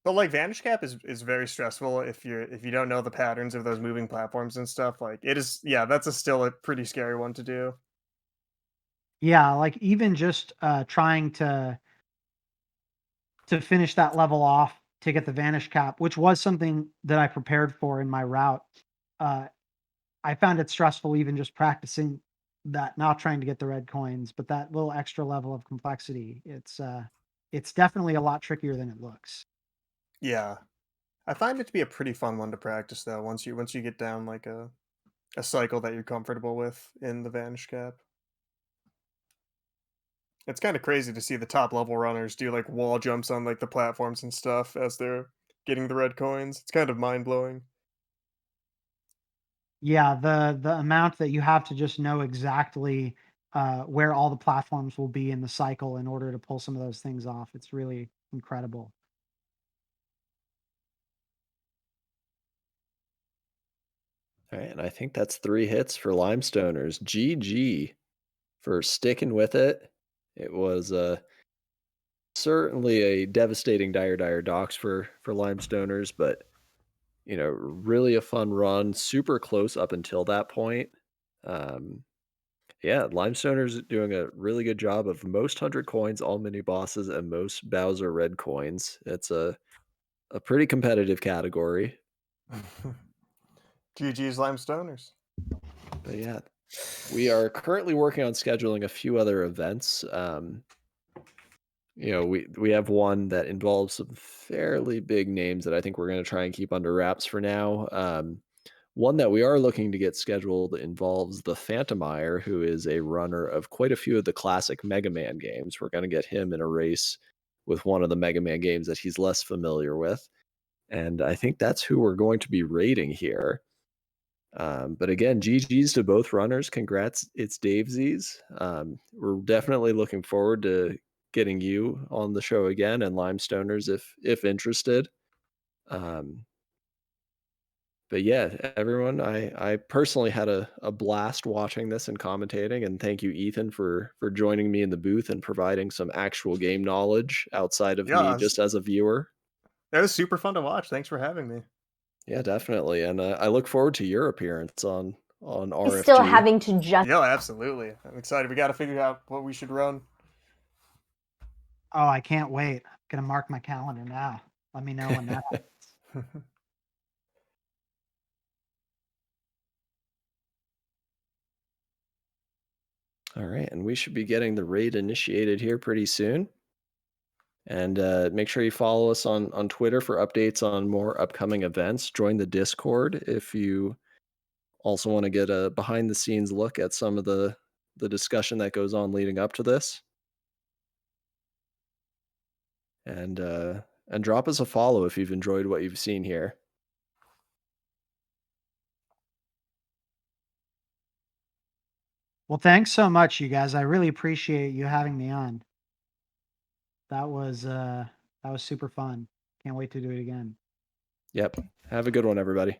but like Vanish Cap is very stressful if you don't know the patterns of those moving platforms and stuff. Like it is, yeah. That's still a pretty scary one to do. Yeah, like even just trying to finish that level off to get the Vanish Cap, which was something that I prepared for in my route. Uh, I found it stressful even just practicing that, not trying to get the red coins, but that little extra level of complexity. It's definitely a lot trickier than it looks. Yeah, I find it to be a pretty fun one to practice though. Once you get down like a cycle that you're comfortable with in the Vanish Cap. It's kind of crazy to see the top level runners do like wall jumps on like the platforms and stuff as they're getting the red coins. It's kind of mind blowing. Yeah, the amount that you have to just know exactly where all the platforms will be in the cycle in order to pull some of those things off. It's really incredible. All right, and I think that's 3 hits for Limestoners. GG for sticking with it. It was, certainly a devastating dire docks for Limestoners, but, really a fun run, super close up until that point. Um, yeah, Limestoners doing a really good job of most 100 coins, all mini bosses, and most Bowser red coins. It's a pretty competitive category, GG's Limestoners. but yeah, we are currently working on scheduling a few other events. We have one that involves some fairly big names that I think we're going to try and keep under wraps for now. One that we are looking to get scheduled involves the Phantomire, who is a runner of quite a few of the classic Mega Man games. We're going to get him in a race with one of the Mega Man games that he's less familiar with. And I think that's who we're going to be rating here. But again, GG's to both runners. Congrats, it's Davesies. We're definitely looking forward to getting you on the show again and Limestoners if interested. Um, but yeah, everyone, I personally had a blast watching this and commentating, and thank you, Ethan, for joining me in the booth and providing some actual game knowledge outside of me Yeah, just as a viewer. that was super fun to watch. Thanks for having me. Yeah, definitely, and I look forward to your appearance on He's still RFG. having to just Yeah, absolutely. I'm excited. We got to figure out what we should run. Oh, I can't wait. I'm gonna mark my calendar now. Let me know when that All right, and we should be getting the raid initiated here pretty soon. And make sure you follow us on Twitter for updates on more upcoming events. Join the Discord if you also want to get a behind the scenes look at some of the discussion that goes on leading up to this. And drop us a follow if you've enjoyed what you've seen here. Well, thanks so much, you guys. I really appreciate you having me on. That was uh that was super fun. Can't wait to do it again. Yep. Have a good one, everybody.